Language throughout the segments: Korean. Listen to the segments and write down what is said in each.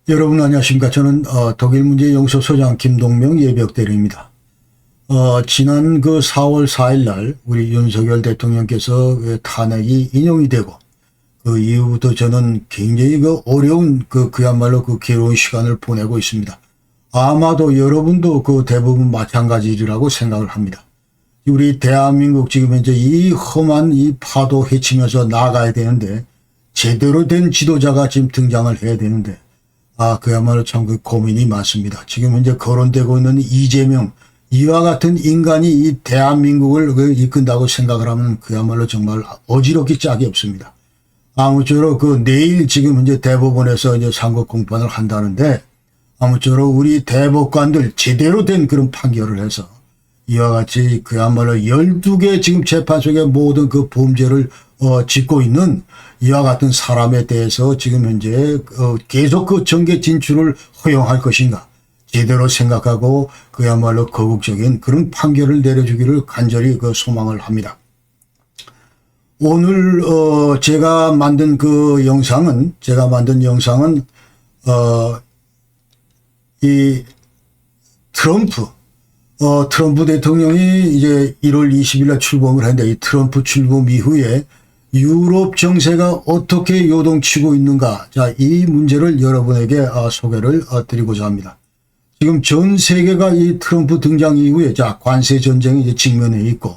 여러분 안녕하십니까. 저는 독일문제연구소소장 김동명 예비역대리입니다. 지난 그 4월 4일 날 우리 윤석열 대통령께서 탄핵이 인용이 되고 그 이후부터 저는 굉장히 어려운 그야말로 괴로운 시간을 보내고 있습니다. 아마도 여러분도 대부분 마찬가지라고 생각을 합니다. 우리 대한민국 지금 현재 이 험한 이 파도 헤치면서 나가야 되는데 제대로 된 지도자가 지금 등장을 해야 되는데 그야말로 참 고민이 많습니다. 지금 현재 거론되고 있는 이재명, 이와 같은 인간이 이 대한민국을 이끈다고 생각을 하면 그야말로 정말 어지럽기 짝이 없습니다. 아무쪼록 내일 지금 현재 대법원에서 이제 상고 공판을 한다는데 아무쪼록 우리 대법관들 제대로 된 그런 판결을 해서 이와 같이 그야말로 12개 지금 재판 속에 모든 범죄를 짓고 있는 이와 같은 사람에 대해서 지금 현재 계속 정계 진출을 허용할 것인가 제대로 생각하고 그야말로 거국적인 그런 판결을 내려주기를 간절히 소망을 합니다. 오늘 제가 만든 영상은 이 트럼프 대통령이 이제 1월 20일 날 출범을 했는데 이 트럼프 출범 이후에 유럽 정세가 어떻게 요동치고 있는가. 자, 이 문제를 여러분에게 소개를 드리고자 합니다. 지금 전 세계가 이 트럼프 등장 이후에 관세 전쟁이 이제 직면해 있고,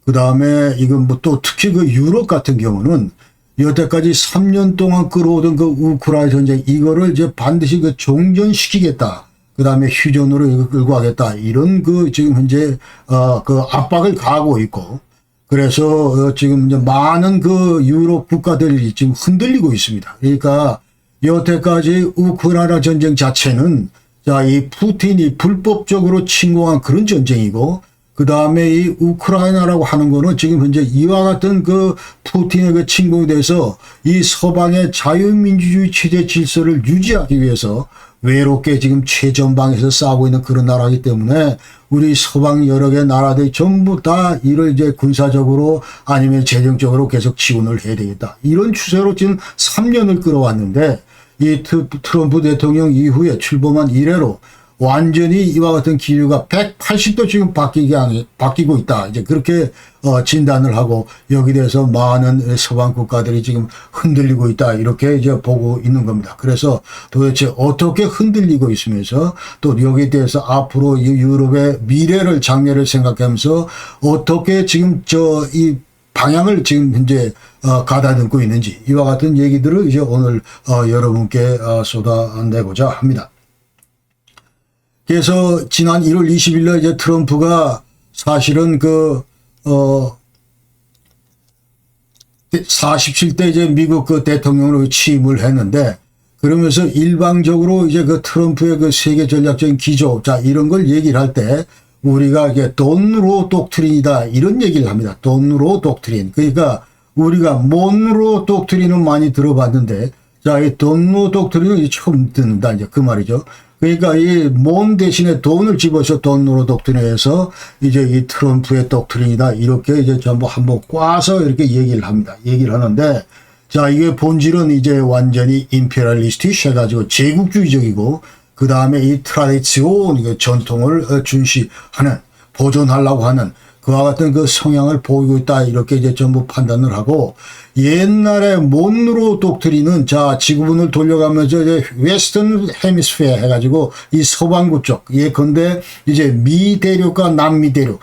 그 다음에 이건 또 특히 유럽 같은 경우는 여태까지 3년 동안 끌어오던 우크라이나 전쟁 이거를 이제 반드시 종전시키겠다. 그 다음에 휴전으로 이거 끌고 가겠다. 이런 지금 현재 압박을 가하고 있고, 그래서 지금 이제 많은 유럽 국가들이 지금 흔들리고 있습니다. 그러니까 여태까지 우크라이나 전쟁 자체는 이 푸틴이 불법적으로 침공한 그런 전쟁이고, 그 다음에 이 우크라이나라고 하는 거는 지금 현재 이와 같은 푸틴의 침공에 대해서 이 서방의 자유민주주의 체제 질서를 유지하기 위해서 외롭게 지금 최전방에서 싸우고 있는 그런 나라이기 때문에 우리 서방 여러 개 나라들이 전부 다 이를 이제 군사적으로 아니면 재정적으로 계속 지원을 해야 되겠다. 이런 추세로 지금 3년을 끌어왔는데 이 트럼프 대통령 이후에 출범한 이래로 완전히 이와 같은 기류가 180도 지금 바뀌고 있다. 이제 그렇게 진단을 하고 여기 대해서 많은 서방 국가들이 지금 흔들리고 있다. 이렇게 이제 보고 있는 겁니다. 그래서 도대체 어떻게 흔들리고 있으면서 또 여기에 대해서 앞으로 유럽의 미래를 장래를 생각하면서 어떻게 지금 이 방향을 지금 현재 가다듬고 있는지 이와 같은 얘기들을 이제 오늘 여러분께 쏟아내고자 합니다. 그래서 지난 1월 20일 날 이제 트럼프가 사실은 47대 이제 미국 대통령으로 취임을 했는데 그러면서 일방적으로 이제 트럼프의 세계 전략적인 기조, 이런 걸 얘기를 할 때 우리가 이게 돈로 독트린이다 이런 얘기를 합니다. 돈로 독트린. 그러니까 우리가 몬로 독트린은 많이 들어봤는데 이 돈로 독트린은 처음 듣는다 이제 그 말이죠. 그러니까 이 몬 대신에 돈을 집어서 돈으로 독트린해서 이제 이 트럼프의 독트린이다 이렇게 이제 전부 한번 꽈서 이렇게 얘기를 합니다. 얘기를 하는데 이게 본질은 이제 완전히 임페리얼리스틱 해가지고 제국주의적이고 그 다음에 이 트라디치온 전통을 준시하는 보존하려고 하는 그와 같은 성향을 보이고 있다 이렇게 이제 전부 판단을 하고 옛날에 몬로 독트린은 지구본을 돌려가면서 이제 웨스턴 헤미스피어 해가지고 이 서반구 쪽 예컨대 이제 미 대륙과 남미 대륙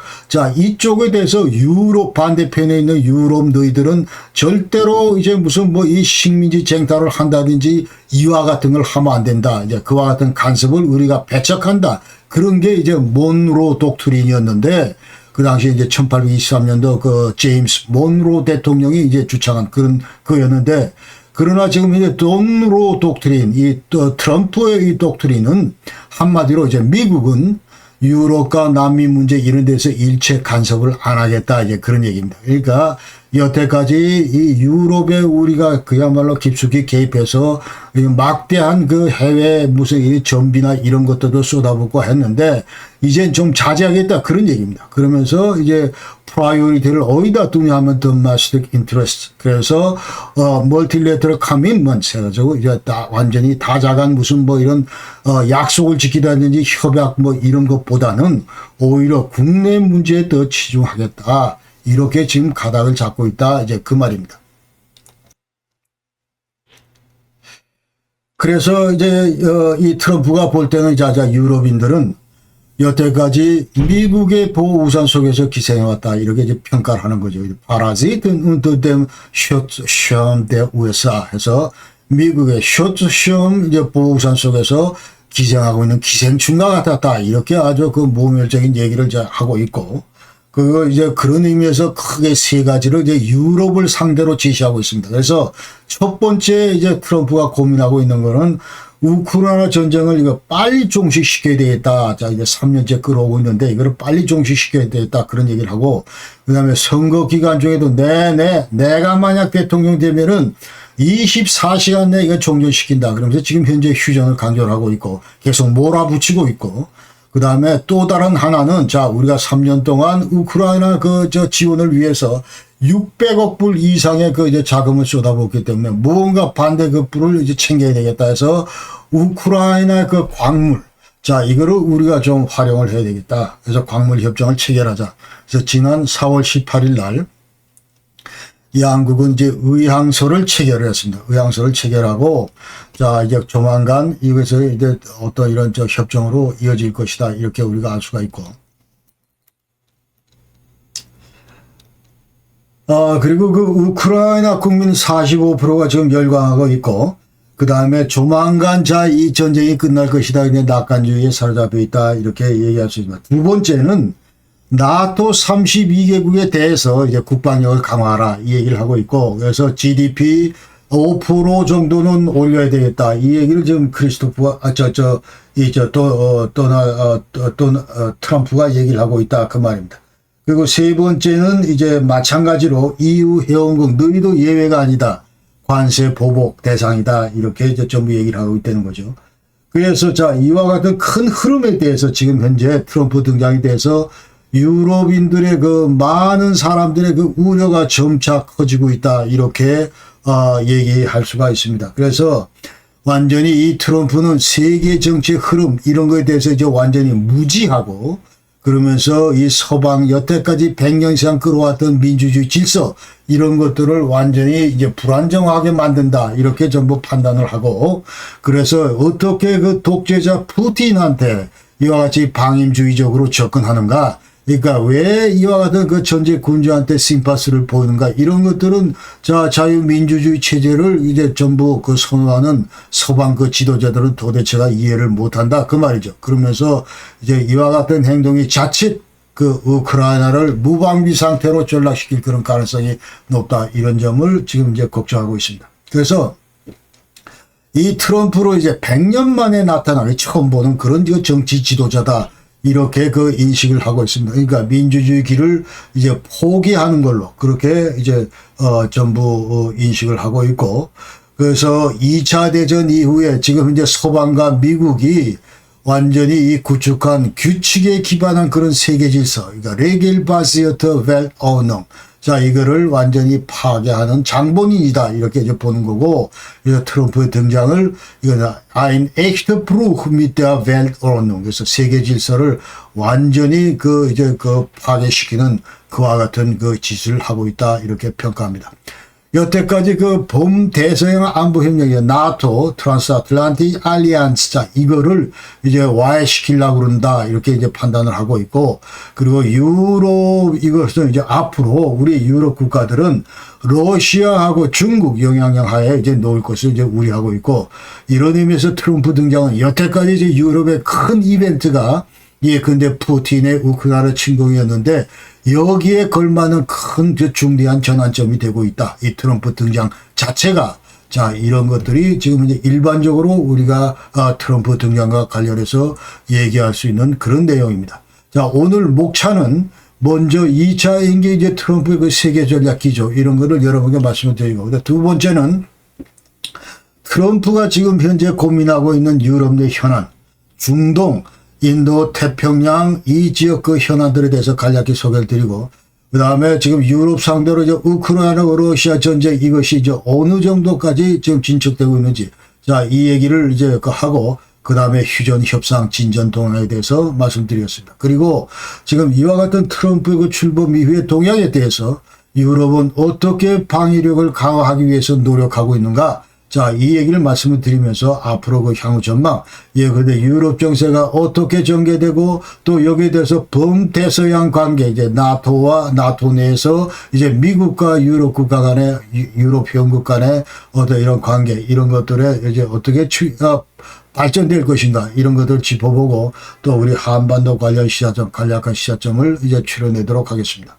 이쪽에 대해서 유럽 반대편에 있는 유럽 너희들은 절대로 이제 무슨 이 식민지 쟁탈을 한다든지 이와 같은 걸 하면 안 된다 이제 그와 같은 간섭을 우리가 배척한다 그런 게 이제 몬로 독트린이었는데. 그 당시 이제 1823년도 제임스 몬로 대통령이 이제 주창한 그런 거였는데, 그러나 지금 이제 돈로 독트린, 트럼프의 이 독트린은 한마디로 이제 미국은 유럽과 남미 문제 이런 데서 일체 간섭을 안 하겠다 이제 그런 얘기입니다. 그러니까 여태까지 이 유럽에 우리가 그야말로 깊숙이 개입해서 막대한 그 해외 무슨 이 전비나 이런 것들도 쏟아붓고 했는데 이젠 좀 자제하겠다 그런 얘기입니다. 그러면서 이제 프라이오리티를 어디다 두냐 하면 domestic interest. 그래서 multilateral commitments 해가지고 이제 완전히 다자간 무슨 뭐 이런 약속을 지키다든지 협약 뭐 이런 것보다는 오히려 국내 문제에 더 치중하겠다. 이렇게 지금 가닥을 잡고 있다. 이제 그 말입니다. 그래서 이제 이 트럼프가 볼 때는 자자 유럽인들은 여태까지 미국의 보호 우산 속에서 기생해왔다. 이렇게 이제 평가를 하는 거죠. 파라지트 unter dem Schutzschirm der USA 해서 미국의 슈트시험 이제 보호 우산 속에서 기생하고 있는 기생충과 같았다. 이렇게 아주 그 모멸적인 얘기를 이제 하고 있고, 그 이제 그런 의미에서 크게 세 가지를 이제 유럽을 상대로 제시하고 있습니다. 그래서 첫 번째 이제 트럼프가 고민하고 있는 거는 우크라이나 전쟁을 이거 빨리 종식시켜야 되겠다. 자, 이제 3년째 끌어오고 있는데 이거를 빨리 종식시켜야 되겠다. 그런 얘기를 하고, 그 다음에 선거 기간 중에도 내가 만약 대통령 되면은 24시간 내에 이거 종전시킨다. 그러면서 지금 현재 휴전을 강조를 하고 있고, 계속 몰아붙이고 있고, 그 다음에 또 다른 하나는, 자, 우리가 3년 동안 우크라이나 지원을 위해서 600억 불 이상의 이제 자금을 쏟아붓기 때문에 무언가 반대급부를 이제 챙겨야 되겠다 해서 우크라이나 광물, 자, 이거를 우리가 좀 활용을 해야 되겠다. 그래서 광물 협정을 체결하자. 그래서 지난 4월 18일 날 양국은 이제 의향서를 체결을 했습니다. 의향서를 체결하고, 자, 이제 조만간 이것을 이제 어떤 이런 협정으로 이어질 것이다. 이렇게 우리가 알 수가 있고. 그리고 그 우크라이나 국민 45%가 지금 열광하고 있고, 그 다음에 조만간 자, 이 전쟁이 끝날 것이다. 그냥 낙관주의에 사로잡혀 있다. 이렇게 얘기할 수 있습니다. 두 번째는 나토 32개국에 대해서 이제 국방력을 강화하라. 이 얘기를 하고 있고, 그래서 GDP 5% 정도는 올려야 되겠다. 이 얘기를 지금 크리스토프가, 트럼프가 얘기를 하고 있다. 그 말입니다. 그리고 세 번째는 이제 마찬가지로 EU 회원국 너희도 예외가 아니다. 관세 보복 대상이다. 이렇게 이제 전부 얘기를 하고 있다는 거죠. 그래서 자, 이와 같은 큰 흐름에 대해서 지금 현재 트럼프 등장에 대해서 유럽인들의 많은 사람들의 우려가 점차 커지고 있다. 이렇게 얘기할 수가 있습니다. 그래서 완전히 이 트럼프는 세계 정치 흐름 이런 거에 대해서 이제 완전히 무지하고, 그러면서 이 서방 여태까지 100년 이상 끌어왔던 민주주의 질서 이런 것들을 완전히 이제 불안정하게 만든다. 이렇게 전부 판단을 하고, 그래서 어떻게 독재자 푸틴한테 이와 같이 방임주의적으로 접근하는가, 그러니까 왜 이와 같은 전제 군주한테 심파스를 보이는가, 이런 것들은 자, 자유민주주의 체제를 이제 전부 선호하는 서방 지도자들은 도대체가 이해를 못한다. 그 말이죠. 그러면서 이제 이와 같은 행동이 자칫 우크라이나를 무방비 상태로 전락시킬 그런 가능성이 높다. 이런 점을 지금 이제 걱정하고 있습니다. 그래서 이 트럼프로 이제 100년 만에 나타나기 처음 보는 그런 정치 지도자다. 이렇게 인식을 하고 있습니다. 그러니까 민주주의 길을 이제 포기하는 걸로 그렇게 이제 전부 인식을 하고 있고, 그래서 2차 대전 이후에 지금 이제 서방과 미국이 완전히 이 구축한 규칙에 기반한 그런 세계 질서, 그러니까 레겔바시어트 웰ordnung, 자, 이거를 완전히 파괴하는 장본인이다. 이렇게 이제 보는 거고, 그래서 트럼프의 등장을, 이거는 ein echter Bruch mit der Weltordnung. 그래서 세계 질서를 완전히 파괴시키는 그와 같은 짓을 하고 있다. 이렇게 평가합니다. 여태까지 범대서양 안보협력이 나토, 트랜스아틀란틱 알리안스, 자, 이거를 이제 와해시키려고 그런다. 이렇게 이제 판단을 하고 있고, 그리고 유럽, 이것은 이제 앞으로 우리 유럽 국가들은 러시아하고 중국 영향력 하에 이제 놓을 것을 이제 우려하고 있고, 이런 의미에서 트럼프 등장은 여태까지 이제 유럽의 큰 이벤트가 근데 푸틴의 우크라이나 침공이었는데, 여기에 걸맞는 큰 중대한 전환점이 되고 있다. 이 트럼프 등장 자체가. 자, 이런 것들이 지금 이제 일반적으로 우리가 트럼프 등장과 관련해서 얘기할 수 있는 그런 내용입니다. 자, 오늘 목차는 먼저 2차인 게 이제 트럼프의 그 세계 전략 기조 이런 거를 여러분께 말씀을 드리고, 두 번째는 트럼프가 지금 현재 고민하고 있는 유럽 내 현안, 중동, 인도, 태평양 이 지역 그 현안들에 대해서 간략히 소개를 드리고, 그 다음에 지금 유럽 상대로 이제 우크라이나 러시아 전쟁 이것이 이제 어느 정도까지 지금 진척되고 있는지, 자, 이 얘기를 이제 하고, 그 다음에 휴전 협상 진전 동향에 대해서 말씀드리겠습니다. 그리고 지금 이와 같은 트럼프의 그 출범 이후의 동향에 대해서 유럽은 어떻게 방위력을 강화하기 위해서 노력하고 있는가, 자, 이 얘기를 말씀을 드리면서 앞으로 그 향후 전망, 근데 유럽 정세가 어떻게 전개되고 또 여기에 대해서 범대서양 관계, 이제 나토와 나토 내에서 이제 미국과 유럽 국가 간의, 유럽 회원국 간의 어떤 이런 관계, 이런 것들에 이제 어떻게 발전될 것인가, 이런 것들을 짚어보고 또 우리 한반도 관련 시사점, 간략한 시사점을 이제 추려내도록 하겠습니다.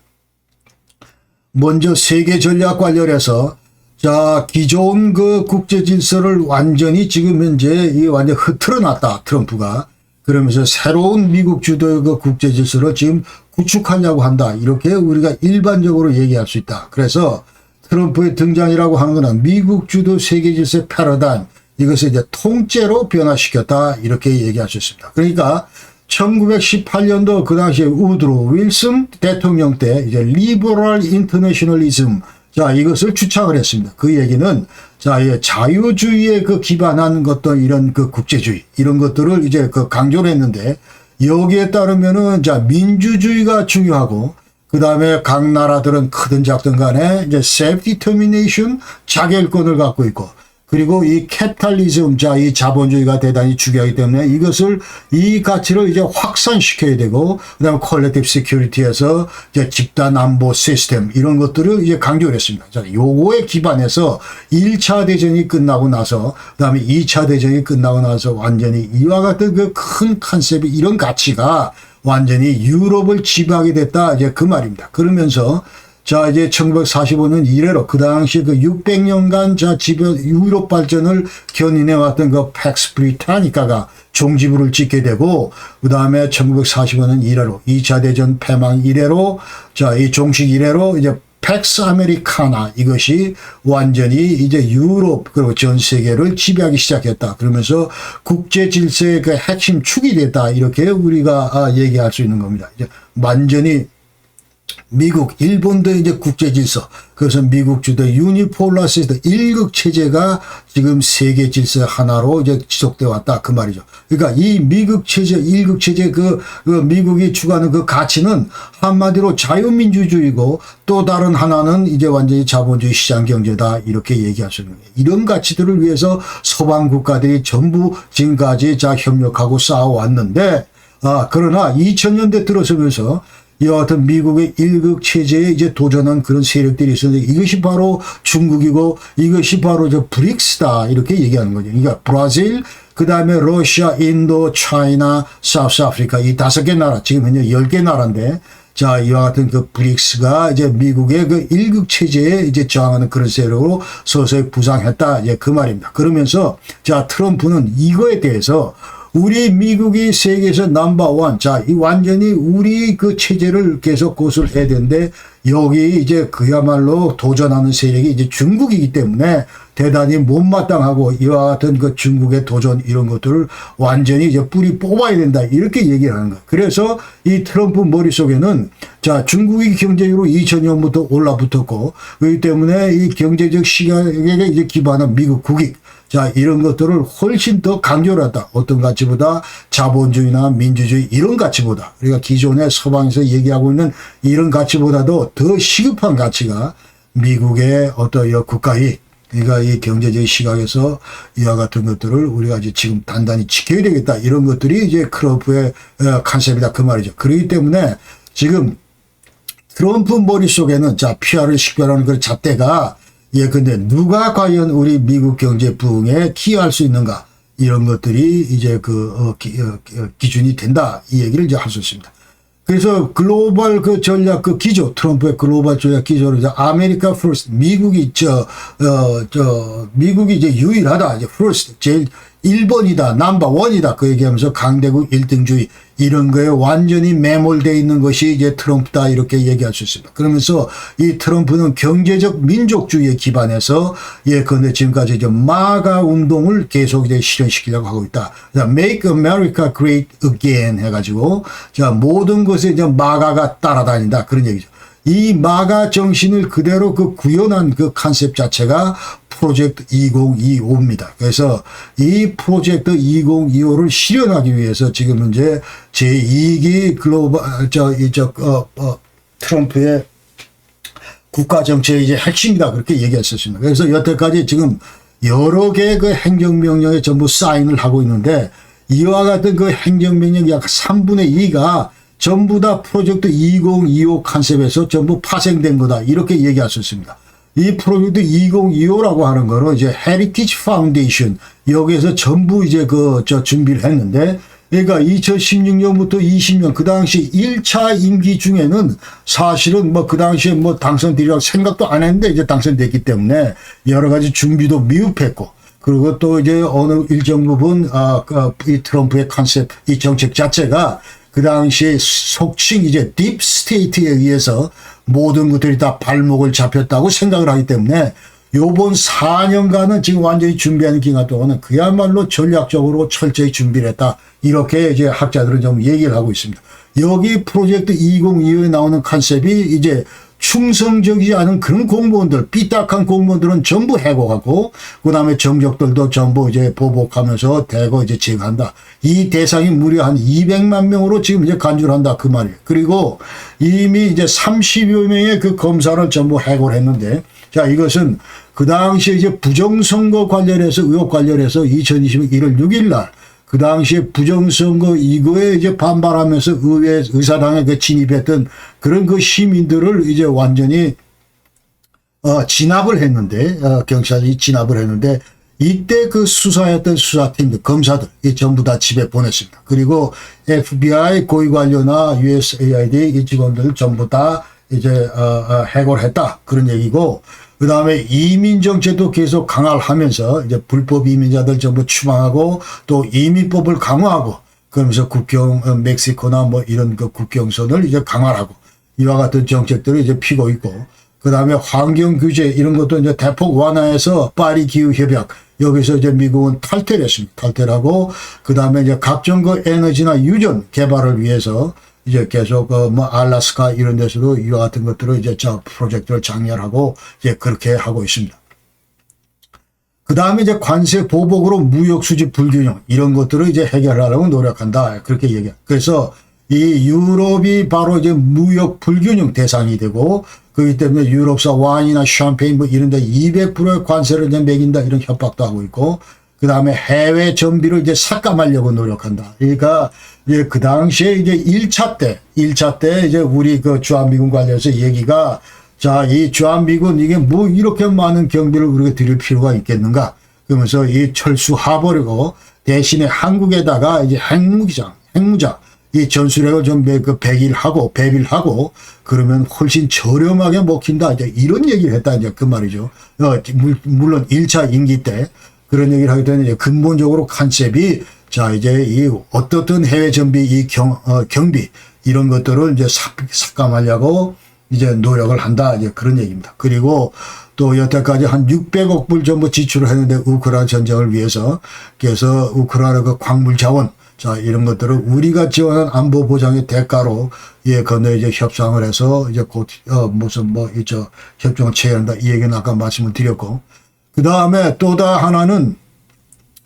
먼저 세계 전략 관련해서 자, 기존 그 국제 질서를 완전히 지금 현재 이 완전 흐트러 놨다, 트럼프가. 그러면서 새로운 미국 주도의 그 국제 질서를 지금 구축하려고 한다. 이렇게 우리가 일반적으로 얘기할 수 있다. 그래서 트럼프의 등장이라고 하는 것은 미국 주도 세계 질서의 패러다임, 이것을 이제 통째로 변화시켰다. 이렇게 얘기할 수 있습니다. 그러니까 1918년도 그 당시에 우드로 윌슨 대통령 때 이제 리버럴 인터내셔널리즘, 자, 이것을 주창을 했습니다. 그 얘기는, 자, 자유주의에 그 기반한 어떤 이런 그 국제주의, 이런 것들을 이제 그 강조를 했는데, 여기에 따르면은, 자, 민주주의가 중요하고, 그 다음에 각 나라들은 크든 작든 간에 이제 self-determination, 자결권을 갖고 있고, 그리고 이 캐피탈리즘, 자, 이 자본주의가 대단히 중요하기 때문에 이것을, 이 가치를 이제 확산시켜야 되고, 그 다음에 컬렉티브 시큐리티에서 이제 집단 안보 시스템, 이런 것들을 이제 강조를 했습니다. 자, 요거에 기반해서 1차 대전이 끝나고 나서, 그 다음에 2차 대전이 끝나고 나서 완전히 이와 같은 그 큰 컨셉이, 이런 가치가 완전히 유럽을 지배하게 됐다. 이제 그 말입니다. 그러면서, 자, 이제 1945년 이래로 그 당시 그 600년간 자, 유럽 발전을 견인해왔던 그 팩스 브리타니카가 종지부를 찍게 되고, 그 다음에 1945년 이래로 2차 대전 패망 이래로, 자, 이 종식 이래로 이제 팩스 아메리카나, 이것이 완전히 이제 유럽 그리고 전 세계를 지배하기 시작했다. 그러면서 국제 질서의 그 핵심 축이 됐다. 이렇게 우리가 얘기할 수 있는 겁니다. 이제 완전히 미국, 일본도 이제 국제 질서, 그래서 미국 주도 유니폴라 시스템, 일극 체제가 지금 세계 질서 하나로 이제 지속되어 왔다. 그 말이죠. 그러니까 이 미국 체제, 일극 체제 그 미국이 추구하는 그 가치는 한마디로 자유민주주의고, 또 다른 하나는 이제 완전히 자본주의 시장 경제다. 이렇게 얘기할 수 있는 거예요. 이런 가치들을 위해서 서방 국가들이 전부 지금까지 자 협력하고 싸워왔는데, 그러나 2000년대 들어서면서 이와 같은 미국의 일극 체제에 이제 도전한 그런 세력들이 있었는데, 이것이 바로 중국이고, 이것이 바로 저 브릭스다. 이렇게 얘기하는 거죠. 그러니까 브라질, 그 다음에 러시아, 인도, 차이나, 사우스 아프리카, 이 5개 나라, 지금 현재 10개 나라인데, 자, 이와 같은 그 브릭스가 이제 미국의 그 일극 체제에 이제 저항하는 그런 세력으로 서서히 부상했다. 이제 그 말입니다. 그러면서, 자, 트럼프는 이거에 대해서 우리 미국이 세계에서 넘버원, 자, 이 완전히 우리 그 체제를 계속 고수를 해야 되는데, 여기 이제 그야말로 도전하는 세력이 이제 중국이기 때문에 대단히 못마땅하고, 이와 같은 그 중국의 도전 이런 것들을 완전히 이제 뿌리 뽑아야 된다. 이렇게 얘기를 하는 거예요. 그래서 이 트럼프 머릿속에는, 자, 중국이 경제적으로 2000년부터 올라붙었고, 그렇기 때문에 이 경제적 시각에 이제 기반한 미국 국익, 자, 이런 것들을 훨씬 더 강조를 했다. 어떤 가치보다 자본주의나 민주주의 이런 가치보다, 우리가 기존에 서방에서 얘기하고 있는 이런 가치보다도 더 시급한 가치가 미국의 어떤 국가이익, 그러니까 이 경제적 시각에서 이와 같은 것들을 우리가 이제 지금 단단히 지켜야 되겠다. 이런 것들이 이제 트럼프의 컨셉이다. 그 말이죠. 그렇기 때문에 지금 트럼프 머릿속에는, 자, PR을 식별하는 그 잣대가, 근데 누가 과연 우리 미국 경제 부흥에 기여할 수 있는가? 이런 것들이 이제 기준이 된다. 이 얘기를 이제 할 수 있습니다. 그래서 글로벌 그 전략 그 기조, 트럼프의 글로벌 전략 기조를 이제 아메리카 퍼스트, 미국이 미국이 이제 유일하다. 이제 퍼스트, 제일 1번이다, 넘버1이다, 그 얘기하면서 강대국 1등주의, 이런 거에 완전히 매몰되어 있는 것이 이제 트럼프다, 이렇게 얘기할 수 있습니다. 그러면서 이 트럼프는 경제적 민족주의에 기반해서 근데 지금까지 이제 마가 운동을 계속 이제 실현시키려고 하고 있다. Make America Great Again 해가지고, 자, 모든 것에 이제 마가가 따라다닌다. 그런 얘기죠. 이 마가 정신을 그대로 그 구현한 그 컨셉 자체가 프로젝트 2025입니다. 그래서 이 프로젝트 2025를 실현하기 위해서 지금 이제 제2기 글로벌, 트럼프의 국가 정책의 이제 핵심이다. 그렇게 얘기했었습니다. 그래서 여태까지 지금 여러 개의 그 행정명령에 전부 사인을 하고 있는데 이와 같은 그 행정명령 약 3분의 2가 전부 다 프로젝트 2025 컨셉에서 전부 파생된 거다. 이렇게 얘기할 수 있습니다. 이 프로젝트 2025라고 하는 거는 이제 헤리티지 파운데이션, 여기에서 전부 이제 준비를 했는데, 그러니까 2016년부터 20년, 그 당시 1차 임기 중에는 사실은 그 당시에 당선되리라고 생각도 안 했는데 이제 당선됐기 때문에 여러 가지 준비도 미흡했고, 그리고 또 이제 어느 일정 부분, 이 트럼프의 컨셉, 이 정책 자체가 그 당시에 속칭 이제 딥 스테이트에 의해서 모든 것들이 다 발목을 잡혔다고 생각을 하기 때문에 요번 4년간은 지금 완전히 준비하는 기간 동안은 그야말로 전략적으로 철저히 준비를 했다. 이렇게 이제 학자들은 좀 얘기를 하고 있습니다. 여기 프로젝트 2025에 나오는 컨셉이 이제 충성적이지 않은 그런 공무원들, 삐딱한 공무원들은 전부 해고하고, 그 다음에 정적들도 전부 이제 보복하면서 대거 이제 제거한다. 이 대상이 무려 한 200만 명으로 지금 이제 간주를 한다. 그 말이에요. 그리고 이미 이제 30여 명의 그 검사를 전부 해고를 했는데, 자, 이것은 그 당시에 이제 부정선거 관련해서, 의혹 관련해서 2020년 1월 6일 날, 그 당시에 부정선거 이거에 이제 반발하면서 의사당에 진입했던 그런 그 시민들을 이제 완전히, 진압을 했는데, 경찰이 진압을 했는데, 이때 그 수사했던 수사팀들, 검사들, 이 전부 다 집에 보냈습니다. 그리고 FBI 고위관료나 USAID 이 직원들 전부 다 이제, 해고를 했다. 그런 얘기고, 그 다음에 이민정책도 계속 강화를 하면서 이제 불법 이민자들 전부 추방하고 또 이민법을 강화하고 그러면서 멕시코나 이런 그 국경선을 이제 강화를 하고 이와 같은 정책들을 이제 피고 있고 그 다음에 환경 규제 이런 것도 이제 대폭 완화해서 파리 기후 협약 여기서 이제 미국은 탈퇴를 했습니다. 탈퇴를 하고 그 다음에 이제 각종 그 에너지나 유전 개발을 위해서 이제 계속 알래스카 이런 데서도 이와 같은 것들을 이제 프로젝트를 장렬하고 이제 그렇게 하고 있습니다. 그 다음에 이제 관세 보복으로 무역 수지 불균형 이런 것들을 이제 해결하려고 노력한다. 그렇게 얘기해요. 그래서 이 유럽이 바로 이제 무역 불균형 대상이 되고 그렇기 때문에 유럽사 와인이나 샴페인 이런 데 200%의 관세를 이제 매긴다 이런 협박도 하고 있고 그 다음에 해외 전비를 이제 삭감하려고 노력한다. 그러니까 이제 그 당시에 이제 1차 때 이제 우리 그 주한미군 관련해서 얘기가 자, 이 주한미군 이게 뭐 이렇게 많은 경비를 우리가 드릴 필요가 있겠는가? 그러면서 이 철수해버리고 대신에 한국에다가 이제 핵무장, 이 전술핵을 좀 배빌하고 그러면 훨씬 저렴하게 먹힌다. 이제 이런 얘기를 했다. 이제 그 말이죠. 물론 1차 임기 때 그런 얘기를 하기 때문에 이제 근본적으로 컨셉이 자, 이제 이 어떻든 해외 전비 이 경비 이런 것들을 이제 삭감하려고 이제 노력을 한다. 이제 그런 얘기입니다. 그리고 또 여태까지 한 600억 불 정도 지출을 했는데 우크라이나 전쟁을 위해서 그래서 우크라이나 그 광물 자원 자, 이런 것들을 우리가 지원한 안보 보장의 대가로 건너 이제 협상을 해서 이제 곧 협정을 체결한다. 이 얘기는 아까 말씀을 드렸고 그 다음에 또 하나는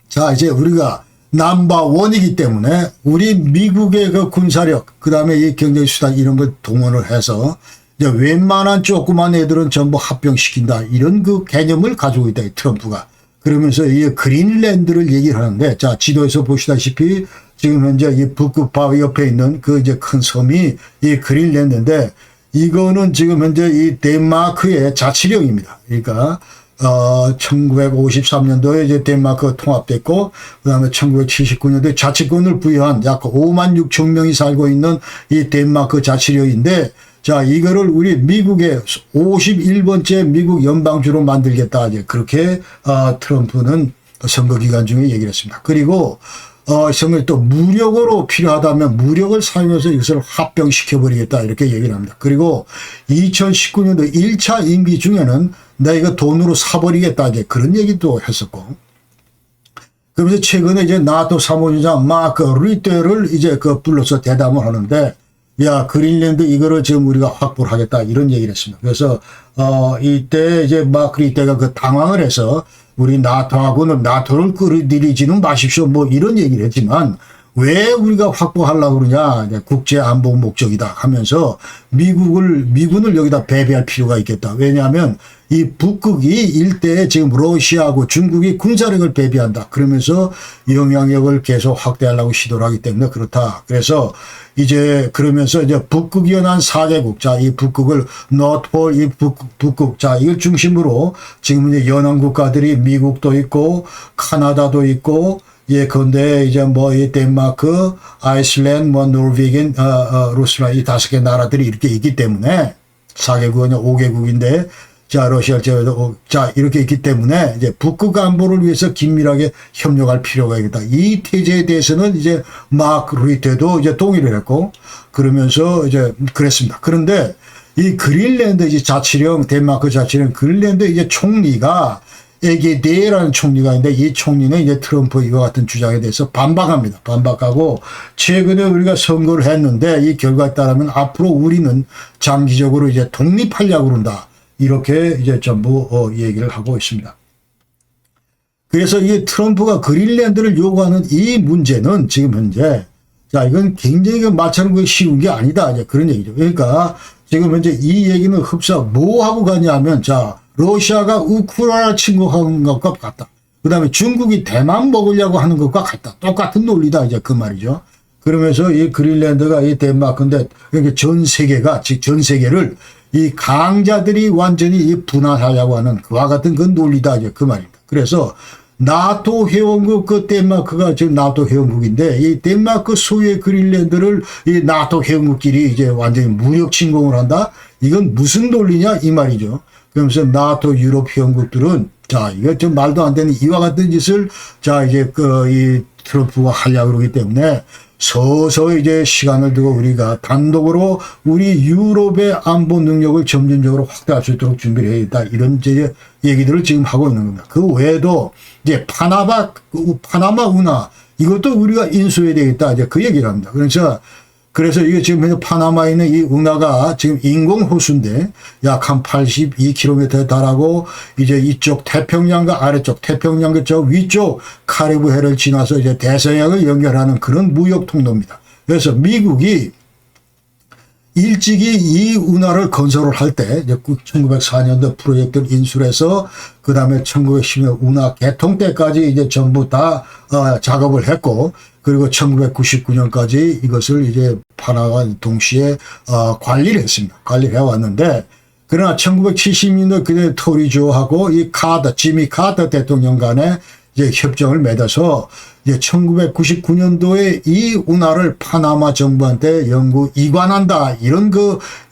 자, 이제 우리가 넘버1이기 때문에 우리 미국의 그 군사력, 그 다음에 이 경제 수단 이런 걸 동원을 해서 이제 웬만한 조그만 애들은 전부 합병시킨다. 이런 그 개념을 가지고 있다. 이 트럼프가. 그러면서 이 그린랜드를 얘기를 하는데 자, 지도에서 보시다시피 지금 현재 이 북극 바위 옆에 있는 그 이제 큰 섬이 이 그린랜드인데 이거는 지금 현재 이 덴마크의 자치령입니다. 그러니까 1953년도에 이제 덴마크가 통합됐고, 그 다음에 1979년도에 자치권을 부여한 약 5만 6천 명이 살고 있는 이 덴마크 자치령인데, 자, 이거를 우리 미국의 51번째 미국 연방주로 만들겠다. 이제 그렇게, 트럼프는, 선거 기간 중에 얘기를 했습니다. 그리고 선거 또 무력으로 필요하다면 무력을 사용해서 이것을 합병시켜버리겠다 이렇게 얘기를 합니다. 그리고 2019년도 1차 임기 중에는 내가 이거 돈으로 사버리겠다 이제 그런 얘기도 했었고, 그러면서 최근에 이제 나토 사무총장 마크 류테를 이제 불러서 대담을 하는데, 야, 그린랜드 이거를 지금 우리가 확보를 하겠다 이런 얘기를 했습니다. 그래서 이때 이제 마크 류테가 당황을 해서 우리 나토하고는 나토를 끌어들이지는 마십시오 뭐 이런 얘기를 했지만, 왜 우리가 확보하려고 그러냐, 국제 안보 목적이다 하면서 미군을 여기다 배배할 필요가 있겠다. 왜냐하면 이 북극이 일대에 지금 러시아하고 중국이 군사력을 배배한다. 그러면서 영향력을 계속 확대하려고 시도를 하기 때문에 그렇다. 그래서 이제 그러면서 이제 북극 연안 4개국, 자, 이 북극을 노트폴, 이 북극, 자, 이걸 중심으로 지금 이제 연안 국가들이 미국도 있고 카나다도 있고, 예, 근데 이제 뭐 이 덴마크, 아이슬란드, 뭐 노르웨긴, 루스란 이 5개 나라들이 이렇게 있기 때문에 4개국은 5개국인데, 자, 러시아 제외도 자 이렇게 있기 때문에 이제 북극 안보를 위해서 긴밀하게 협력할 필요가 있다. 이 태제에 대해서는 이제 마크 류테도 이제 동의를 했고, 그러면서 이제 그랬습니다. 그런데 이 그린랜드 이제 자치령, 덴마크 자치령 그린랜드 이제 총리가 에게데라는 총리가 있는데, 이 총리는 이제 트럼프 이와 같은 주장에 대해서 반박합니다. 반박하고, 최근에 우리가 선거를 했는데 이 결과에 따르면 앞으로 우리는 장기적으로 이제 독립하려고 그런다. 이렇게 이제 전부 얘기를 하고 있습니다. 그래서 이 트럼프가 그린랜드를 요구하는 이 문제는 지금 현재, 자, 이건 굉장히 맞추는 쉬운 게 아니다. 이제 그런 얘기죠. 그러니까 지금 현재 이 얘기는 흡사 뭐 하고 가냐면, 자, 러시아가 우크라이나 침공한 것과 같다. 그 다음에 중국이 대만 먹으려고 하는 것과 같다. 똑같은 논리다. 이제 그 말이죠. 그러면서 이 그린랜드가 이 덴마크인데, 이렇게 전 세계가, 즉 전 세계를 이 강자들이 완전히 이 분할하려고 하는 그와 같은 그 논리다. 이제 그 말입니다. 그래서 나토 회원국 덴마크가 지금 나토 회원국인데, 이 덴마크 소유의 그린랜드를 이 나토 회원국끼리 이제 완전히 무력 침공을 한다. 이건 무슨 논리냐 이 말이죠. 그러면서 나토 유럽 회원국들은, 자, 이거 좀 말도 안 되는 이와 같은 짓을, 자, 이제 이 트럼프가 하려고 그러기 때문에 서서히 이제 시간을 두고 우리가 단독으로 우리 유럽의 안보 능력을 점진적으로 확대할 수 있도록 준비를 해야겠다. 이런 이제 얘기들을 지금 하고 있는 겁니다. 그 외에도 이제 파나마 운하, 이것도 우리가 인수해야 되겠다. 이제 그 얘기를 합니다. 그래서 이게 지금 파나마에 있는 이 운하가 지금 인공호수인데 약 한 82km에 달하고, 이제 이쪽 태평양과 아래쪽, 태평양과 저 위쪽 카리브해를 지나서 이제 대서양을 연결하는 그런 무역 통로입니다. 그래서 미국이 일찍이 이 운하를 건설을 할 때 1904년도 프로젝트를 인수해서 그 다음에 1910년 운하 개통 때까지 이제 전부 다 작업을 했고, 그리고 1999년까지 이것을 이제 파나마와 동시에 관리를 했습니다. 관리를 해왔는데, 그러나 1970년도 그때 토리조하고 이 지미 카터 대통령 간에 이제 협정을 맺어서 이제 1999년도에 이 운하를 파나마 정부한테 영구 이관한다. 이런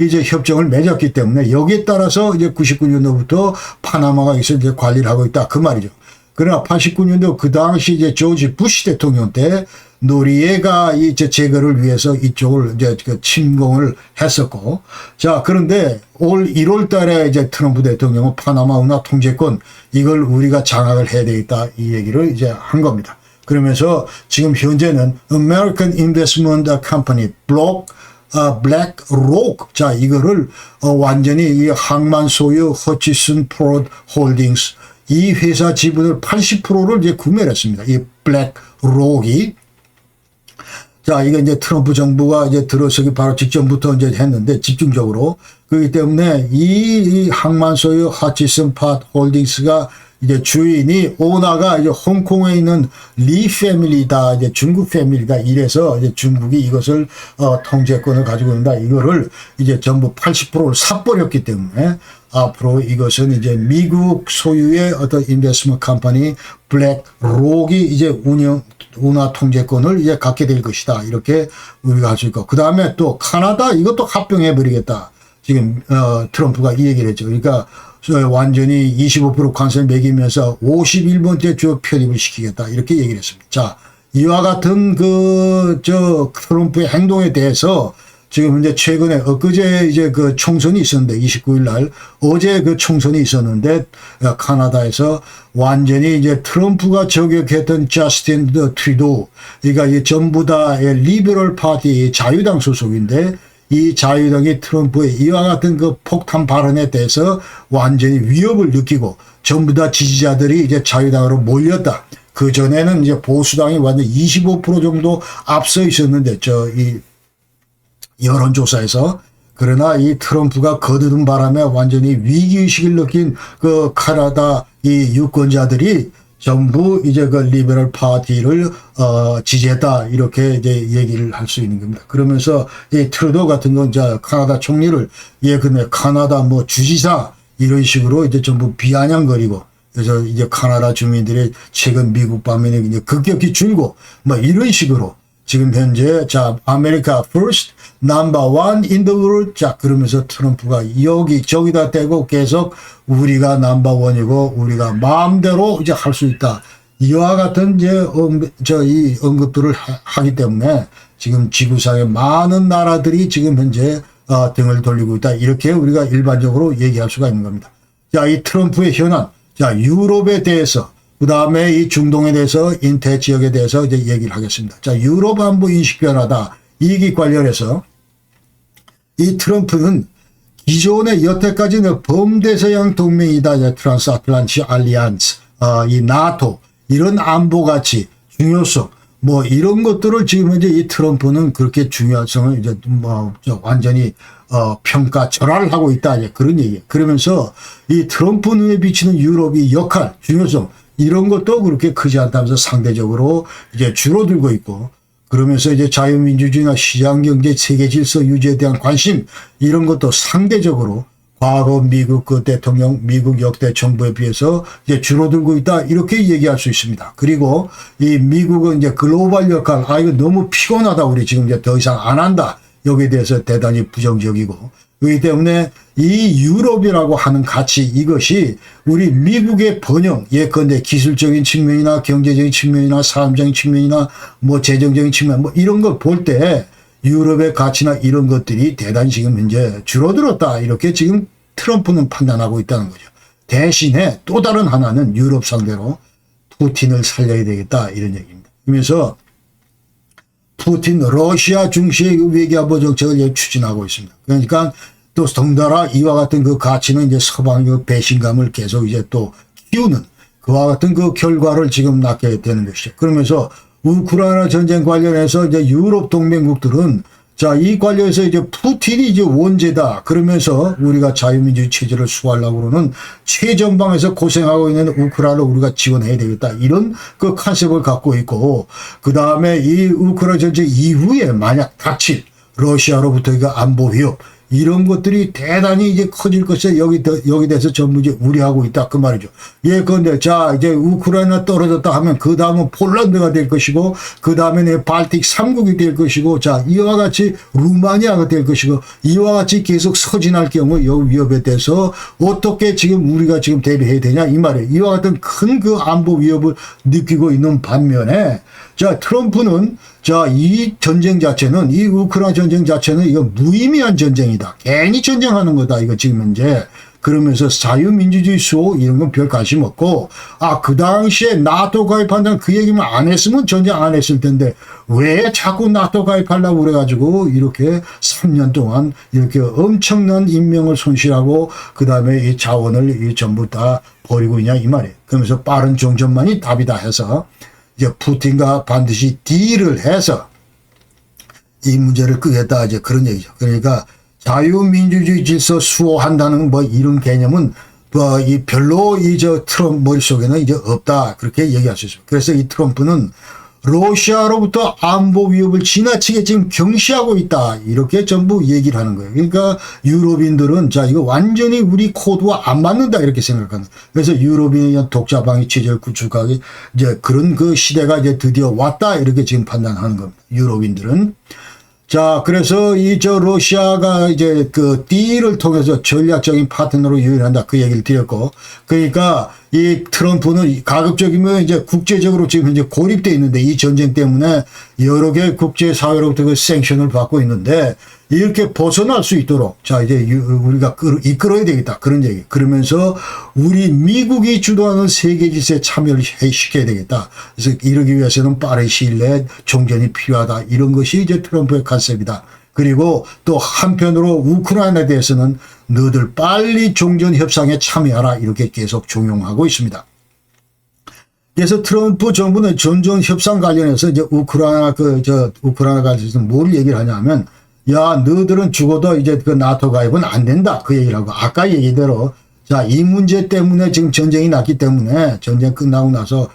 이제 협정을 맺었기 때문에 여기에 따라서 이제 99년도부터 파나마가 이제 관리를 하고 있다. 그 말이죠. 그러나 89년도 그 당시 이제 조지 부시 대통령 때 노리에가 이제 제거를 위해서 이쪽을 이제 침공을 했었고, 자, 그런데 올 1월 달에 이제 트럼프 대통령은 파나마 운하 통제권 이걸 우리가 장악을 해야 되겠다. 이 얘기를 이제 한 겁니다. 그러면서 지금 현재는 American Investment Company, 블랙록, 자, 이거를 완전히 이 항만 소유 허치슨 포드 홀딩스, 이 회사 지분을 80%를 이제 구매를 했습니다. 이 블랙록이. 자, 이게 이제 트럼프 정부가 이제 들어서기 바로 직전부터 이제 했는데 집중적으로. 그렇기 때문에 이 항만 소유 허치슨 포드 홀딩스가 이제 주인이 오너가 이제 홍콩에 있는 리 패밀리다, 이제 중국 패밀리다. 이래서 이제 중국이 이것을 통제권을 가지고 있는다. 이거를 이제 전부 80%를 사버렸기 때문에 앞으로 이것은 이제 미국 소유의 어떤 인베스트먼트 컴퍼니 블랙록이 이제 운하 통제권을 이제 갖게 될 것이다. 이렇게 우리가 할 수 있고, 그 다음에 또 카나다 이것도 합병해 버리겠다. 지금 트럼프가 이 얘기를 했죠. 그러니까 완전히 25% 관세 매기면서 51번째 주 편입을 시키겠다. 이렇게 얘기를 했습니다. 자, 이와 같은 트럼프의 행동에 대해서 지금 이제 최근에 엊그제 이제 그 총선이 있었는데 29일 날 어제 그 총선이 있었는데 카나다에서 완전히 이제 트럼프가 저격했던 저스틴 트루도 그러니까 이 전부 다 리버럴 파티 자유당 소속인데 이 자유당이 트럼프의 이와 같은 그 폭탄 발언에 대해서 완전히 위협을 느끼고 전부 다 지지자들이 이제 자유당으로 몰렸다. 그 전에는 이제 보수당이 완전 25% 정도 앞서 있었는데 이 여론조사에서 그러나 이 트럼프가 거두는 바람에 완전히 위기의식을 느낀 그 카나다 이 유권자들이 전부 이제 그 리버럴 파티를 지지했다 이렇게 이제 얘기를 할 수 있는 겁니다. 그러면서 이 트루도 같은 건 이제 카나다 총리를 근데 카나다 뭐 주지사 이런 식으로 이제 전부 비아냥거리고 그래서 이제 카나다 주민들의 최근 미국 방문이 이제 급격히 줄고 뭐 이런 식으로 지금 현재 자 아메리카 first number one in the world 자 그러면서 트럼프가 여기 저기다 대고 계속 우리가 넘버 원이고 우리가 마음대로 이제 할 수 있다 이와 같은 이제 이 언급들을 하기 때문에 지금 지구상의 많은 나라들이 지금 현재 등을 돌리고 있다 이렇게 우리가 일반적으로 얘기할 수가 있는 겁니다. 자, 이 트럼프의 현안 자 유럽에 대해서 그 다음에 이 중동에 대해서 인태 지역에 대해서 이제 얘기를 하겠습니다. 자, 유럽 안보 인식 변화다. 이기 관련해서 이 트럼프는 기존의 여태까지는 범대서양 동맹이다. 트란스아틀란틱 알리안스, 이 나토 이런 안보 가치 중요성 뭐 이런 것들을 지금 현재 이 트럼프는 그렇게 중요성을 이제 뭐 완전히 평가 절하를 하고 있다. 이제 그런 얘기예요. 그러면서 이 트럼프 눈에 비치는 유럽의 역할 중요성 이런 것도 그렇게 크지 않다면서 상대적으로 이제 줄어들고 있고 그러면서 이제 자유민주주의나 시장경제 세계 질서 유지에 대한 관심 이런 것도 상대적으로 과거 미국 그 대통령 미국 역대 정부에 비해서 이제 줄어들고 있다 이렇게 얘기할 수 있습니다. 그리고 이 미국은 이제 글로벌 역할 이거 너무 피곤하다 우리 지금 이제 더 이상 안 한다 여기에 대해서 대단히 부정적이고 그렇기 때문에 이 유럽이라고 하는 가치 이것이 우리 미국의 번영 예컨대 기술적인 측면이나 경제적인 측면이나 사람적인 측면이나 뭐 재정적인 측면 뭐 이런 걸 볼 때 유럽의 가치나 이런 것들이 대단히 지금 현재 줄어들었다 이렇게 지금 트럼프는 판단하고 있다는 거죠. 대신에 또 다른 하나는 유럽 상대로 푸틴을 살려야 되겠다 이런 얘기입니다. 그러면서 푸틴 러시아 중시의 외교안보 정책을 추진하고 있습니다. 그러니까 또 덩달아 이와 같은 그 가치는 이제 서방의 배신감을 계속 이제 또 키우는 그와 같은 그 결과를 지금 낳게 되는 것이죠. 그러면서 우크라이나 전쟁 관련해서 이제 유럽 동맹국들은 자, 이 관련해서 이제 푸틴이 이제 원죄다. 그러면서 우리가 자유민주주의 체제를 수호하려고 그러는 최전방에서 고생하고 있는 우크라이나를 우리가 지원해야 되겠다. 이런 그 컨셉을 갖고 있고, 그 다음에 이 우크라이나 전쟁 이후에 만약 닥칠 러시아로부터 그 안보 위협, 이런 것들이 대단히 이제 커질 것에 여기 대해서 전부 이제 우려하고 있다. 그 말이죠. 그런데 자, 이제 우크라이나 떨어졌다 하면 그 다음은 폴란드가 될 것이고, 그 다음에는 발틱 3국이 될 것이고, 자, 이와 같이 루마니아가 될 것이고, 이와 같이 계속 서진할 경우 이 위협에 대해서 어떻게 지금 우리가 지금 대비해야 되냐 이 말이에요. 이와 같은 큰 그 안보 위협을 느끼고 있는 반면에, 자, 트럼프는 자, 이 전쟁 자체는, 이 우크라이나 전쟁 자체는 이거 무의미한 전쟁이다. 괜히 전쟁하는 거다. 이거 지금 현재. 그러면서 자유민주주의 수호 이런 건 별 관심 없고, 그 당시에 나토 가입한다는 그 얘기만 안 했으면 전쟁 안 했을 텐데, 왜 자꾸 나토 가입하려고 그래가지고, 이렇게 3년 동안 이렇게 엄청난 인명을 손실하고, 그 다음에 이 자원을 전부 다 버리고 있냐, 이 말이에요. 그러면서 빠른 종전만이 답이다 해서, 이제 푸틴과 반드시 딜을 해서 이 문제를 끄겠다 이제 그런 얘기죠. 그러니까 자유민주주의 질서 수호한다는 뭐 이런 개념은 뭐 이 별로 이 트럼프 머릿속에는 이제 없다 그렇게 얘기할 수 있습니다. 그래서 이 트럼프는 러시아로부터 안보 위협을 지나치게 지금 경시하고 있다 이렇게 전부 얘기를 하는 거예요. 그러니까 유럽인들은 자 이거 완전히 우리 코드와 안 맞는다 이렇게 생각하는. 그래서 유럽인의 독자방위 체제를 구축하기 이제 그런 그 시대가 이제 드디어 왔다 이렇게 지금 판단하는 겁니다. 유럽인들은. 자, 그래서 러시아가 이제 그 딜을 통해서 전략적인 파트너로 유인한다. 그 얘기를 드렸고. 그러니까 이 트럼프는 가급적이면 이제 국제적으로 지금 현재 고립되어 있는데 이 전쟁 때문에 여러 개 국제사회로부터 그 생션을 받고 있는데 이렇게 벗어날 수 있도록 자, 이제 우리가 이끌어야 되겠다. 그런 얘기. 그러면서 우리 미국이 주도하는 세계 질서에 참여를 시켜야 되겠다. 그래서 이러기 위해서는 빠른 시일 내에 종전이 필요하다. 이런 것이 이제 트럼프의 컨셉이다. 그리고 또 한편으로 우크라이나에 대해서는 너들 빨리 종전 협상에 참여하라. 이렇게 계속 종용하고 있습니다. 그래서 트럼프 정부는 종전 협상 관련해서 이제 우크라이나 관련해서 뭘 얘기를 하냐면 야, 너들은 죽어도 이제 그 나토 가입은 안 된다. 그 얘기를 하고 아까 얘기대로 자, 이 문제 때문에 지금 전쟁이 났기 때문에 전쟁 끝나고 나서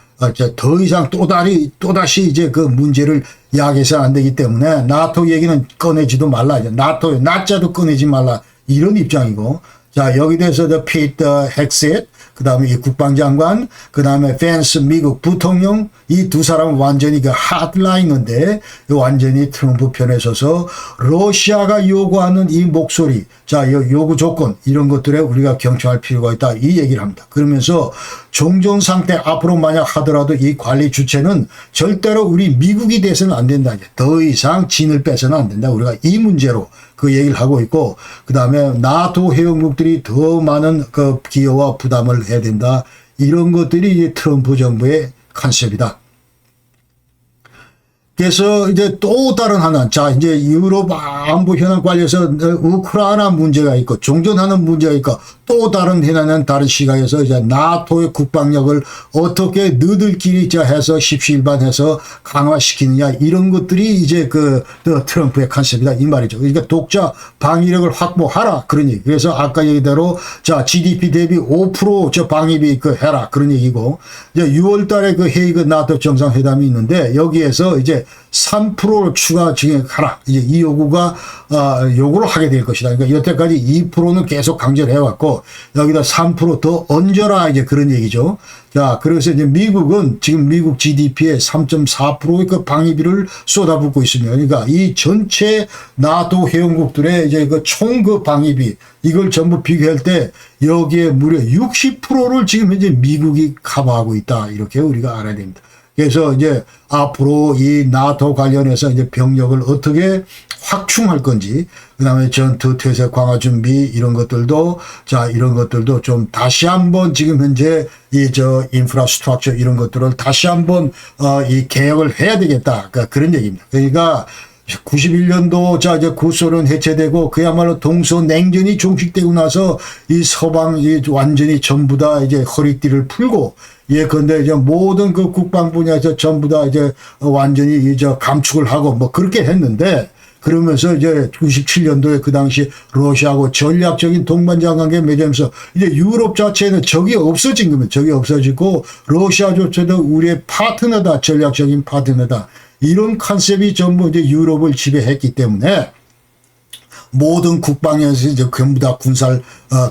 더 이상 또다시 이제 그 문제를 야기해서는 안 되기 때문에 나토 얘기는 꺼내지도 말라. 이제 나토의 나자도 꺼내지 말라. 이런 입장이고. 자, 여기 대해서 피터 헥셋, 그 다음에 이 국방장관, 그 다음에 펜스 미국 부통령, 이 두 사람은 완전히 그 핫라이너인데, 완전히 트럼프 편에 서서 러시아가 요구하는 이 목소리, 자, 요구 조건, 이런 것들에 우리가 경청할 필요가 있다. 이 얘기를 합니다. 그러면서 종전 상태 앞으로 만약 하더라도 이 관리 주체는 절대로 우리 미국이 돼서는 안 된다. 더 이상 진을 빼서는 안 된다. 우리가 이 문제로 그 얘기를 하고 있고, 그 다음에 나토 회원국들이 더 많은 그 기여와 부담을 해야 된다. 이런 것들이 이제 트럼프 정부의 컨셉이다. 그래서 이제 또 다른 하나, 자, 이제 유럽 안보 현안 관련해서 우크라이나 문제가 있고, 종전하는 문제가 있고, 또 다른 현안은 다른 시각에서 이제 나토의 국방력을 어떻게 너들끼리 해서 십시일반해서 강화시키느냐, 이런 것들이 이제 그 트럼프의 컨셉이다. 이 말이죠. 그러니까 독자 방위력을 확보하라. 그런 얘기. 그래서 아까 얘기대로 자, GDP 대비 5% 방위비 해라. 그런 얘기고, 이제 6월 달에 그 헤이그 나토 정상회담이 있는데, 여기에서 이제 3%를 추가 증액하라. 이제 이 요구가, 요구를 하게 될 것이다. 그러니까 여태까지 2%는 계속 강조를 해왔고, 여기다 3% 더 얹어라. 이제 그런 얘기죠. 자, 그래서 이제 미국은 지금 미국 GDP의 3.4%의 그 방위비를 쏟아붓고 있습니다. 그러니까 이 전체 나토 회원국들의 이제 그 총 그 방위비, 이걸 전부 비교할 때 여기에 무려 60%를 지금 현재 미국이 커버하고 있다. 이렇게 우리가 알아야 됩니다. 그래서 이제 앞으로 이 나토 관련해서 이제 병력을 어떻게 확충할 건지, 그 다음에 전투 태세 강화 준비 이런 것들도, 자, 이런 것들도 좀 다시 한번 지금 현재 인프라스트럭처 이런 것들을 다시 한번, 이 개혁을 해야 되겠다. 그러니까 그런 얘기입니다. 그러니까 91년도 자 이제 구소련 해체되고 그야말로 동서냉전이 종식되고 나서 이 서방이 완전히 전부 다 이제 허리띠를 풀고 근데 이제 모든 그 국방 분야에서 전부 다 이제 완전히 이제 감축을 하고 뭐 그렇게 했는데 그러면서 이제 97년도에 그 당시 러시아하고 전략적인 동반자 관계 맺으면서 이제 유럽 자체는 적이 없어진 겁니다. 적이 없어지고 러시아조차도 우리의 파트너다, 전략적인 파트너다. 이런 컨셉이 전부 이제 유럽을 지배했기 때문에 모든 국방에서 이제 전부 다 군사를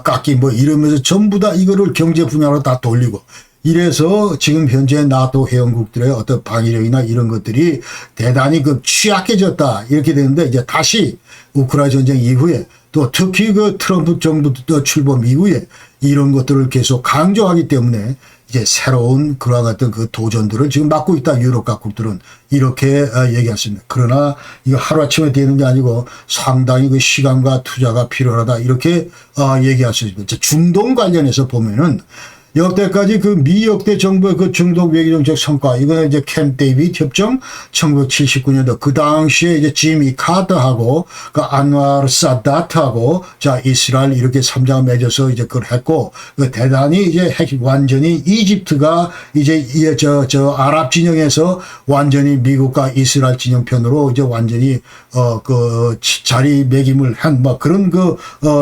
깎기 뭐 이러면서 전부 다 이거를 경제 분야로 다 돌리고 이래서 지금 현재 나토 회원국들의 어떤 방위력이나 이런 것들이 대단히 취약해졌다 이렇게 되는데 이제 다시 우크라이나 전쟁 이후에 또 특히 그 트럼프 정부 출범 이후에 이런 것들을 계속 강조하기 때문에 이제 새로운 그와 같은 그 도전들을 지금 맡고 있다. 유럽 각국들은 이렇게 얘기했습니다. 그러나 이거 하루아침에 되는 게 아니고 상당히 그 시간과 투자가 필요하다. 이렇게 얘기할 수 있습니다. 중동 관련해서 보면은 역대까지 그 미 역대 정부의 그 중동 외교정책 성과, 이거는 이제 캠프 데이비드 협정 1979년도 그 당시에 이제 지미 카터하고 그 안와르 사다트하고 자 이스라엘 이렇게 3장 맺어서 이제 그걸 했고 그 대단히 이제 완전히 이집트가 이제 저 아랍 진영에서 완전히 미국과 이스라엘 진영 편으로 이제 완전히 그 자리매김을 한 뭐 그런 그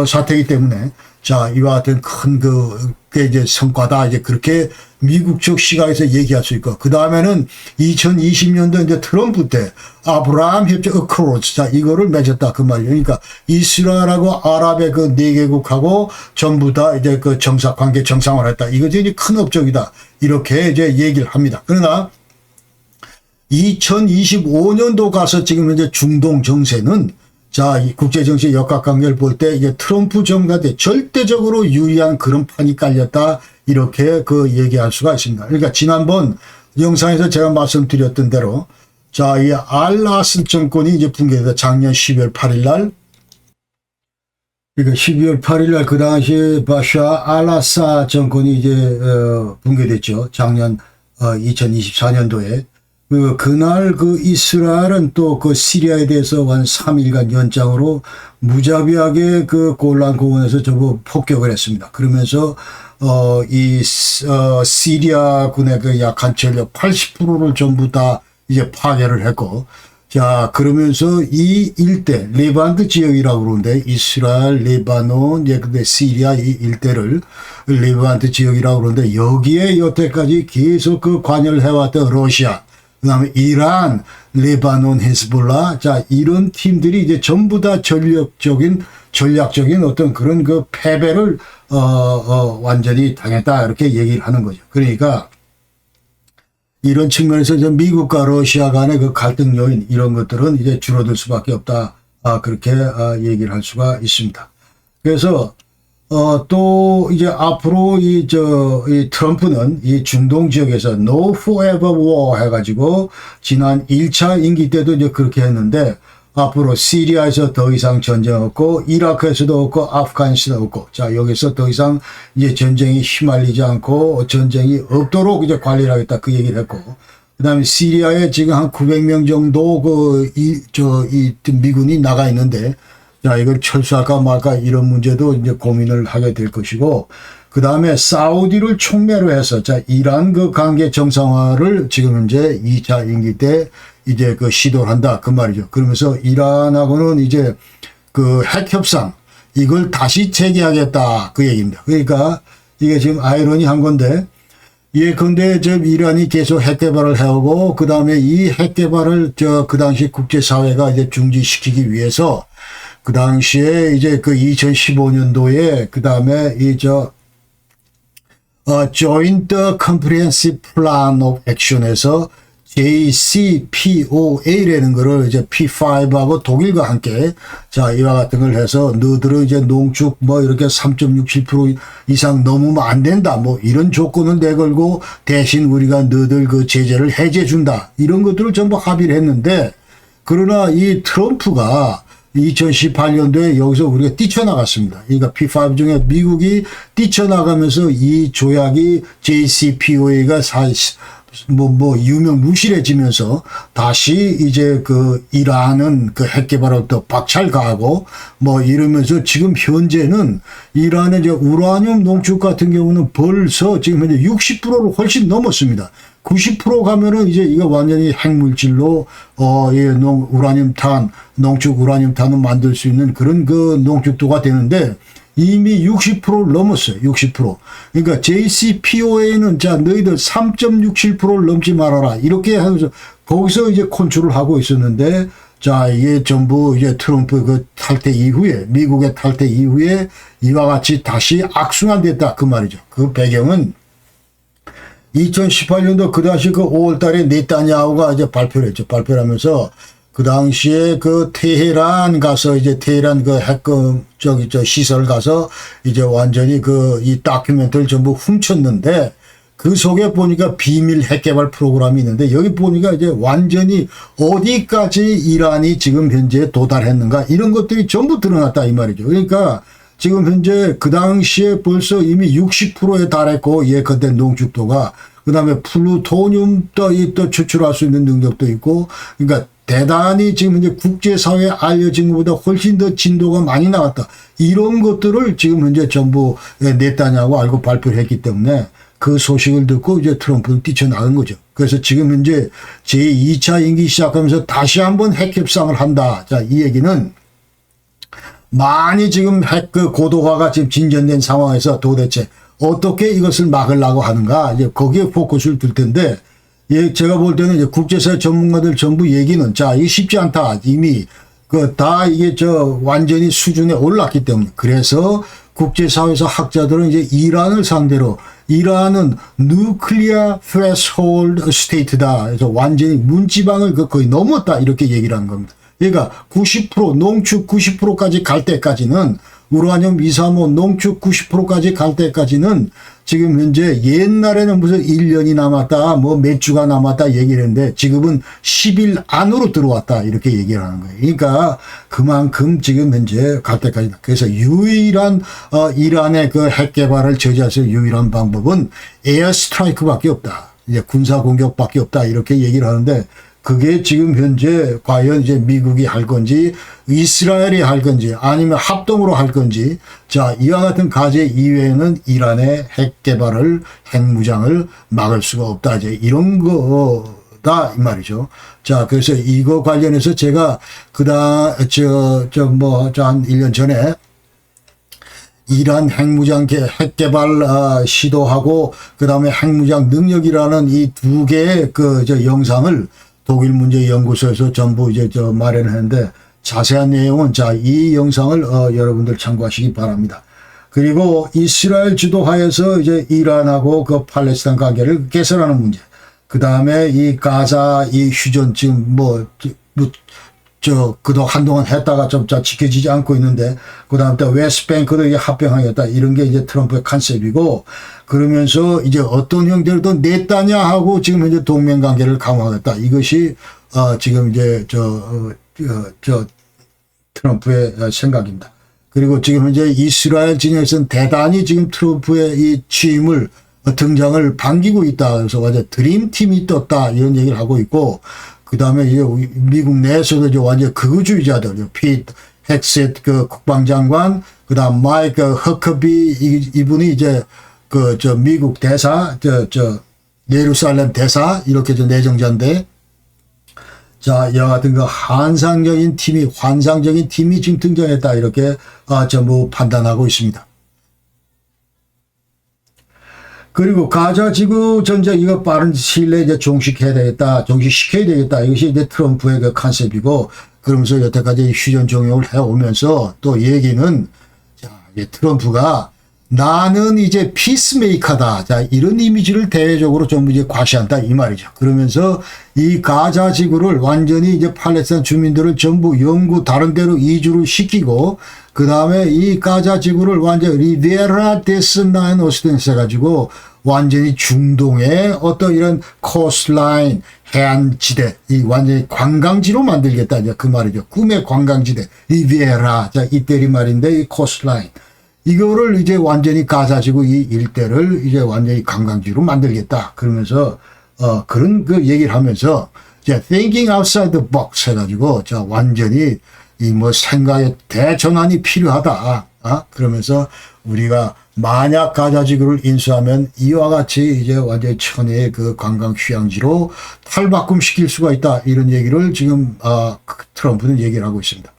사태이기 때문에 자, 이와 같은 큰 그게 이제 성과다. 이제 그렇게 미국 쪽 시각에서 얘기할 수 있고. 그 다음에는 2020년도 이제 트럼프 때 아브라함 협정 어크로즈. 자, 이거를 맺었다. 그 말이에요. 그러니까 이스라엘하고 아랍의 그 4개국하고 전부 다 이제 그 관계 정상화를 했다. 이것이 이제 큰 업적이다. 이렇게 이제 얘기를 합니다. 그러나 2025년도 가서 지금 현재 중동 정세는 자, 이 국제정치 역학관계를 볼 때 이게 트럼프 정부한테 절대적으로 유리한 그런 판이 깔렸다. 이렇게 얘기할 수가 있습니다. 그러니까 지난번 영상에서 제가 말씀드렸던 대로 자, 이 알라스 정권이 이제 붕괴돼서 작년 12월 8일 날 그러니까 12월 8일 날 그 당시 바샤 알아사 정권이 이제 붕괴됐죠. 작년 2024년도에 그날 이스라엘은 또 시리아에 대해서 한 3일간 연장으로 무자비하게 골란 고원에서 전부 폭격을 했습니다. 그러면서 시리아군의 약한 전력 80%를 전부 다 이제 파괴를 했고, 자, 그러면서 이 일대, 레반트 지역이라고 그러는데, 이스라엘, 레바논, 근데 시리아 이 일대를 레반트 지역이라고 그러는데, 여기에 여태까지 계속 관여를 해왔던 러시아, 그 다음에 이란, 레바논, 헤즈볼라, 자, 이런 팀들이 이제 전부 다 전략적인 어떤 그런 패배를, 완전히 당했다, 이렇게 얘기를 하는 거죠. 그러니까, 이런 측면에서 미국과 러시아 간의 갈등 요인, 이런 것들은 이제 줄어들 수밖에 없다, 그렇게, 얘기를 할 수가 있습니다. 그래서, 또 이제 앞으로 이 트럼프는 이 중동 지역에서 No Forever War 해가지고 지난 1차 임기 때도 이제 그렇게 했는데 앞으로 시리아에서 더 이상 전쟁 없고 이라크에서도 없고 아프가니스탄도 없고 자 여기서 더 이상 이제 전쟁이 휘말리지 않고 전쟁이 없도록 이제 관리를 하겠다 그 얘기를 했고 그다음에 시리아에 지금 한 900명 정도 미군이 나가 있는데 자, 이걸 철수할까 말까 이런 문제도 이제 고민을 하게 될 것이고, 그 다음에 사우디를 총매로 해서, 자, 이란 관계 정상화를 지금 이제 2차 임기 때 이제 시도를 한다. 그 말이죠. 그러면서 이란하고는 이제 핵 협상, 이걸 다시 재개하겠다. 그 얘기입니다. 그러니까 이게 지금 아이러니한 건데, 근데 이란이 계속 핵 개발을 해오고, 그 다음에 이 핵 개발을 그 당시 국제사회가 이제 중지시키기 위해서 그 당시에 이제 2015년도에 그 다음에 Joint Comprehensive Plan of Action에서 JCPOA라는 거를 이제 P5하고 독일과 함께 자 이와 같은 걸 해서 너들은 이제 농축 이렇게 3.67% 이상 넘으면 안 된다 이런 조건을 내걸고 대신 우리가 너들 제재를 해제 준다 이런 것들을 전부 합의를 했는데 그러나 이 트럼프가 2018년도에 여기서 우리가 뛰쳐나갔습니다. 그러니까 P5 중에 미국이 뛰쳐나가면서 이 조약이 JCPOA가 유명무실해지면서 다시 이제 이란은 핵 개발을 또 박차를 가하고 이러면서 지금 현재는 이란의 이제 우라늄 농축 같은 경우는 벌써 지금 현재 60%를 훨씬 넘었습니다. 90% 가면은 이제 이거 완전히 핵물질로 농축 우라늄탄을 만들 수 있는 그런 농축도가 되는데 이미 60%를 넘었어요. 60%. 그러니까 JCPOA는 자 너희들 3.67%를 넘지 말아라. 이렇게 하면서 거기서 이제 컨트롤을 하고 있었는데 자 이게 전부 이제 트럼프 탈퇴 이후에 미국의 탈퇴 이후에 이와 같이 다시 악순환됐다 그 말이죠. 그 배경은 2018년도 그 당시 5월 달에 네타냐후가 이제 발표를 했죠. 발표를 하면서 그 당시에 테헤란 가서 이제 테헤란 핵 시설 가서 이제 완전히 이 다큐멘터리를 전부 훔쳤는데 그 속에 보니까 비밀 핵 개발 프로그램이 있는데 여기 보니까 이제 완전히 어디까지 이란이 지금 현재 도달했는가 이런 것들이 전부 드러났다 이 말이죠. 그러니까 지금 현재 그 당시에 벌써 이미 60%에 달했고 예컨대 농축도가 그 다음에 플루토늄도 또 추출할 수 있는 능력도 있고 그러니까 대단히 지금 현재 국제사회에 알려진 것보다 훨씬 더 진도가 많이 나갔다. 이런 것들을 지금 현재 전부 네타냐후가 알고 발표를 했기 때문에 그 소식을 듣고 이제 트럼프는 뛰쳐나간 거죠. 그래서 지금 현재 제2차 임기 시작하면서 다시 한번 핵 협상을 한다. 자, 이 얘기는 많이 지금 핵 고도화가 지금 진전된 상황에서 도대체 어떻게 이것을 막으려고 하는가 이제 거기에 포커스를 둘 텐데 제가 볼 때는 이제 국제사회 전문가들 전부 얘기는 자 이게 쉽지 않다 이미 다 이게 완전히 수준에 올랐기 때문에 그래서 국제사회에서 학자들은 이제 이란을 상대로 이란은 nuclear threshold state다. 그래서 완전히 문지방을 거의 넘었다. 이렇게 얘기를 하는 겁니다. 그러니까 90% 농축 90%까지 갈 때까지는 우라늄 235 농축 90%까지 갈 때까지는 지금 현재 옛날에는 무슨 1년이 남았다 뭐 몇 주가 남았다 얘기를 했는데 지금은 10일 안으로 들어왔다 이렇게 얘기를 하는 거예요. 그러니까 그만큼 지금 현재 갈 때까지 그래서 유일한 이란의 그 핵 개발을 저지할 수 있는 유일한 방법은 에어 스트라이크밖에 없다. 이제 군사 공격밖에 없다 이렇게 얘기를 하는데 그게 지금 현재 과연 이제 미국이 할 건지 이스라엘이 할 건지 아니면 합동으로 할 건지 자 이와 같은 과제 이외에는 이란의 핵 개발을 핵무장을 막을 수가 없다 이제 이런 거다 이 말이죠. 자 그래서 이거 관련해서 제가 한 1년 전에 이란 핵무장 핵 개발 시도하고 그다음에 핵무장 능력이라는 이 두 개의 영상을 독일 문제 연구소에서 전부 이제 마련했는데 자세한 내용은 자 이 영상을 여러분들 참고하시기 바랍니다. 그리고 이스라엘 주도하에서 이제 이란하고 그 팔레스타인 관계를 개선하는 문제. 그 다음에 이 가자 이 휴전 지금 그동안 한동안 했다가 좀 지켜지지 않고 있는데, 그 다음에 또 웨스트뱅크도 이제 합병하겠다. 이런 게 이제 트럼프의 컨셉이고, 그러면서 이제 어떤 형태로도 네타냐하고 지금 현재 동맹 관계를 강화하겠다. 이것이, 지금 이제 트럼프의 생각입니다. 그리고 지금 현재 이스라엘 진영에서는 대단히 지금 트럼프의 이 취임을 등장을 반기고 있다. 그래서 완전 드림팀이 떴다. 이런 얘기를 하고 있고, 그 다음에 이제 미국 내에서도 이제 완전 극우주의자들, 피트 헥셋 그 국방장관, 그 다음 마이크 허커비 이분이 이제 미국 대사, 예루살렘 대사, 이렇게 내정자인데, 자, 이와 같은 그 환상적인 팀이 지금 등장했다. 이렇게 전부 판단하고 있습니다. 그리고 가자 지구 전쟁 이거 빠른 시일 내에 이제 종식시켜야 되겠다. 이것이 이제 트럼프의 그 컨셉이고, 그러면서 여태까지 휴전 종용을 해오면서 또 얘기는, 자, 이제 트럼프가 나는 이제 피스메이커다. 자, 이런 이미지를 대외적으로 좀 이제 과시한다. 이 말이죠. 그러면서 이 가자 지구를 완전히 이제 팔레스타인 주민들을 전부 영구 다른 데로 이주를 시키고, 그 다음에 이 가자 지구를 완전 리베라 데스나인 오스틴스 해가지고 완전히 중동의 어떤 이런 코스트라인, 해안지대, 이 완전히 관광지로 만들겠다. 이제 그 말이죠. 꿈의 관광지대, 리베라. 자, 이때리 말인데 이 코스트라인. 이거를 이제 완전히 가자지구 이 일대를 이제 완전히 관광지로 만들겠다. 그러면서, 그런 그 얘기를 하면서, 이제 thinking outside the box 해가지고, 자, 완전히 이 생각의 대전환이 필요하다. 그러면서 우리가 만약 가자지구를 인수하면 이와 같이 이제 완전히 천혜의 그 관광 휴양지로 탈바꿈 시킬 수가 있다. 이런 얘기를 지금, 트럼프는 얘기를 하고 있습니다.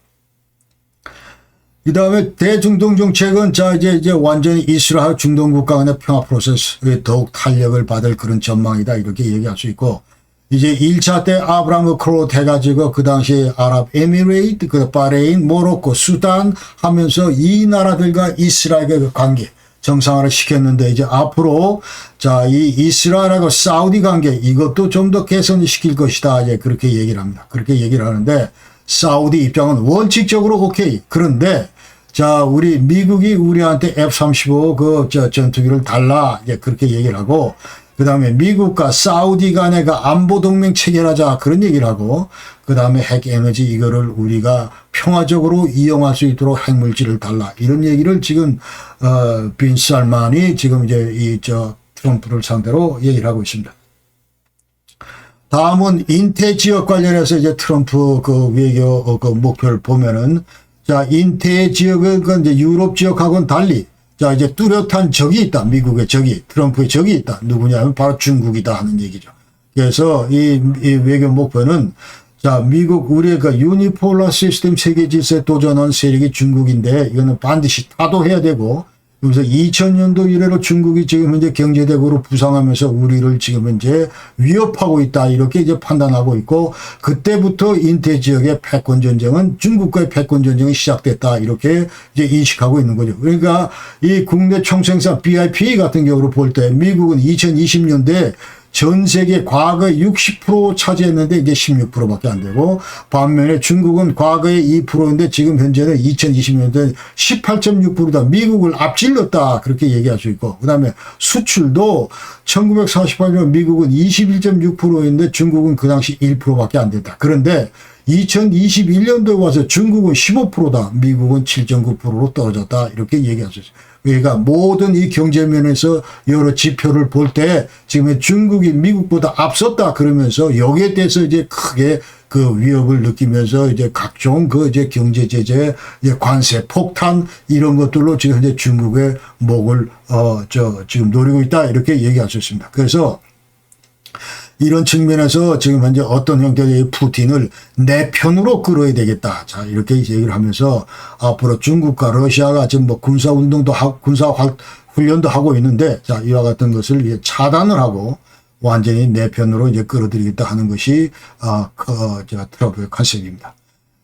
그 다음에 대중동 정책은 자 이제 완전히 이스라엘 중동 국가 간의 평화 프로세스 더욱 탄력을 받을 그런 전망이다 이렇게 얘기할 수 있고, 이제 1차 때 아브라함 크롯 해가지고 그 당시 아랍에미레이트, 그 바레인, 모로코, 수단 하면서 이 나라들과 이스라엘의 그 관계 정상화를 시켰는데, 이제 앞으로 자 이 이스라엘하고 사우디 관계 이것도 좀 더 개선시킬 것이다. 이제 그렇게 얘기를 합니다. 그렇게 얘기를 하는데 사우디 입장은 원칙적으로 오케이. 그런데 자, 우리 미국이 우리한테 F-35 전투기를 달라. 이제 그렇게 얘기를 하고, 그 다음에 미국과 사우디 간의 그 안보 동맹 체결하자. 그런 얘기를 하고, 그 다음에 핵 에너지 이거를 우리가 평화적으로 이용할 수 있도록 핵물질을 달라. 이런 얘기를 지금, 빈 살만이 지금 이제 트럼프를 상대로 얘기를 하고 있습니다. 다음은 인태 지역 관련해서 이제 트럼프 그 외교 그 목표를 보면은, 자, 인태 지역은 이제 유럽 지역하고는 달리, 자, 이제 뚜렷한 적이 있다. 미국의 적이, 트럼프의 적이 있다. 누구냐면 바로 중국이다 하는 얘기죠. 그래서 이 외교 목표는, 자, 미국, 우리의 그 유니폴라 시스템 세계 질서에 도전한 세력이 중국인데, 이거는 반드시 타도해야 되고, 그래서 2000년도 이래로 중국이 지금 현재 경제대국으로 부상하면서 우리를 지금 현재 위협하고 있다. 이렇게 이제 판단하고 있고, 그때부터 인태 지역의 패권 전쟁은 중국과의 패권 전쟁이 시작됐다. 이렇게 이제 인식하고 있는 거죠. 그러니까 이 국내 총생산 BIP 같은 경우로 볼 때 미국은 2020년대 전 세계 과거에 60% 차지했는데 이제 16%밖에 안 되고, 반면에 중국은 과거에 2%인데 지금 현재는 2020년도에 18.6%다. 미국을 앞질렀다. 그렇게 얘기할 수 있고, 그 다음에 수출도 1948년 미국은 21.6%인데 중국은 그 당시 1%밖에 안 됐다. 그런데 2021년도에 와서 중국은 15%다. 미국은 7.9%로 떨어졌다. 이렇게 얘기할 수 있어요. 그러니까 모든 이 경제면에서 여러 지표를 볼 때 지금 중국이 미국보다 앞섰다 그러면서 여기에 대해서 이제 크게 그 위협을 느끼면서 이제 각종 그 이제 경제 제재, 이제 관세 폭탄 이런 것들로 지금 현재 중국의 목을 지금 노리고 있다 이렇게 얘기할 수 있습니다. 그래서 이런 측면에서 지금 현재 어떤 형태의 푸틴을 내 편으로 끌어야 되겠다. 자, 이렇게 얘기를 하면서 앞으로 중국과 러시아가 지금 뭐 군사 운동도 하고 군사 훈련도 하고 있는데, 자, 이와 같은 것을 이제 차단을 하고 완전히 내 편으로 이제 끌어들이겠다 하는 것이 트럼프의 컨셉입니다.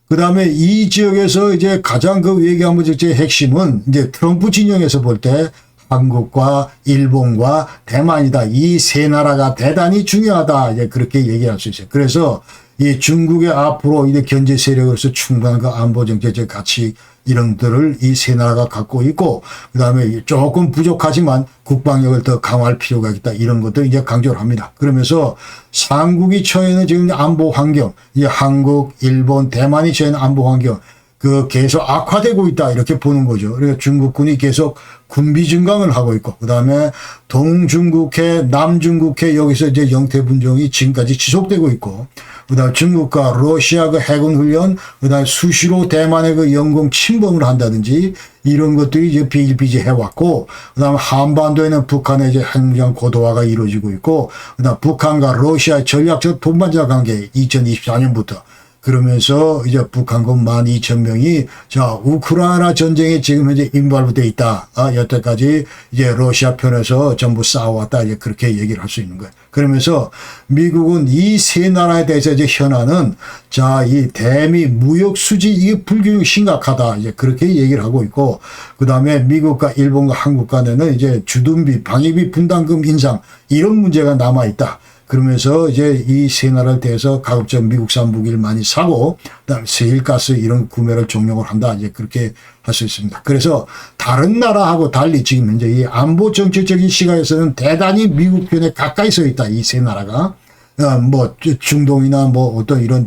그 다음에 이 지역에서 이제 가장 그 얘기한 문제의 핵심은 이제 트럼프 진영에서 볼 때 한국과 일본과 대만이다. 이 세 나라가 대단히 중요하다. 이제 그렇게 얘기할 수 있어요. 그래서 이 중국의 앞으로 이제 경제 세력으로서 충분한 그 안보 정책적 가치 이런 것들을 이 세 나라가 갖고 있고, 그 다음에 조금 부족하지만 국방력을 더 강화할 필요가 있다. 이런 것들 이제 강조를 합니다. 그러면서 삼국이 처해 있는 지금 안보 환경, 이제 한국, 일본, 대만이 처해 있는 안보 환경, 그 계속 악화되고 있다 이렇게 보는 거죠. 그러니까 중국군이 계속 군비 증강을 하고 있고, 그 다음에 동중국해, 남중국해 여기서 이제 영태 분쟁이 지금까지 지속되고 있고, 그 다음에 중국과 러시아 그 해군 훈련, 그 다음에 수시로 대만의 그 영공 침범을 한다든지 이런 것들이 이제 비일비재 해왔고, 그 다음에 한반도에는 북한의 이제 핵무장 고도화가 이루어지고 있고, 그 다음에 북한과 러시아의 전략적 동반자 관계 2024년부터 그러면서 이제 북한군 12,000명이 자 우크라이나 전쟁에 지금 현재 인발부돼 있다. 여태까지 이제 러시아 편에서 전부 싸워왔다. 이제 그렇게 얘기를 할 수 있는 거예요. 그러면서 미국은 이 세 나라에 대해서 이제 현안은 자 이 대미 무역 수지 이게 불균형이 심각하다. 이제 그렇게 얘기를 하고 있고, 그 다음에 미국과 일본과 한국 간에는 이제 주둔비, 방위비 분담금 인상 이런 문제가 남아 있다. 그러면서 이제 이 세 나라에 대해서 가급적 미국산 무기를 많이 사고, 그다음에 세일가스 이런 구매를 종용을 한다. 이제 그렇게 할 수 있습니다. 그래서 다른 나라하고 달리 지금 현재 이 안보 정책적인 시각에서는 대단히 미국 편에 가까이 서 있다. 이 세 나라가 뭐 중동이나 뭐 어떤 이런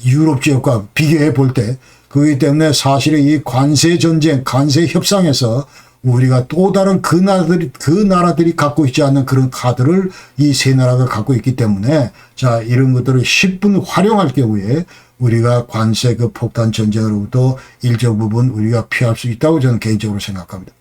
유럽 지역과 비교해 볼 때 그렇기 때문에 사실은 이 관세 전쟁, 관세 협상에서 우리가 또 다른 그 나라들이 갖고 있지 않는 그런 카드를 이 세 나라가 갖고 있기 때문에 자, 이런 것들을 10분 활용할 경우에 우리가 관세 그 폭탄 전쟁으로부터 일정 부분 우리가 피할 수 있다고 저는 개인적으로 생각합니다.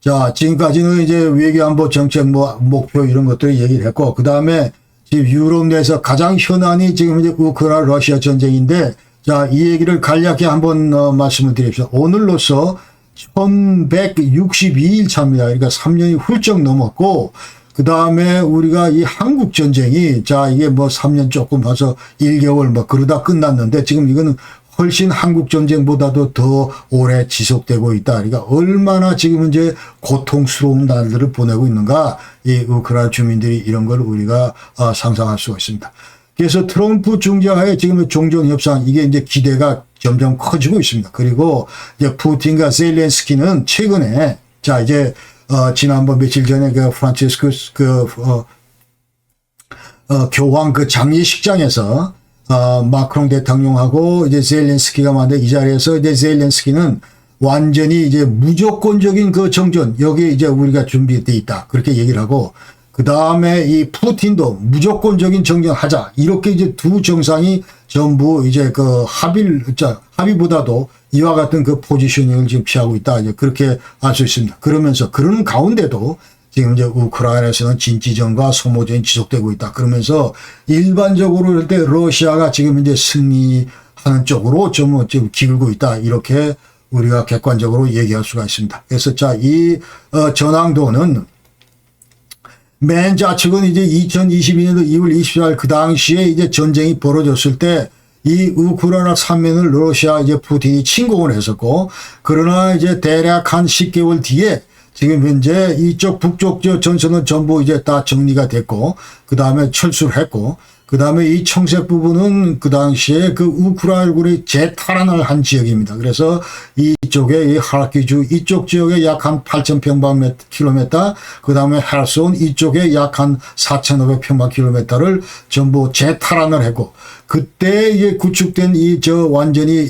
자, 지금까지는 이제 외교안보 정책 목표 이런 것들을 얘기를 했고, 그 다음에 지금 유럽 내에서 가장 현안이 지금 이제 우크라이나 러시아 전쟁인데, 자, 이 얘기를 간략히 한번 말씀을 드립시다. 오늘로서 1162일 차입니다. 그러니까 3년이 훌쩍 넘었고, 그 다음에 우리가 이 한국 전쟁이 자 이게 뭐 3년 조금 와서 1개월 뭐 그러다 끝났는데 지금 이거는 훨씬 한국 전쟁보다도 더 오래 지속되고 있다. 그러니까 얼마나 지금 이제 고통스러운 날들을 보내고 있는가, 이 우크라이나 주민들이 이런 걸 우리가 상상할 수가 있습니다. 그래서 트럼프 중재하에 지금 종전 협상 이게 이제 기대가 점점 커지고 있습니다. 그리고 이제 푸틴과 젤렌스키는 최근에 자 이제 지난번 며칠 전에 그 프란치스쿠스 교황 그 장례식장에서 마크롱 대통령하고 이제 젤렌스키가 만든 이 자리에서 이제 젤렌스키는 완전히 이제 무조건적인 그 정전 여기에 이제 우리가 준비되어 있다 그렇게 얘기를 하고, 그 다음에 이 푸틴도 무조건적인 정전하자 이렇게 이제 두 정상이 전부 이제 그 합의보다도 이와 같은 그 포지셔닝을 지금 취하고 있다 이제 그렇게 알 수 있습니다. 그러면서 그런 가운데도 지금 이제 우크라이나에서는 진지전과 소모전이 지속되고 있다. 그러면서 일반적으로 할 때 러시아가 지금 이제 승리하는 쪽으로 좀 기울고 있다. 이렇게 우리가 객관적으로 얘기할 수가 있습니다. 그래서 자, 이 전황도는 맨 좌측은 이제 2022년도 2월 24일 그 당시에 이제 전쟁이 벌어졌을 때 이 우크라이나 삼면을 러시아 이제 푸틴이 침공을 했었고, 그러나 이제 대략 한 10개월 뒤에 지금 현재 이쪽 북쪽 전선은 전부 이제 다 정리가 됐고, 그 다음에 철수를 했고, 그 다음에 이 청색 부분은 그 당시에 그 우크라이나군이 재탈환을 한 지역입니다. 그래서 이쪽에 이 하르키주 이쪽 지역에 약 한 8,000평방킬로미터, 그 다음에 헤르손 이쪽에 약 한 4,500평방킬로미터를 전부 재탈환을 했고, 그때 이제 구축된 완전히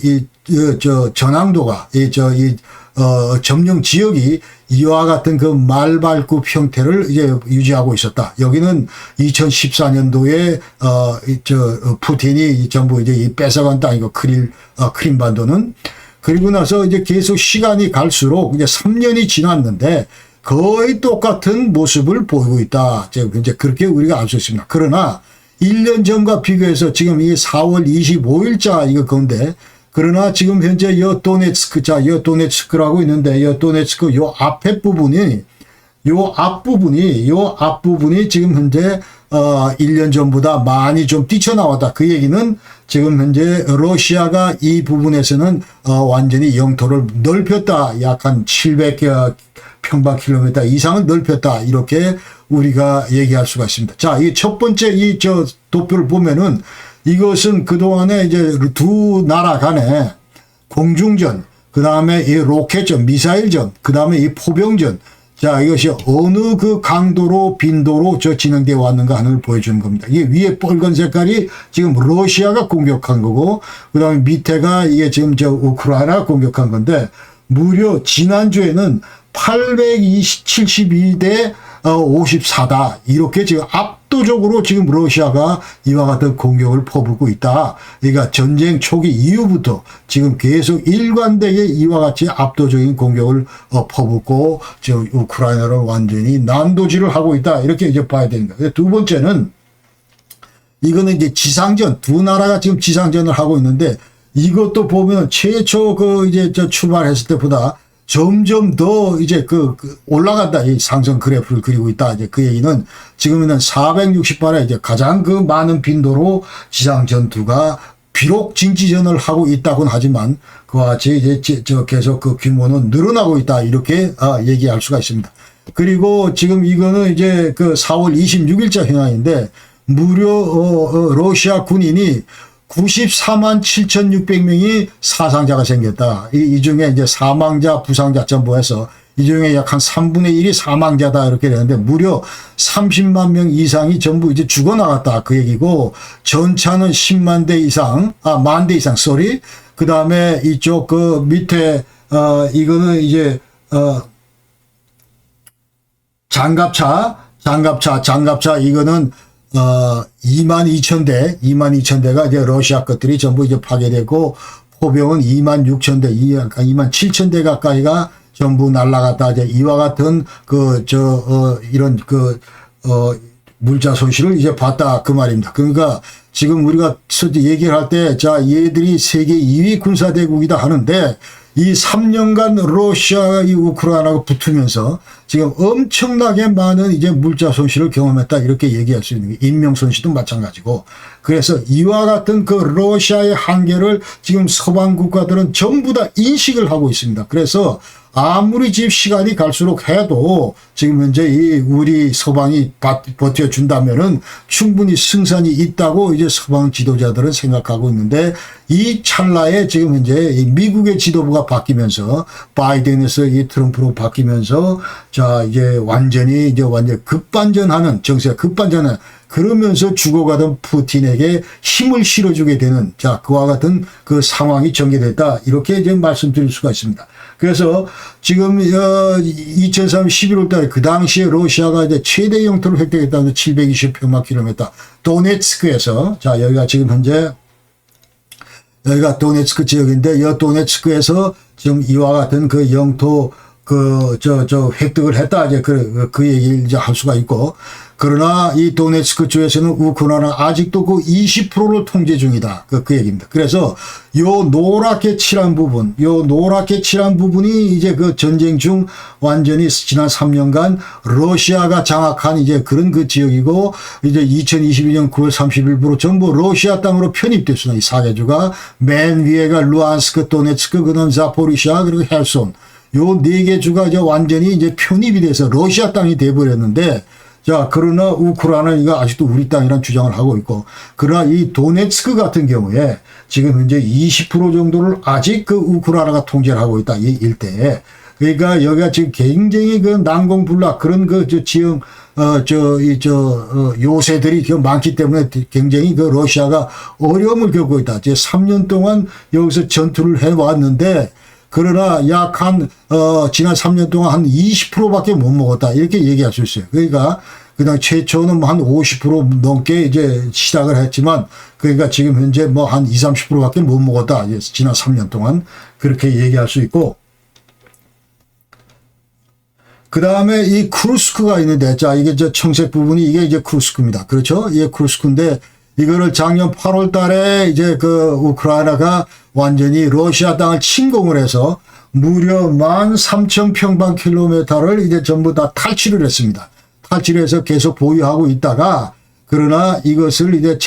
전황도가 점령 지역이 이와 같은 그 말발굽 형태를 이제 유지하고 있었다. 여기는 2014년도에 푸틴이 전부 이제 뺏어간 땅이고, 크림반도는. 그리고 나서 이제 계속 시간이 갈수록 이제 3년이 지났는데 거의 똑같은 모습을 보이고 있다. 이제 그렇게 우리가 알 수 있습니다. 그러나 1년 전과 비교해서 지금 이 4월 25일자 이거 건데, 그러나 지금 현재 여 도네츠크라고 있는데, 여 도네츠크 요 앞에 부분이, 요 앞부분이 지금 현재 1년 전보다 많이 좀 뛰쳐나왔다. 그 얘기는 지금 현재 러시아가 이 부분에서는 완전히 영토를 넓혔다. 약 한 700평방킬로미터 이상을 넓혔다. 이렇게 우리가 얘기할 수가 있습니다. 자, 이 첫 번째 도표를 보면은 이것은 그동안에 이제 두 나라 간에 공중전, 그 다음에 이 로켓전, 미사일전, 그 다음에 이 포병전, 자, 이것이 어느 그 강도로, 빈도로 진행되어 왔는가 하는 걸 보여주는 겁니다. 이게 위에 빨간 색깔이 지금 러시아가 공격한 거고, 그 다음에 밑에가 이게 지금 우크라이나가 공격한 건데, 무려 지난주에는 872대 54다. 이렇게 지금 압도적으로 지금 러시아가 이와 같은 공격을 퍼붓고 있다. 그러니까 전쟁 초기 이후부터 지금 계속 일관되게 이와 같이 압도적인 공격을 퍼붓고 지금 우크라이나를 완전히 난도질을 하고 있다. 이렇게 이제 봐야 됩니다. 두 번째는 이거는 이제 지상전, 두 나라가 지금 지상전을 하고 있는데, 이것도 보면 최초 출발했을 때보다 점점 더 이제 올라간다. 이 상승 그래프를 그리고 있다. 이제 그 얘기는 지금은 460발에 이제 가장 그 많은 빈도로 지상 전투가 비록 진지전을 하고 있다고는 하지만 그와 같이 이제 계속 그 규모는 늘어나고 있다. 이렇게 얘기할 수가 있습니다. 그리고 지금 이거는 이제 4월 26일자 현황인데, 무려 러시아 군인이 94만 7,600명이 사상자가 생겼다. 이 중에 이제 사망자, 부상자 전부 해서 이 중에 약 한 3분의 1이 사망자다. 이렇게 되는데, 무려 30만 명 이상이 전부 이제 죽어나갔다. 그 얘기고, 전차는 10만 대 이상, 만 대 이상, 그 다음에 이쪽 밑에, 이거는 이제, 장갑차, 이거는 22,000대가 이제 러시아 것들이 전부 이제 파괴되고, 포병은 26,000대, 27,000대 가까이가 전부 날아갔다. 이제 이와 같은 이런 물자 손실을 이제 봤다. 그 말입니다. 그러니까 지금 우리가 얘기를 할 때, 자, 얘들이 세계 2위 군사대국이다 하는데, 이 3년간 러시아가 이 우크라이나가 붙으면서 지금 엄청나게 많은 이제 물자 손실을 경험했다. 이렇게 얘기할 수 있는 게, 인명 손실도 마찬가지고. 그래서 이와 같은 그 러시아의 한계를 지금 서방 국가들은 전부 다 인식을 하고 있습니다. 그래서 아무리 지금 시간이 갈수록 해도 지금 현재 우리 서방이 버텨준다면은 충분히 승산이 있다고 이제 서방 지도자들은 생각하고 있는데, 이 찰나에 지금 현재 미국의 지도부가 바뀌면서, 바이든에서 이 트럼프로 바뀌면서, 자, 이제 완전히 급반전하는, 정세가 급반전하는, 그러면서 죽어가던 푸틴에게 힘을 실어주게 되는, 자, 그와 같은 그 상황이 전개됐다. 이렇게 이제 말씀드릴 수가 있습니다. 그래서 지금 2003년 11월 달에 그 당시에 러시아가 이제 최대 영토를 획득했다는 720평방킬로미터 도네츠크에서, 자, 여기가 지금 현재 여기가 도네츠크 지역인데, 이 도네츠크에서 지금 이와 같은 그 영토 획득을 했다. 이제 그 얘기를 이제 할 수가 있고, 그러나 이 도네츠크 주에서는 우크라이나 아직도 그 20%를 통제 중이다. 그 얘기입니다. 그래서 요 노랗게 칠한 부분이 이제 그 전쟁 중 완전히 지난 3년간 러시아가 장악한 이제 그런 그 지역이고, 이제 2022년 9월 30일부로 전부 러시아 땅으로 편입됐습니다. 이 4개주가. 맨 위에가 루안스크, 도네츠크, 그다음 자포리시아, 그리고 헬손. 요 4개 주가 이제 완전히 이제 편입이 돼서 러시아 땅이 돼버렸는데, 자, 그러나 우크라이나는 이거 아직도 우리 땅이란 주장을 하고 있고, 그러나 이 도네츠크 같은 경우에 지금 현재 20% 정도를 아직 그 우크라이나가 통제를 하고 있다. 이 일대에. 그러니까 여기가 지금 굉장히 그 난공불락 그런 그 지형, 요새들이 많기 때문에 굉장히 그 러시아가 어려움을 겪고 있다. 이제 3년 동안 여기서 전투를 해왔는데, 그러나 지난 3년 동안 한 20%밖에 못 먹었다. 이렇게 얘기할 수 있어요. 그러니까, 그냥 최초는 뭐 한 50% 넘게 이제 시작을 했지만, 그러니까 지금 현재 뭐 한 20, 30%밖에 못 먹었다. 지난 3년 동안. 그렇게 얘기할 수 있고. 그 다음에 이 쿠르스크가 있는데, 자, 이게 저 청색 부분이 이게 이제 쿠르스크입니다. 그렇죠? 이게 쿠르스크인데, 이거를 작년 8월 달에 이제 그 우크라이나가 완전히 러시아 땅을 침공을 해서 무려 13,000평방킬로미터를 이제 전부 다 탈취를 했습니다. 탈취를 해서 계속 보유하고 있다가, 그러나 이것을 이제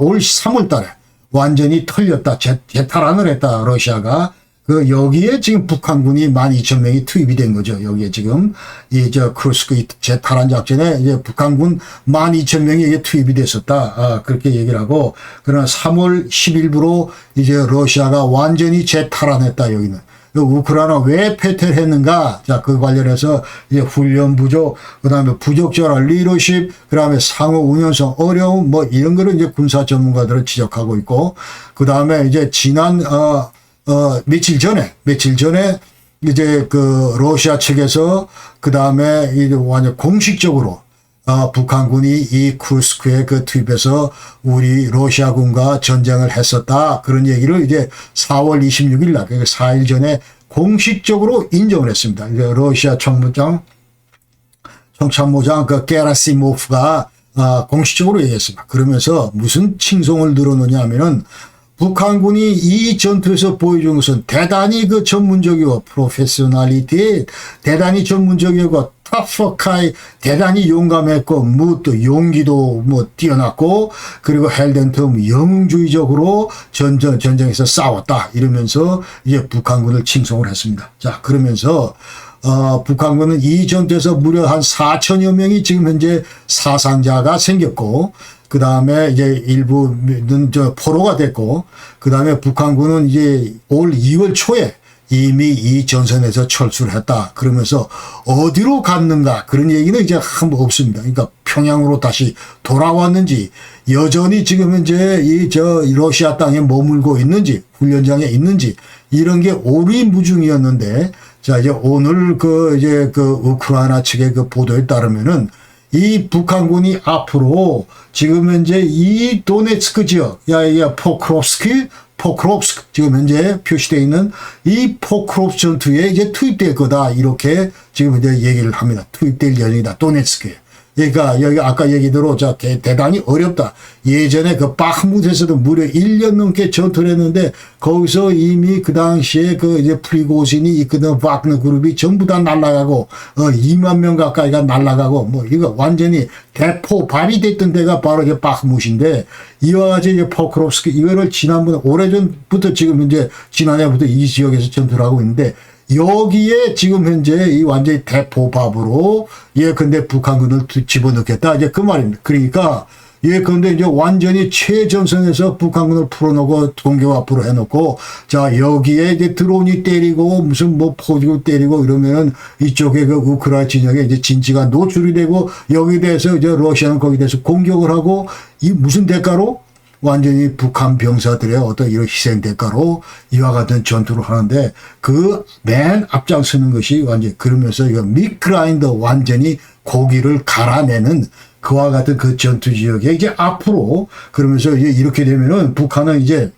올 3월 달에 완전히 털렸다. 재탈환을 했다. 러시아가. 여기에 지금 북한군이 12,000명이 투입이 된 거죠. 여기에 지금, 쿠르스크 재탈환 작전에 이제 북한군 12,000명이 이게 투입이 됐었다. 그렇게 얘기를 하고, 그러나 3월 10일부로 이제 러시아가 완전히 재탈환했다, 여기는. 우크라이나 왜 패퇴를 했는가? 자, 그 관련해서 이제 훈련 부족, 그 다음에 부적절한 리더십, 그 다음에 상호 운영성 어려움, 뭐 이런 거를 이제 군사 전문가들은 지적하고 있고, 그 다음에 이제 지난, 며칠 전에 이제 그 러시아 측에서 그 다음에 이제 완전 공식적으로 북한군이 이 쿠르스크에 그 투입해서 우리 러시아군과 전쟁을 했었다. 그런 얘기를 이제 4월 26일 날, 그러니까 4일 전에 공식적으로 인정을 했습니다. 이제 러시아 총참모장 그 게라시모프가 공식적으로 얘기했습니다. 그러면서 무슨 칭송을 늘어놓냐 하면은, 북한군이 이 전투에서 보여준 것은 대단히 그 전문적이고 프로페셔널리티, 대단히 전문적이고 터프카이, 대단히 용감했고 또 용기도 뛰어났고, 그리고 헬덴텀 영웅주의적으로 전쟁에서 싸웠다 이러면서 이제 북한군을 칭송을 했습니다. 자, 그러면서 북한군은 이 전투에서 무려 한 4천여 명이 지금 현재 사상자가 생겼고, 그 다음에 이제 일부는 포로가 됐고, 그 다음에 북한군은 이제 올 2월 초에 이미 이 전선에서 철수를 했다. 그러면서 어디로 갔는가 그런 얘기는 이제 한번 없습니다. 그러니까 평양으로 다시 돌아왔는지, 여전히 지금 현재 러시아 땅에 머물고 있는지, 훈련장에 있는지, 이런 게 오리무중이었는데, 자, 이제 오늘 우크라이나 측의 그 보도에 따르면은, 이 북한군이 앞으로 지금 현재 이 도네츠크 지역, 포크롭스크 지금 현재 표시되어 있는 이 포크롭 전투에 이제 투입될 거다. 이렇게 지금 현재 얘기를 합니다. 투입될 예정이다. 도네츠크에. 그러니까 여기 아까 얘기대로 대단히 어렵다. 예전에 그 바흐무트에서도 무려 1년 넘게 전투를 했는데, 거기서 이미 그 당시에 이제 프리고진이 이끄는 와그너 그룹이 전부 다 날아가고 2만 명 가까이가 날아가고 이거 완전히 대포발이 됐던 데가 바로 이제 바흐무트인데, 이와 같이 이제 포크롭스크 이거를 오래전부터 지금 현재 지난해부터 이 지역에서 전투를 하고 있는데, 여기에 지금 현재 이 완전히 대포밥으로 근데 북한군을 집어넣겠다. 이제 그 말입니다. 그러니까 근데 이제 완전히 최전선에서 북한군을 풀어놓고 공격 앞으로 해놓고, 자, 여기에 이제 드론이 때리고 무슨 포지고 때리고 이러면은 이쪽에 그 우크라이나 진영에 이제 진지가 노출이 되고, 여기에 대해서 이제 러시아는 거기에 대해서 공격을 하고, 이 무슨 대가로? 완전히 북한 병사들의 어떤 이런 희생 대가로 이와 같은 전투를 하는데, 그 맨 앞장서는 것이 완전히 그러면서 이거 미그라인더 완전히 고기를 갈아내는 그와 같은 그 전투 지역에 이제 앞으로, 그러면서 이제 이렇게 되면은 북한은 이제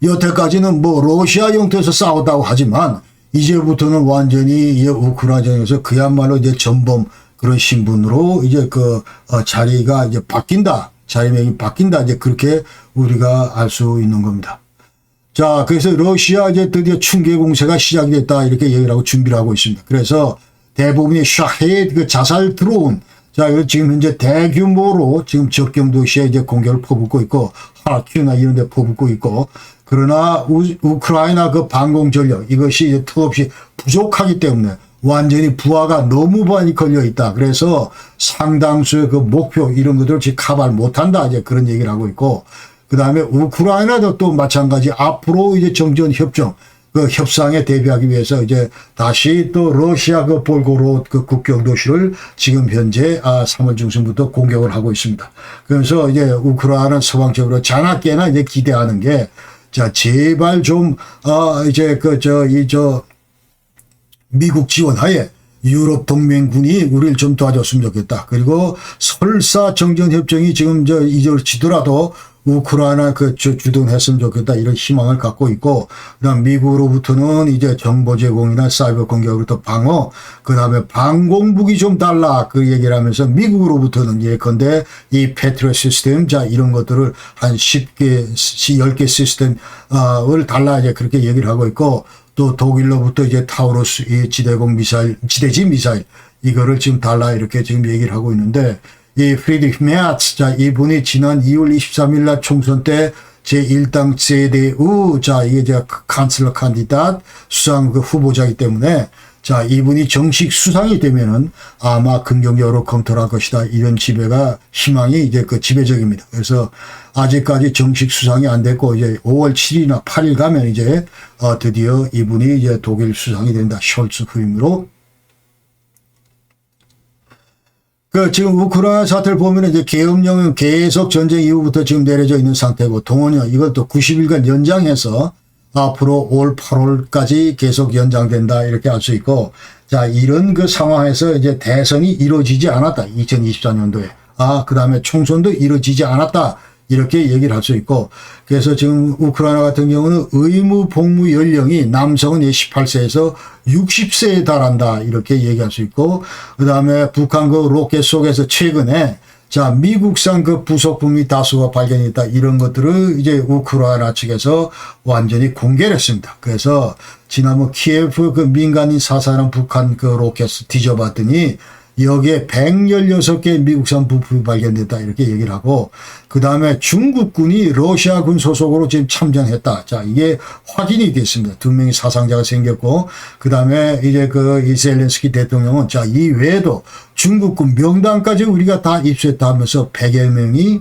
여태까지는 러시아 영토에서 싸웠다고 하지만, 이제부터는 완전히 우크라이나에서 그야말로 이제 전범, 그런 신분으로 이제 자리가 이제 바뀐다. 자리명이 바뀐다. 이제 그렇게 우리가 알 수 있는 겁니다. 자, 그래서 러시아 이제 드디어 충계 공세가 시작이 됐다. 이렇게 얘기를 하고 준비를 하고 있습니다. 그래서 대부분이 샤헤드 그 자살 드론. 자, 지금 현재 대규모로 지금 접경 도시에 이제 공격을 퍼붓고 있고, 하키우나 이런 데 퍼붓고 있고, 그러나 우크라이나 그 방공 전력 이것이 이제 턱없이 부족하기 때문에 완전히 부하가 너무 많이 걸려 있다. 그래서 상당수의 그 목표 이런 것들을 지금 카바를 못한다. 이제 그런 얘기를 하고 있고, 그 다음에 우크라이나도 또 마찬가지 앞으로 이제 정전 협정 그 협상에 대비하기 위해서 이제 다시 또 러시아 그 볼고로드 그 국경 도시를 지금 현재 3월 중순부터 공격을 하고 있습니다. 그래서 이제 우크라이나는 서방적으로 자나깨나 이제 기대하는 게, 자, 제발 좀 이제 미국 지원하에 유럽 동맹군이 우리를 좀 도와줬으면 좋겠다. 그리고 설사 정전 협정이 지금 이루어지더라도 우크라이나 주둔했으면 좋겠다. 이런 희망을 갖고 있고, 그다음 미국으로부터는 이제 정보 제공이나 사이버 공격으로부터 방어, 그다음에 방공무기 좀 달라. 그 얘기를 하면서 미국으로부터는 예컨대 이 패트리엇 시스템, 자, 이런 것들을 한 10개 시스템을 달라. 이제 그렇게 얘기를 하고 있고, 또 독일로부터 이제 타우루스 이 지대지 미사일 이거를 지금 달라. 이렇게 지금 얘기를 하고 있는데, 이 프리드리히 메르츠, 자, 이분이 지난 2월 23일 날 총선 때 제1당 CDU, 자, 이게 제가 칸슬러 칸디닷 수상 그 후보자이기 때문에, 자, 이분이 정식 수상이 되면은 아마 긍정적으로 검토를 할 것이다. 이런 희망이 이제 그 지배적입니다. 그래서 아직까지 정식 수상이 안 됐고, 이제 5월 7일이나 8일 가면 이제 드디어 이분이 이제 독일 수상이 된다. 숄츠 후임으로. 지금 우크라이나 사태를 보면 이제 계엄령은 계속 전쟁 이후부터 지금 내려져 있는 상태고, 동원령 이것도 90일간 연장해서 앞으로 올 8월까지 계속 연장된다. 이렇게 알 수 있고, 자, 이런 그 상황에서 이제 대선이 이루어지지 않았다. 2024년도에. 그 다음에 총선도 이루어지지 않았다. 이렇게 얘기를 할 수 있고, 그래서 지금 우크라이나 같은 경우는 의무 복무 연령이 남성은 18세에서 60세에 달한다. 이렇게 얘기할 수 있고, 그 다음에 북한 그 로켓 속에서 최근에 자, 미국산 그 부속품이 다수가 발견했다. 이런 것들을 이제 우크라이나 측에서 완전히 공개를 했습니다. 그래서 지난번 키예프 그 민간인 사살한 북한 그 로켓 뒤져봤더니 여기에 116개 미국산 부품이 발견됐다. 이렇게 얘기를 하고, 그 다음에 중국군이 러시아군 소속으로 지금 참전했다. 자, 이게 확인이 됐습니다. 2명의 사상자가 생겼고, 그 다음에 이제 이 젤렌스키 대통령은 자, 이 외에도 중국군 명단까지 우리가 다 입수했다 하면서 100명이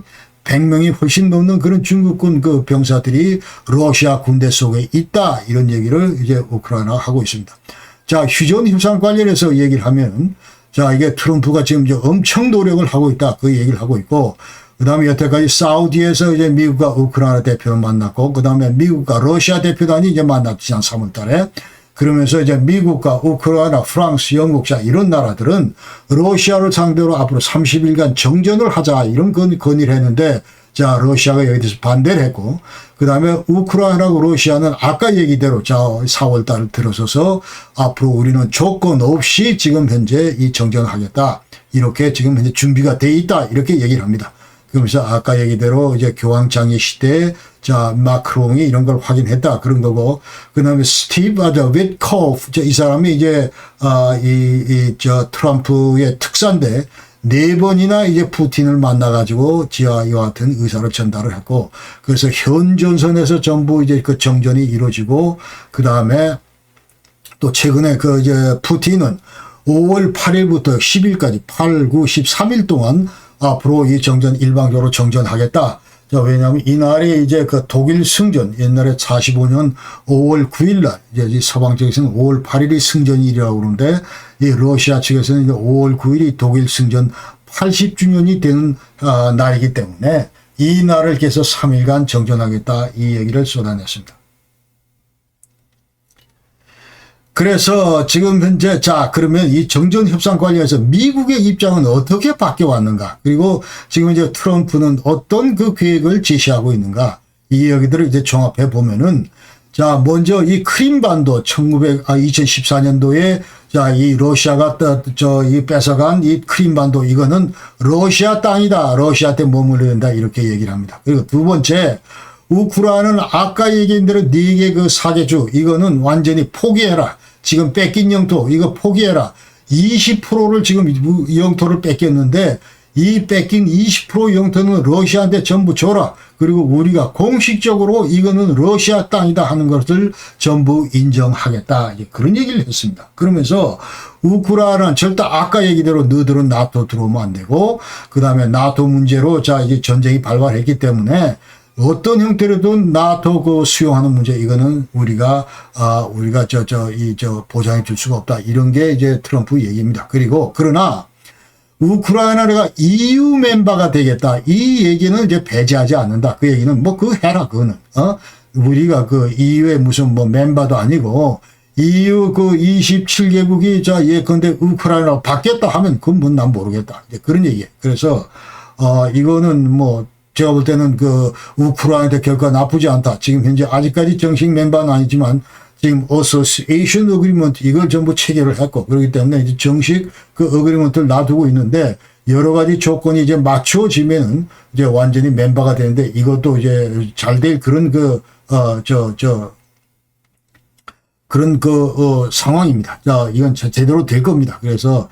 훨씬 넘는 그런 중국군 그 병사들이 러시아 군대 속에 있다. 이런 얘기를 이제 우크라이나가 하고 있습니다. 자, 휴전 협상 관련해서 얘기를 하면, 자, 이게 트럼프가 지금 이제 엄청 노력을 하고 있다. 그 얘기를 하고 있고, 그 다음에 여태까지 사우디에서 이제 미국과 우크라이나 대표를 만났고, 그 다음에 미국과 러시아 대표단이 이제 만났지, 지난 3월 달에. 그러면서 이제 미국과 우크라이나, 프랑스, 영국, 자, 이런 나라들은 러시아를 상대로 앞으로 30일간 정전을 하자. 이런 건의를 했는데, 자, 러시아가 여기에 대해서 반대를 했고, 그 다음에 우크라이나하고 러시아는 아까 얘기대로 자, 4월 달 들어서서 앞으로 우리는 조건 없이 지금 현재 이 정전하겠다. 이렇게 지금 현재 준비가 돼 있다. 이렇게 얘기를 합니다. 그러면서 아까 얘기대로 이제 교황장애 시대에 자, 마크롱이 이런 걸 확인했다. 그런 거고. 그 다음에 스티브 위트코프, 이 사람이 이제, 트럼프의 특사인데, 4번이나 이제 푸틴을 만나가지고 이와 같은 의사를 전달을 했고, 그래서 현 전선에서 전부 이제 그 정전이 이루어지고, 그 다음에 또 최근에 이제 푸틴은 5월 8일부터 10일까지 8, 9, 13일 동안 앞으로 이 정전 일방적으로 정전하겠다. 자, 왜냐하면 이날이 이제 그 독일 승전, 옛날에 45년 5월 9일 날, 이제 이 서방 쪽에서는 5월 8일이 승전일이라고 그러는데, 이 러시아 측에서는 이제 5월 9일이 독일 승전 80주년이 되는 날이기 때문에 이 날을 계속 3일간 정전하겠다. 이 얘기를 쏟아냈습니다. 그래서 지금 현재 자, 그러면 이 정전 협상 관련해서 미국의 입장은 어떻게 바뀌어 왔는가? 그리고 지금 이제 트럼프는 어떤 그 계획을 제시하고 있는가? 이 얘기들을 이제 종합해 보면은, 자, 먼저 이 크림반도 2014년도에 자, 이 러시아가 이 뺏어간 이 크림반도 이거는 러시아 땅이다. 러시아한테 머물러야 된다. 이렇게 얘기를 합니다. 그리고 두 번째, 우크라이나는 아까 얘기한 대로 4개 그 사계주 이거는 완전히 포기해라. 지금 뺏긴 영토 이거 포기해라. 20%를 지금 영토를 뺏겼는데 이 뺏긴 20% 영토는 러시아한테 전부 줘라. 그리고 우리가 공식적으로 이거는 러시아 땅이다 하는 것을 전부 인정하겠다. 그런 얘기를 했습니다. 그러면서 우크라이나는 절대 아까 얘기대로 너희들은 나토 들어오면 안 되고 그 다음에 나토 문제로 자 이제 전쟁이 발발했기 때문에 어떤 형태로든 나토 그 수용하는 문제 이거는 우리가 보장해 줄 수가 없다. 이런 게 이제 트럼프 얘기입니다. 그리고 그러나 우크라이나가 EU 멤버가 되겠다. 이 얘기는 이제 배제하지 않는다. 그 얘기는 뭐 그 해라 그거는. 우리가 그 EU의 무슨 뭐 멤버도 아니고 EU 그 27개국이 자 예컨대 우크라이나가 바뀌었다 하면 그건 뭐 난 모르겠다. 이제 그런 얘기예요. 그래서 이거는 뭐 제가 볼 때는 그 우크라이나한테 결과 나쁘지 않다. 지금 현재 아직까지 정식 멤버는 아니지만 지금 Association Agreement 이걸 전부 체결을 했고 그렇기 때문에 이제 정식 그 어그리먼트를 놔두고 있는데 여러 가지 조건이 이제 맞춰지면은 이제 완전히 멤버가 되는데 이것도 이제 잘 될 그런 상황입니다. 자, 이건 제대로 될 겁니다. 그래서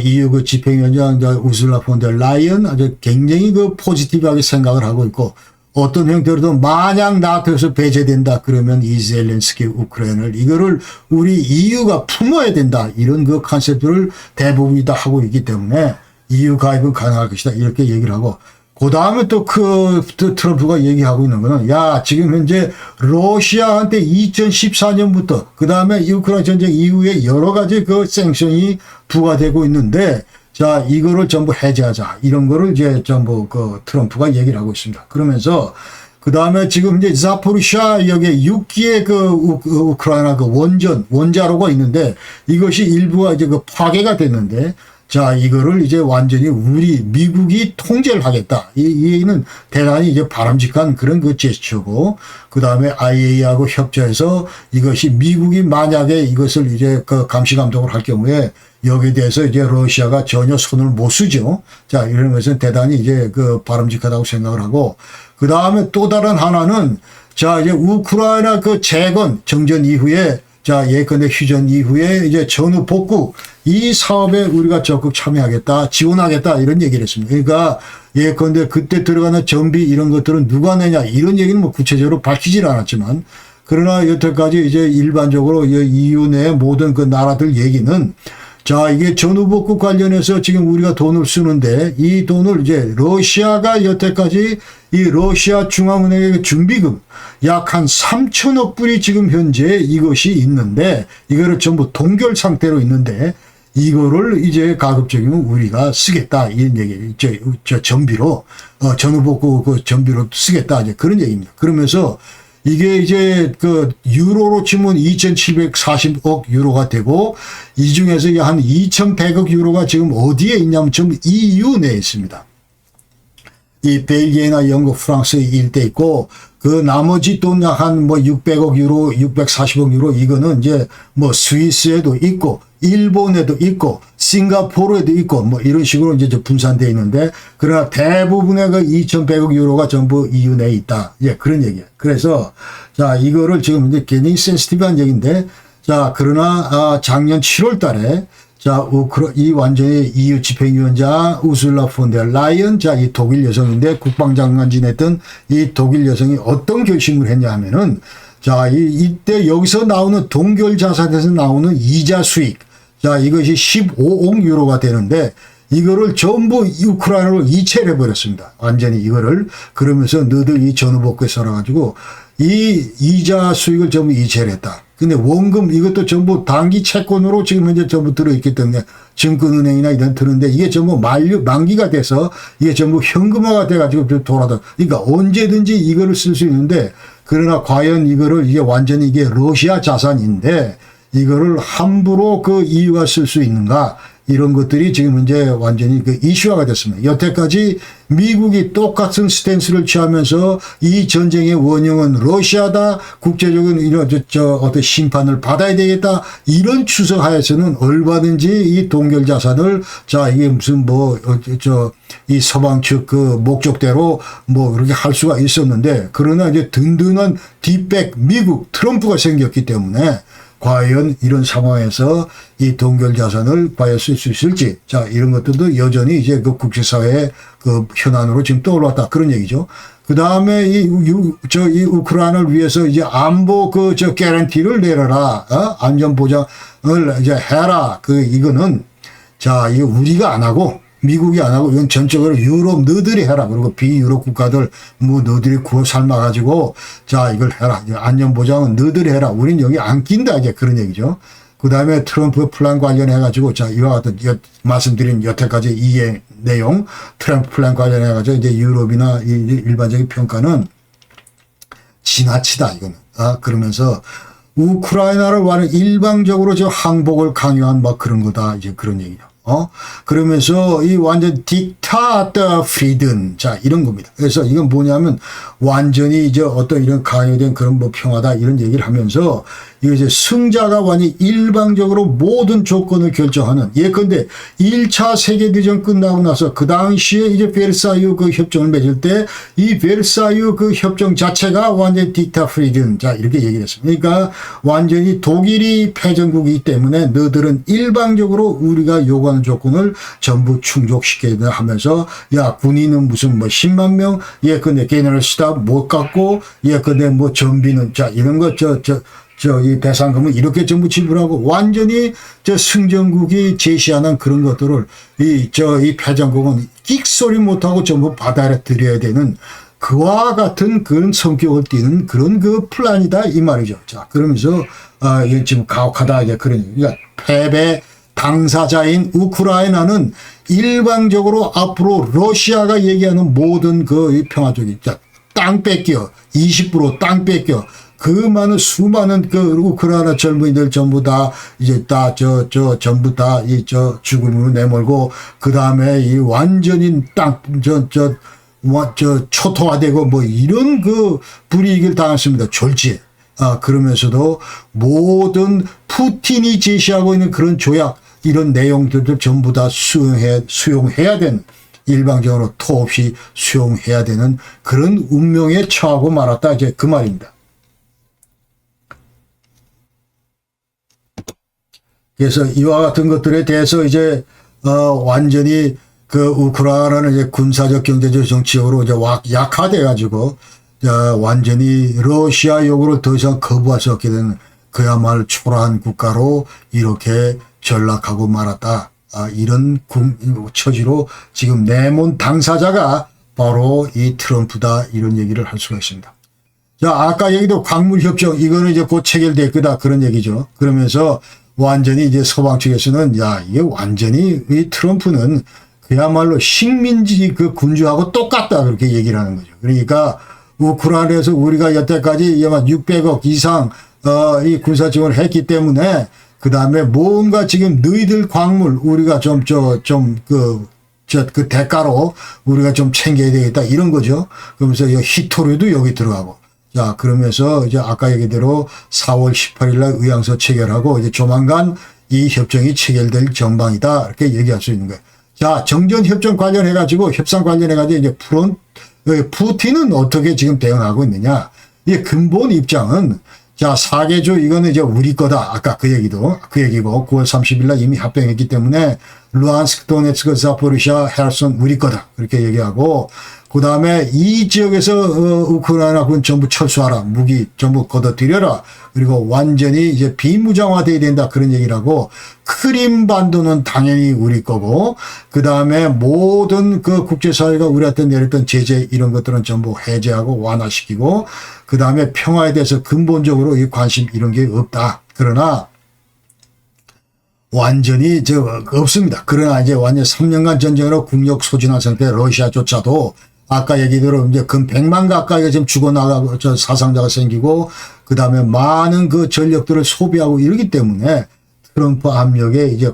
EU 그 집행위원장 우슬라 폰데르 라이언 아주 굉장히 그 포지티브하게 생각을 하고 있고 어떤 형태로든 만약 나토에서 배제된다 그러면 이 젤렌스키 우크라이나를 이거를 우리 EU가 품어야 된다 이런 그 컨셉들을 대부분이 다 하고 있기 때문에 EU 가입은 가능할 것이다 이렇게 얘기를 하고 그 다음에 또 트럼프가 얘기하고 있는 거는 야 지금 현재 러시아한테 2014년부터 그 다음에 우크라이나 전쟁 이후에 여러 가지 그 생션이 부과되고 있는데 자, 이거를 전부 해제하자. 이런 거를 이제 전부 그 트럼프가 얘기를 하고 있습니다. 그러면서 그 다음에 지금 이제 자포리샤 역에 6기의 그 우크라이나 그 원자로가 있는데 이것이 일부가 이제 그 파괴가 됐는데 자, 이거를 이제 완전히 미국이 통제를 하겠다. 이 얘기는 대단히 이제 바람직한 그런 그 제스처고, 그 다음에 IAEA하고 협조해서 이것이 미국이 만약에 이것을 이제 그 감시 감독을 할 경우에 여기에 대해서 이제 러시아가 전혀 손을 못 쓰죠. 자, 이런 것은 대단히 이제 그 바람직하다고 생각을 하고, 그 다음에 또 다른 하나는 자, 이제 우크라이나 그 재건 정전 이후에 자, 예컨대 휴전 이후에 이제 전후 복구 이 사업에 우리가 적극 참여하겠다, 지원하겠다 이런 얘기를 했습니다. 그러니까 예컨대 그때 들어가는 전비 이런 것들은 누가 내냐 이런 얘기는 뭐 구체적으로 밝히질 않았지만 그러나 여태까지 이제 일반적으로 EU 내 모든 그 나라들 얘기는 자, 이게 전후복구 관련해서 지금 우리가 돈을 쓰는데 이 돈을 이제 러시아가 여태까지 이 러시아 중앙은행의 준비금 약 한 3천억 불이 지금 현재 이것이 있는데 이거를 전부 동결 상태로 있는데 이거를 이제 가급적이면 우리가 쓰겠다 이런 얘기 저 전비로 전후복구 그 전비로 쓰겠다 이제 그런 얘기입니다. 그러면서 이게 이제 그 유로로 치면 2,740억 유로가 되고 이 중에서 한 2,100억 유로가 지금 어디에 있냐면 지금 EU 내에 있습니다. 이 벨기에나 영국, 프랑스 일대 있고 그 나머지 돈 한 뭐 600억 유로, 640억 유로 이거는 이제 뭐 스위스에도 있고 일본에도 있고 싱가포르에도 있고 뭐 이런 식으로 이제 분산되어 있는데 그러나 대부분의 그 2,100억 유로가 전부 EU 내에 있다. 예, 그런 얘기예요. 그래서 자, 이거를 지금 이제 굉장히 센시티브한 얘기인데 자, 그러나 작년 7월 달에 자, 이 완전히 EU 집행위원장 우슬라 폰데르 라이언, 자, 이 독일 여성인데 국방장관 지냈던 이 독일 여성이 어떤 결심을 했냐 하면은 자, 이때 여기서 나오는 동결 자산에서 나오는 이자 수익, 자, 이것이 15억 유로가 되는데 이거를 전부 우크라이나로 이체를 해버렸습니다. 완전히 이거를. 그러면서 너들 이 전후복구에 써놔가지고 이 이자 수익을 전부 이체를 했다. 근데 원금 이것도 전부 단기 채권으로 지금 현재 전부 들어있기 때문에 증권은행이나 이런 드는데 이게 전부 만기가 돼서 이게 전부 현금화가 돼가지고 돌아다. 그러니까 언제든지 이거를 쓸 수 있는데 그러나 과연 이거를 이게 완전히 이게 러시아 자산인데 이거를 함부로 그 EU가 쓸 수 있는가? 이런 것들이 지금 이제 완전히 그 이슈화가 됐습니다. 여태까지 미국이 똑같은 스탠스를 취하면서 이 전쟁의 원흉은 러시아다, 국제적인 이런 어떤 심판을 받아야 되겠다, 이런 추석 하에서는 얼마든지 이 동결 자산을 자 이게 무슨 뭐 이 서방 측 그 목적대로 뭐 그렇게 할 수가 있었는데, 그러나 이제 든든한 뒷백 미국 트럼프가 생겼기 때문에 과연 이런 상황에서 이 동결 자산을 과연 쓸 수 있을지, 자 이런 것들도 여전히 이제 그 국제사회의 그 현안으로 지금 떠올랐다, 그런 얘기죠. 그 다음에 이 우크라이나를 위해서 이제 안보 개런티를 내려라, 안전 보장을 이제 해라. 이거는 자 이거 우리가 안 하고 미국이 안 하고 이건 전적으로 유럽 너들이 해라. 그리고 비유럽 국가들 뭐 너들이 구워 삶아가지고 자 이걸 해라. 안전보장은 너들이 해라. 우린 여기 안 낀다. 이제 그런 얘기죠. 그 다음에 트럼프 플랜 관련해가지고 자 이와 같은 말씀드린 여태까지 이 내용 트럼프 플랜 관련해가지고 이제 유럽이나 일반적인 평가는 지나치다 이거는. 그러면서 우크라이나를 완전 일방적으로 저 항복을 강요한 막 그런 거다. 이제 그런 얘기죠. 그러면서 이 완전 딕타터 프리든, 자, 이런 겁니다. 그래서 이건 뭐냐면 완전히 이제 어떤 이런 강요된 그런 뭐 평화다 이런 얘기를 하면서 이거 이제 승자가 완전히 일방적으로 모든 조건을 결정하는, 예컨대 1차 세계대전 끝나고 나서 그 당시에 이제 베르사유 그 협정을 맺을 때 이 베르사유 그 협정 자체가 완전히 딕타 프리든, 자, 이렇게 얘기를 했습니다. 그러니까 완전히 독일이 패전국이기 때문에 너들은 일방적으로 우리가 요구하는 조건을 전부 충족시켜야 돼 하면서, 야, 군인은 무슨 뭐 10만 명, 예컨대 게너럴 스탑 못 갖고, 예컨대 뭐 전비는, 자, 이런 거, 이 배상금은 이렇게 전부 지불하고, 완전히 승전국이 제시하는 그런 것들을 이 패전국은 끽소리 못하고 전부 받아들여야 되는 그와 같은 그런 성격을 띠는 그런 그 플랜이다 이 말이죠. 자, 그러면서 이게 지금 가혹하다 이제 그런, 그러니까 패배 당사자인 우크라이나는 일방적으로 앞으로 러시아가 얘기하는 모든 그 평화적인, 자, 땅 뺏겨 20% 뺏겨, 그 많은 수많은 그 우크라이나 젊은이들 전부 다 이제 전부 다 죽음으로 내몰고, 그 다음에 이 완전히 초토화되고 뭐 이런 그 불이익을 당했습니다. 졸지에. 그러면서도 모든 푸틴이 제시하고 있는 그런 조약, 이런 내용들도 전부 다 수용해야 되는, 일방적으로 토 없이 수용해야 되는 그런 운명에 처하고 말았다. 이제 그 말입니다. 그래서 이와 같은 것들에 대해서 이제 완전히 그 우크라이나는 이제 군사적, 경제적, 정치적으로 이제 약화돼 가지고 완전히 러시아 요구를 더 이상 거부할 수 없게 되는 그야말로 초라한 국가로 이렇게 전락하고 말았다. 이런 처지로 지금 내몬 당사자가 바로 이 트럼프다, 이런 얘기를 할 수가 있습니다. 자, 아까 얘기도 광물협정, 이거는 이제 곧 체결될 거다, 그런 얘기죠. 그러면서 완전히 이제 서방 측에서는 야, 이게 완전히 이 트럼프는 그야말로 식민지 그 군주하고 똑같다, 그렇게 얘기를 하는 거죠. 그러니까 우크라이나에서 우리가 여태까지 600억 이상 이 군사 지원을 했기 때문에, 그 다음에 뭔가 지금 너희들 광물 우리가 그 대가로 우리가 좀 챙겨야 되겠다, 이런 거죠. 그러면서 히토류도 여기 들어가고. 자, 그러면서 이제 아까 얘기대로 4월 18일 날 의향서 체결하고 이제 조만간 이 협정이 체결될 전망이다, 이렇게 얘기할 수 있는 거예요. 자, 정전협정 관련해가지고, 협상 관련해가지고 이제 푸틴은 어떻게 지금 대응하고 있느냐. 이 근본 입장은, 자, 4개조 이거는 이제 우리 거다. 아까 그 얘기고, 9월 30일 날 이미 합병했기 때문에 루안스크, 도네츠크, 자포리샤, 헤르손 우리 거다, 그렇게 얘기하고, 그 다음에 이 지역에서 우크라이나군 전부 철수하라, 무기 전부 걷어들여라, 그리고 완전히 이제 비무장화돼야 된다, 그런 얘기를 하고, 크림 반도는 당연히 우리 거고, 그 다음에 모든 그 국제사회가 우리한테 내렸던 제재 이런 것들은 전부 해제하고 완화시키고, 그 다음에 평화에 대해서 근본적으로 이 관심 이런 게 없다. 그러나 완전히 없습니다. 그러나 이제 완전 3년간 전쟁으로 국력 소진한 상태 러시아조차도 아까 얘기대로 이제 근 100만 가까이가 지금 죽어나가고 사상자가 생기고, 그 다음에 많은 그 전력들을 소비하고 이러기 때문에 트럼프 압력에 이제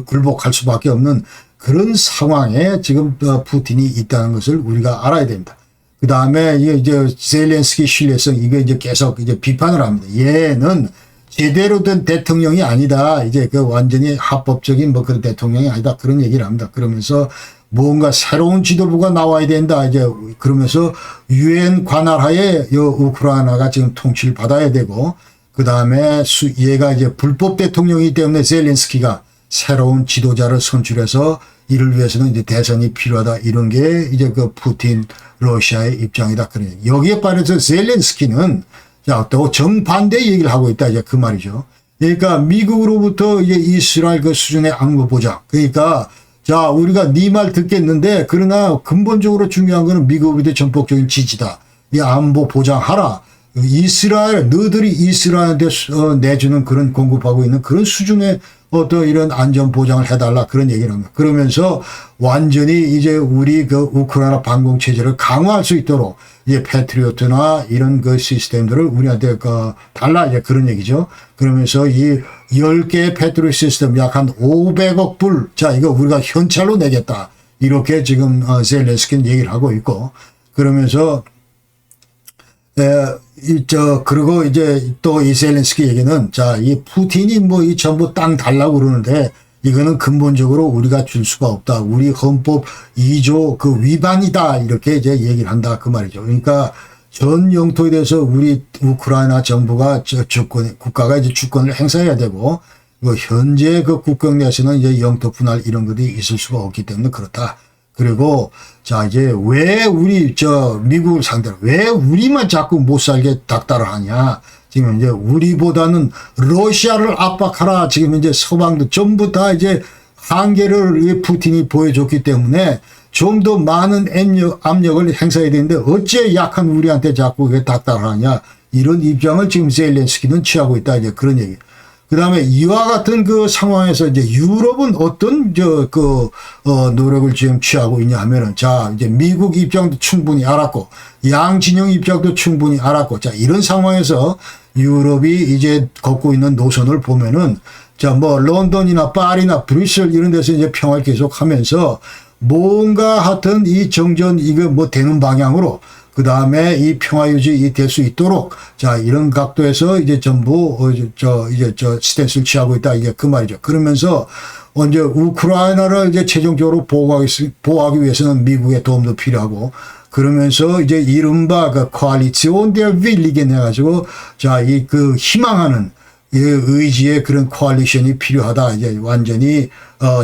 굴복할 수밖에 없는 그런 상황에 지금 푸틴이 있다는 것을 우리가 알아야 됩니다. 그 다음에 이제 젤렌스키 신뢰성 이거 이제 계속 이제 비판을 합니다. 얘는 제대로 된 대통령이 아니다. 이제 그 완전히 합법적인 뭐 그런 대통령이 아니다. 그런 얘기를 합니다. 그러면서 뭔가 새로운 지도부가 나와야 된다. 이제 그러면서 유엔 관할하에 우크라이나가 지금 통치를 받아야 되고, 그 다음에 얘가 이제 불법 대통령이기 때문에 젤렌스키가 새로운 지도자를 선출해서 이를 위해서는 이제 대선이 필요하다. 이런 게 이제 그 푸틴 러시아의 입장이다. 그래. 여기에 반해서 젤렌스키는 자, 또 정반대 얘기를 하고 있다. 이제 그 말이죠. 그러니까 미국으로부터 이제 이스라엘 그 수준의 안보 보장. 그러니까 자, 우리가 네 말 듣겠는데 그러나 근본적으로 중요한 거는 미국의 전폭적인 지지다. 이 안보 보장하라. 이스라엘, 너희들이 이스라엘한테 내주는 그런 공급하고 있는 그런 수준의 어떤 이런 안전 보장을 해달라 그런 얘기를 합니다. 그러면서 완전히 이제 우리 그 우크라이나 방공 체제를 강화할 수 있도록 이제 패트리어트나 이런 그 시스템들을 우리한테 달라 이제 그런 얘기죠. 그러면서 이 10개의 패트리어트 시스템 약 한 500억 불, 자 이거 우리가 현찰로 내겠다 이렇게 지금 젤렌스키는 얘기를 하고 있고, 그러면서 그리고 이제 또 이 젤렌스키 얘기는 자, 이 푸틴이 뭐 이 전부 땅 달라고 그러는데 이거는 근본적으로 우리가 줄 수가 없다. 우리 헌법 2조 그 위반이다. 이렇게 이제 얘기를 한다. 그 말이죠. 그러니까 전 영토에 대해서 우리 우크라이나 정부가 국가가 이제 주권을 행사해야 되고, 그 현재 그 국경 내에서는 이제 영토 분할 이런 것이 있을 수가 없기 때문에 그렇다. 그리고 자 이제 왜 우리 미국을 상대로 왜 우리만 자꾸 못 살게 닥달을 하냐. 지금 이제 우리보다는 러시아를 압박하라. 지금 이제 서방도 전부 다 이제 한계를 푸틴이 보여줬기 때문에 좀 더 많은 압력을 행사해야 되는데 어째 약한 우리한테 자꾸 닥달을 하냐. 이런 입장을 지금 젤렌스키는 취하고 있다. 이제 그런 얘기. 그 다음에 이와 같은 그 상황에서 이제 유럽은 어떤 노력을 지금 취하고 있냐 하면은, 자, 이제 미국 입장도 충분히 알았고, 양진영 입장도 충분히 알았고, 자, 이런 상황에서 유럽이 이제 걷고 있는 노선을 보면은, 자, 뭐, 런던이나 파리나 브뤼셀 이런 데서 이제 평화를 계속 하면서 뭔가 하여튼 이 정전 이거 뭐 되는 방향으로 그 다음에 이 평화 유지 될 수 있도록 자 이런 각도에서 이제 전부 스탠스를 취하고 있다 이게 그 말이죠. 그러면서 이제 우크라이나를 이제 최종적으로 보호하기 위해서는 미국의 도움도 필요하고, 그러면서 이제 이른바 그 코알리치온 델 윌리겐 해가지고 자 이 그 희망하는 의지의 그런 코알리션이 필요하다. 이제 완전히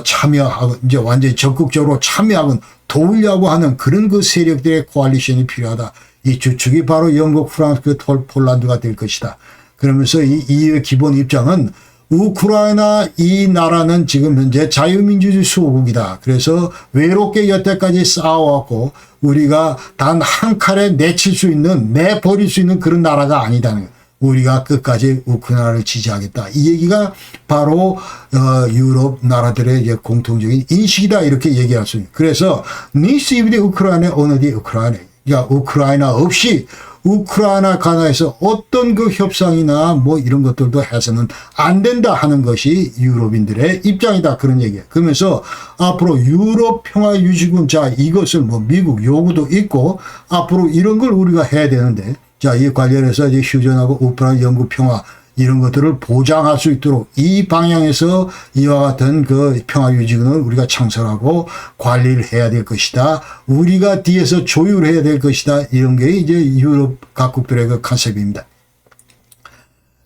참여하고 이제 완전히 적극적으로 참여하고 도우려고 하는 그런 그 세력들의 코알리션이 필요하다. 이 주축이 바로 영국, 프랑스, 폴란드가 될 것이다. 그러면서 이 EU의 기본 입장은 우크라이나 이 나라는 지금 현재 자유민주주의 수호국이다. 그래서 외롭게 여태까지 싸워왔고 우리가 단 한 칼에 내칠 수 있는, 내버릴 수 있는 그런 나라가 아니다는 거예요. 우리가 끝까지 우크라이나를 지지하겠다. 이 얘기가 바로 유럽 나라들의 이제 공통적인 인식이다. 이렇게 얘기할 수 있습니다. 그래서 니스이브디 우크라이나 오너디 우크라이나. 그러니까 우크라이나 없이 우크라이나 관해서 어떤 그 협상이나 뭐 이런 것들도 해서는 안 된다 하는 것이 유럽인들의 입장이다. 그런 얘기예요. 그러면서 앞으로 유럽 평화 유지군, 자 이것을 뭐 미국 요구도 있고 앞으로 이런 걸 우리가 해야 되는데, 자, 이 관련해서 이제 휴전하고 우크라이나 영구 평화 이런 것들을 보장할 수 있도록 이 방향에서 이와 같은 그 평화 유지군을 우리가 창설하고 관리를 해야 될 것이다. 우리가 뒤에서 조율해야 될 것이다. 이런 게 이제 유럽 각국들의 그 컨셉입니다.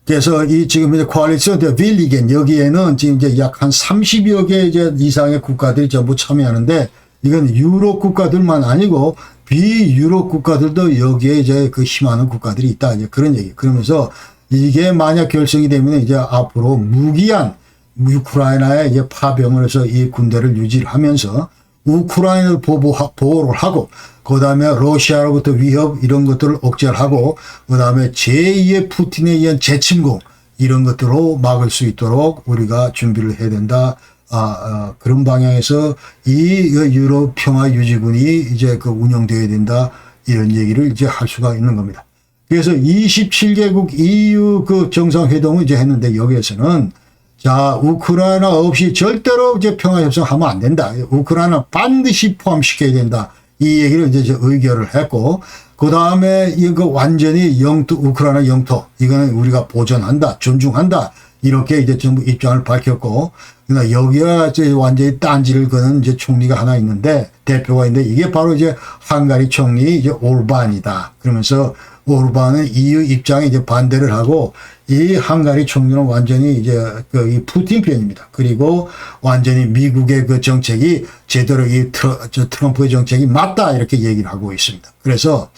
그래서 이 지금 이제 코알리션 더 빌리겐 여기에는 지금 이제 약 한 30여 개 이제 이상의 국가들이 전부 참여하는데, 이건 유럽 국가들만 아니고 비유럽 국가들도 여기에 이제 그 힘하는 국가들이 있다. 이제 그런 얘기. 그러면서 이게 만약 결성이 되면 이제 앞으로 무기한 우크라이나에 이제 파병을 해서 이 군대를 유지를 하면서 우크라이나를 보호를 하고, 그 다음에 러시아로부터 위협 이런 것들을 억제를 하고, 그 다음에 제2의 푸틴에 의한 재침공 이런 것들로 막을 수 있도록 우리가 준비를 해야 된다. 그런 방향에서 이 유럽 평화 유지군이 이제 그 운영되어야 된다. 이런 얘기를 이제 할 수가 있는 겁니다. 그래서 27개국 EU 그 정상회동을 이제 했는데 여기에서는 자, 우크라이나 없이 절대로 이제 평화협상하면 안 된다. 우크라이나 반드시 포함시켜야 된다. 이 얘기를 이제 의결을 했고, 그 다음에 이거 완전히 영토, 우크라이나 영토, 이거는 우리가 보존한다, 존중한다. 이렇게 이제 전부 입장을 밝혔고, 그러니까 여기가 이제 완전히 딴지를 거는 이제 총리가 하나 있는데, 대표가 있는데, 이게 바로 이제 헝가리 총리 이제 올반이다. 그러면서 오르반은 EU 입장에 이제 반대를 하고, 이 헝가리 총리는 완전히 이제 이 푸틴 편입니다. 그리고 완전히 미국의 그 정책이 제대로 이 트럼프의 정책이 맞다 이렇게 얘기를 하고 있습니다. 그래서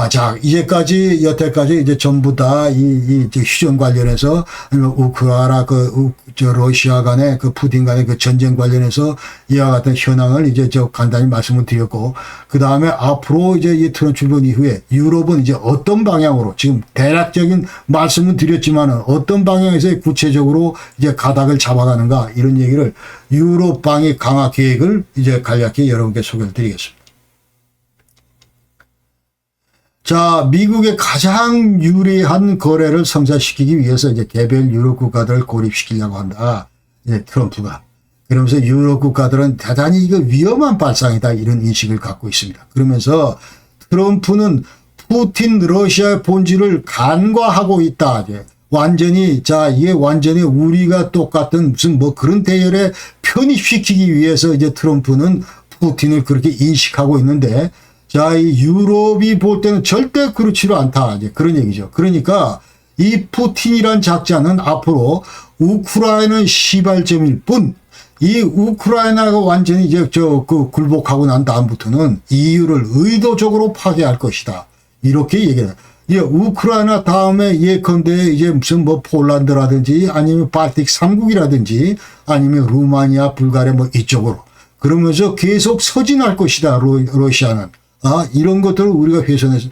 자, 이제까지, 여태까지 이제 전부 다 이 휴전 관련해서, 아니면 우크라이나 러시아 간의 푸틴 간의 그 전쟁 관련해서 이와 같은 현황을 이제 간단히 말씀을 드렸고, 그 다음에 앞으로 이제 이 트럼프 출범 이후에 유럽은 이제 어떤 방향으로, 지금 대략적인 말씀은 드렸지만은 어떤 방향에서 구체적으로 이제 가닥을 잡아가는가, 이런 얘기를 유럽 방위 강화 계획을 이제 간략히 여러분께 소개를 드리겠습니다. 자, 미국의 가장 유리한 거래를 성사시키기 위해서 이제 개별 유럽 국가들을 고립시키려고 한다. 이제 트럼프가. 그러면서 유럽 국가들은 대단히 이거 위험한 발상이다. 이런 인식을 갖고 있습니다. 그러면서 트럼프는 푸틴 러시아의 본질을 간과하고 있다. 이제 완전히, 자, 이게 완전히 우리가 똑같은 무슨 뭐 그런 대열에 편입시키기 위해서 이제 트럼프는 푸틴을 그렇게 인식하고 있는데, 자, 이 유럽이 볼 때는 절대 그렇지도 않다. 이제 그런 얘기죠. 그러니까 이 푸틴이란 작자는 앞으로 우크라이나는 시발점일 뿐, 이 우크라이나가 완전히 이제 굴복하고 난 다음부터는 EU를 의도적으로 파괴할 것이다. 이렇게 얘기해요. 예, 우크라이나 다음에 예컨대 이제 무슨 뭐 폴란드라든지 아니면 발틱 3국이라든지 아니면 루마니아, 불가리아 뭐 이쪽으로. 그러면서 계속 서진할 것이다. 러시아는. 이런 것들을 우리가 훼손해서,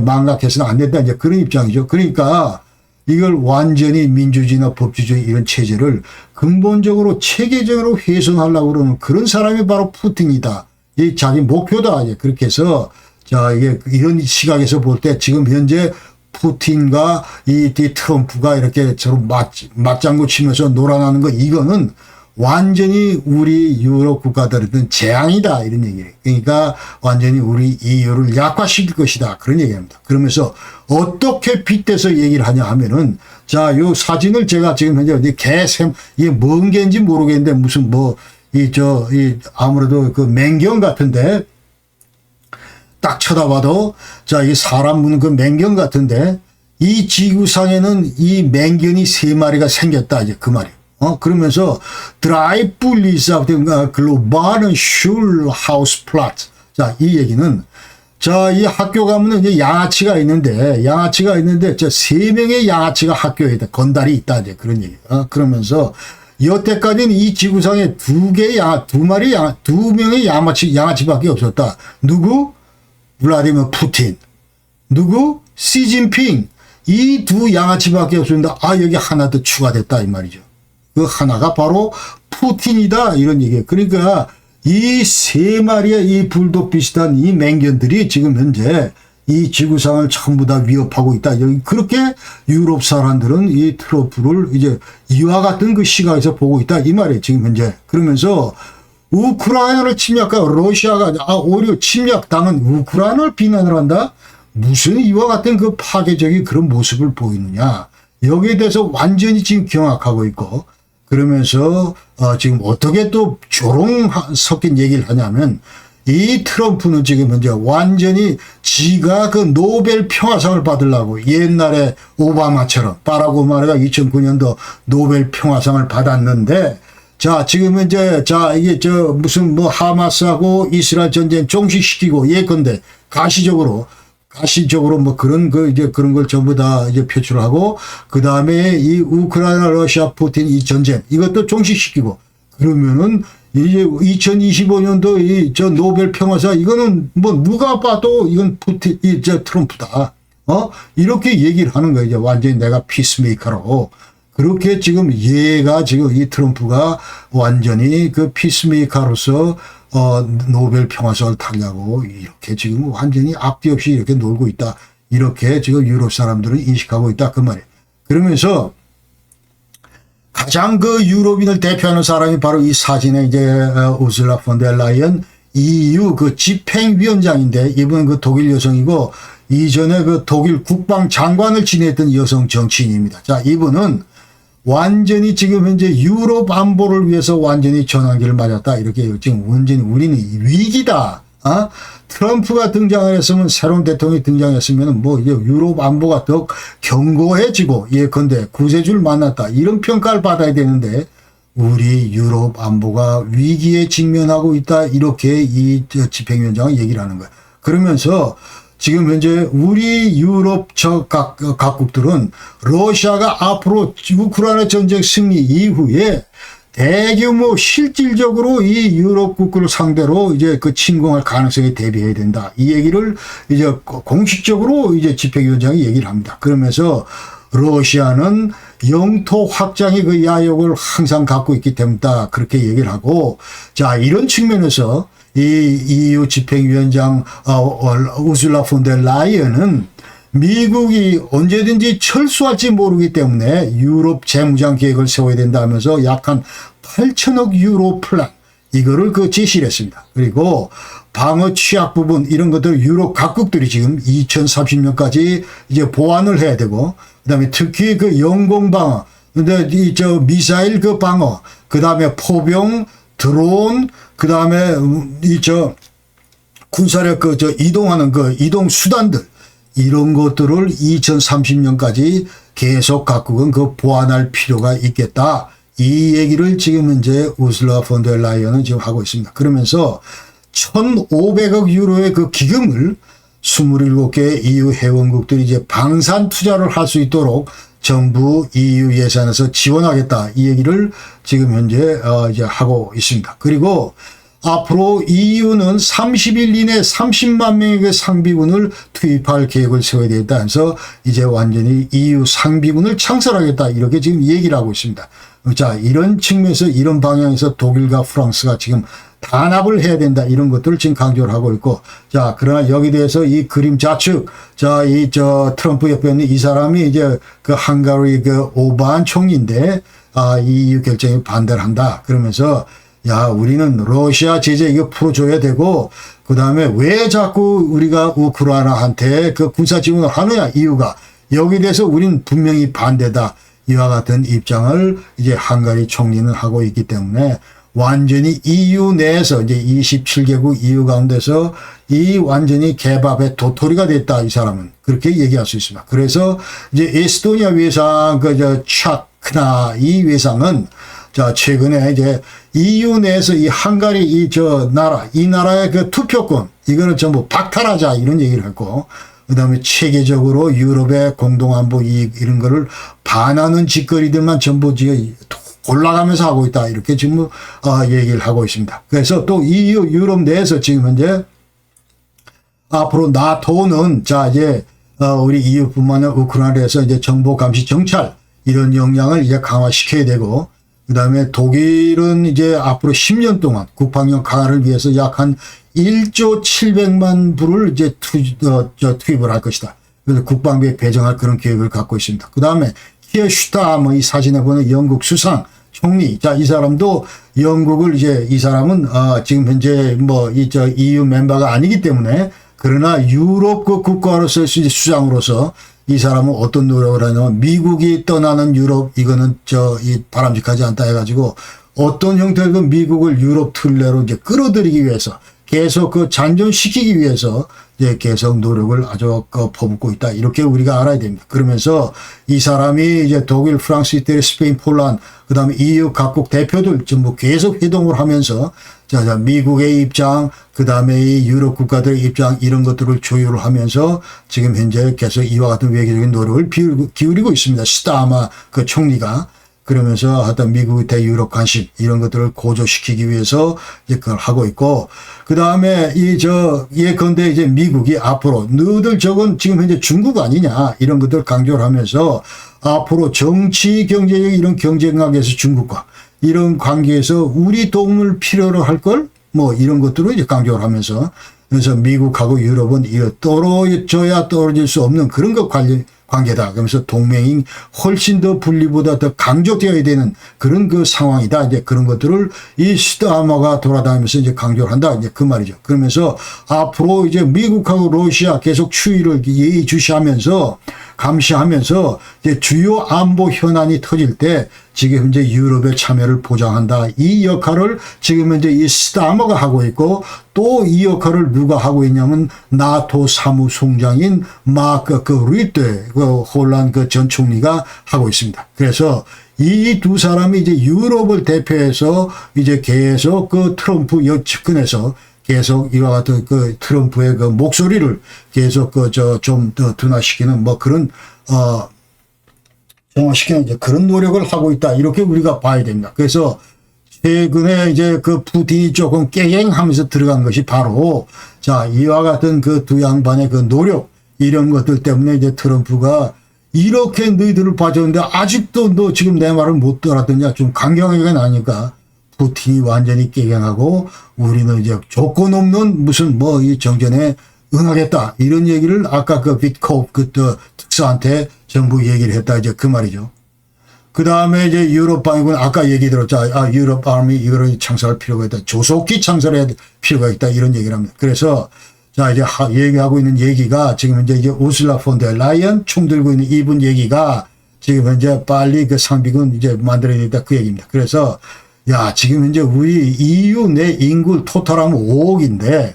망각해서는 안 된다. 이제 그런 입장이죠. 그러니까 이걸 완전히 민주주의나 법치주의 이런 체제를 근본적으로 체계적으로 훼손하려고 그러는 그런 사람이 바로 푸틴이다. 이 자기 목표다. 이제 그렇게 해서, 자, 이게 이런 시각에서 볼 때 지금 현재 푸틴과 이 트럼프가 이렇게 서로 맞장구 치면서 놀아나는 거, 이거는 완전히 우리 유럽 국가들은 재앙이다 이런 얘기예요. 그러니까 완전히 우리 EU를 약화시킬 것이다 그런 얘기합니다. 그러면서 어떻게 빗대서 얘기를 하냐 하면은, 자, 요 사진을 제가 지금 현재 이게 뭔 개인지 모르겠는데 무슨 아무래도 그 맹경 같은데 딱 쳐다봐도, 자, 이 사람 무는 그 맹경 같은데 이 지구상에는 이 맹견이 3마리가 생겼다 이제 그 말이에요. 그러면서 드라이블리사 글로벌은 슐하우스 플라트. 자, 이 얘기는, 자, 이 학교 가면은 이제 양아치가 있는데 저 3명의 양아치가 학교에 있다. 건달이 있다. 이제 그런 얘기. 그러면서 여태까지는 이 지구상에 2명의 양아치밖에 없었다. 누구? 블라디미르 푸틴. 누구? 시진핑. 이 두 양아치밖에 없었는데, 여기 하나 더 추가됐다. 이 말이죠. 그 하나가 바로 푸틴이다 이런 얘기예요. 그러니까 이 3마리의 이 불독 비슷한 이 맹견들이 지금 현재 이 지구상을 전부 다 위협하고 있다. 그렇게 유럽 사람들은 이 트럼프를 이제 이와 같은 그 시각에서 보고 있다 이 말이에요. 지금 현재. 그러면서 우크라이나를 침략하고 러시아가 오히려 침략당한 우크라이나를 비난을 한다. 무슨 이와 같은 그 파괴적인 그런 모습을 보이느냐. 여기에 대해서 완전히 지금 경악하고 있고, 그러면서 지금 어떻게 또 조롱 섞인 얘기를 하냐면, 이 트럼프는 지금 현재 완전히 지가 그 노벨 평화상을 받으려고 옛날에 오바마처럼, 바락 오바마가 2009년도 노벨 평화상을 받았는데, 자, 지금 현재, 자, 이게 무슨 하마스하고 이스라엘 전쟁 종식시키고 예컨대 가시적으로 뭐 그런 걸 전부 다 이제 표출하고, 그 다음에 이 우크라이나 러시아 푸틴 이 전쟁 이것도 종식시키고, 그러면은 이제 2025년도 저 노벨 평화상 이거는 뭐 누가 봐도 이건 푸틴 트럼프다. 이렇게 얘기를 하는 거예요. 이제 완전히 내가 피스메이커라고. 그렇게 지금 얘가 지금 이 트럼프가 완전히 그 피스메이커로서 노벨 평화상을 타려고 이렇게 지금 완전히 앞뒤 없이 이렇게 놀고 있다. 이렇게 지금 유럽 사람들은 인식하고 있다. 그 말이에요. 그러면서 가장 그 유럽인을 대표하는 사람이 바로 이 사진에 이제 우슬라 폰데르라이언 EU 그 집행위원장인데, 이분은 그 독일 여성이고 이전에 그 독일 국방장관을 지냈던 여성 정치인입니다. 자, 이분은 완전히 지금 현재 유럽 안보를 위해서 완전히 전환기를 맞았다, 이렇게 지금 완전히 우리는 위기다. 트럼프가 등장을 했으면, 새로운 대통령이 등장했으면 뭐 이제 유럽 안보가 더 견고해지고 예컨대 구세주를 만났다, 이런 평가를 받아야 되는데 우리 유럽 안보가 위기에 직면하고 있다, 이렇게 이 집행위원장은 얘기를 하는 거예요. 그러면서 지금 현재 우리 유럽 각국들은 러시아가 앞으로 우크라이나 전쟁 승리 이후에 대규모 실질적으로 이 유럽 국가를 상대로 이제 그 침공할 가능성에 대비해야 된다, 이 얘기를 이제 공식적으로 이제 집행위원장이 얘기를 합니다. 그러면서 러시아는 영토 확장의 그 야욕을 항상 갖고 있기 때문이다, 그렇게 얘기를 하고, 자, 이런 측면에서 이 EU 집행위원장 우슬라 폰데르라이언은 미국이 언제든지 철수할지 모르기 때문에 유럽 재무장 계획을 세워야 된다 하면서 약 한 8천억 유로 플랜, 이거를 그 제시를 했습니다. 그리고 방어 취약 부분, 이런 것들 유럽 각국들이 지금 2030년까지 이제 보완을 해야 되고, 그다음에 특히 그 영공 방어, 근데 미사일 그 방어, 그다음에 포병, 드론, 그다음에 군사력 이동하는 그 이동 수단들, 이런 것들을 2030년까지 계속 각국은 그 보완할 필요가 있겠다, 이 얘기를 지금 현재 우슬라 폰데르라이언은 지금 하고 있습니다. 그러면서 1,500억 유로의 그 기금을 27개 EU 회원국들이 이제 방산 투자를 할 수 있도록 정부 EU 예산에서 지원하겠다, 이 얘기를 지금 현재 이제 하고 있습니다. 그리고 앞으로 EU는 30일 이내 30만 명의 그 상비군을 투입할 계획을 세워야 되겠다 해서 이제 완전히 EU 상비군을 창설하겠다, 이렇게 지금 얘기를 하고 있습니다. 자, 이런 측면에서, 이런 방향에서 독일과 프랑스가 지금 단합을 해야 된다, 이런 것들을 지금 강조를 하고 있고, 자, 그러나 여기 대해서 이 그림 좌측, 자, 트럼프 옆에 있는 이 사람이 이제 그 헝가리 그 오반 총리인데, 이 EU 결정에 반대를 한다. 그러면서, 야, 우리는 러시아 제재 이거 풀어줘야 되고, 그 다음에 왜 자꾸 우리가 우크라이나한테 그 군사 지원을 하느냐, 이유가. 여기 대해서 우리는 분명히 반대다, 이와 같은 입장을 이제 헝가리 총리는 하고 있기 때문에 완전히 EU 내에서 이제 27개국 EU 가운데서 이 완전히 개밥의 도토리가 됐다, 이 사람은. 그렇게 얘기할 수 있습니다. 그래서 이제 에스토니아 외상, 차크나 이 외상은, 자, 최근에 이제 EU 내에서 이 헝가리 이 나라의 그 투표권, 이거는 전부 박탈하자, 이런 얘기를 했고, 그 다음에 체계적으로 유럽의 공동안보 이익, 이런 거를 반하는 짓거리들만 전부 지금 골라가면서 하고 있다, 이렇게 지금 얘기를 하고 있습니다. 그래서 또 EU 유럽 내에서 지금 현재 앞으로 나토는, 자, 이제 우리 EU뿐만 아니라 우크라이나에서 이제 정보 감시 정찰, 이런 역량을 이제 강화시켜야 되고, 그 다음에 독일은 이제 앞으로 10년 동안 국방력 강화를 위해서 약 한 1조 700만 불을 이제 투입을 할 것이다. 그래서 국방비에 배정할 그런 계획을 갖고 있습니다. 그 다음에 키어 슈타, 뭐 이 사진에 보는 영국 수상 총리, 자, 이 사람도 영국을 이제, 이 사람은 지금 현재 뭐 EU 멤버가 아니기 때문에, 그러나 유럽 그 국가로서 이제 수장으로서 이 사람은 어떤 노력을 하냐면, 미국이 떠나는 유럽, 이거는 이 바람직하지 않다 해가지고 어떤 형태로든 미국을 유럽 틀 내로 이제 끌어들이기 위해서, 계속 그 잔존시키기 위해서 이제 계속 노력을 아주 퍼붓고 있다, 이렇게 우리가 알아야 됩니다. 그러면서 이 사람이 이제 독일, 프랑스, 이태리, 스페인, 폴란드, 그 다음에 EU 각국 대표들 전부 계속 회동을 하면서, 자, 미국의 입장, 그 다음에 이 유럽 국가들의 입장, 이런 것들을 조율을 하면서 지금 현재 계속 이와 같은 외교적인 노력을 기울이고 있습니다. 스타마 그 총리가. 그러면서 하여튼 미국의 대유럽 관심, 이런 것들을 고조시키기 위해서 이제 그걸 하고 있고, 그 다음에 예컨대 이제 미국이 앞으로 너희들 저건 지금 현재 중국 아니냐, 이런 것들을 강조를 하면서 앞으로 정치, 경제적 이런 경쟁관계에서 중국과 이런 관계에서 우리 도움을 필요로 할 걸, 뭐 이런 것들을 이제 강조를 하면서, 그래서 미국하고 유럽은 이거 떨어져야 떨어질 수 없는 그런 것 관계다. 그러면서 동맹이 훨씬 더 분리보다 더 강조되어야 되는 그런 그 상황이다. 이제 그런 것들을 이 스타마가 돌아다니면서 이제 강조를 한다. 이제 그 말이죠. 그러면서 앞으로 이제 미국하고 러시아 계속 추이를 예의주시하면서 감시하면서 이제 주요 안보 현안이 터질 때 지금 현재 유럽의 참여를 보장한다. 이 역할을 지금 현재 이 스타머가 하고 있고 또 이 역할을 누가 하고 있냐면 나토 사무총장인 마크 루이테 홀란드 전 총리가 하고 있습니다. 그래서 이 두 사람이 이제 유럽을 대표해서 이제 계속 그 트럼프 측근에서 계속 이와 같은 그 트럼프의 그 목소리를 계속 좀 더 둔화시키는 뭐 그런 정화시키는 이제 그런 노력을 하고 있다. 이렇게 우리가 봐야 됩니다. 그래서 최근에 이제 그 푸틴이 조금 깨갱하면서 들어간 것이 바로 자, 이와 같은 그 두 양반의 그 노력 이런 것들 때문에 이제 트럼프가 이렇게 너희들을 봐줬는데 아직도 너 지금 내 말을 못 알아듣냐 좀 강경하게 나니까 푸틴이 완전히 깨갱하고 우리는 이제 조건 없는 무슨 뭐 이 정전에 응하겠다 이런 얘기를 아까 그 비트코프 그 특사한테 전부 얘기를 했다 이제 그 말이죠. 그 다음에 이제 유럽 방위군 아까 얘기 들었죠. 유럽 아미 이거를 창설할 필요가 있다. 조속히 창설해야 될 필요가 있다 이런 얘기를 합니다. 그래서 자 이제 얘기하고 있는 얘기가 지금 현재 이제 우슬라 폰데르 라이언 총 들고 있는 이분 얘기가 지금 현재 빨리 그 상비군 이제 만들어야 된다 그 얘기입니다. 그래서 야, 지금 현재 우리 EU 내 인구 토탈하면 5억인데,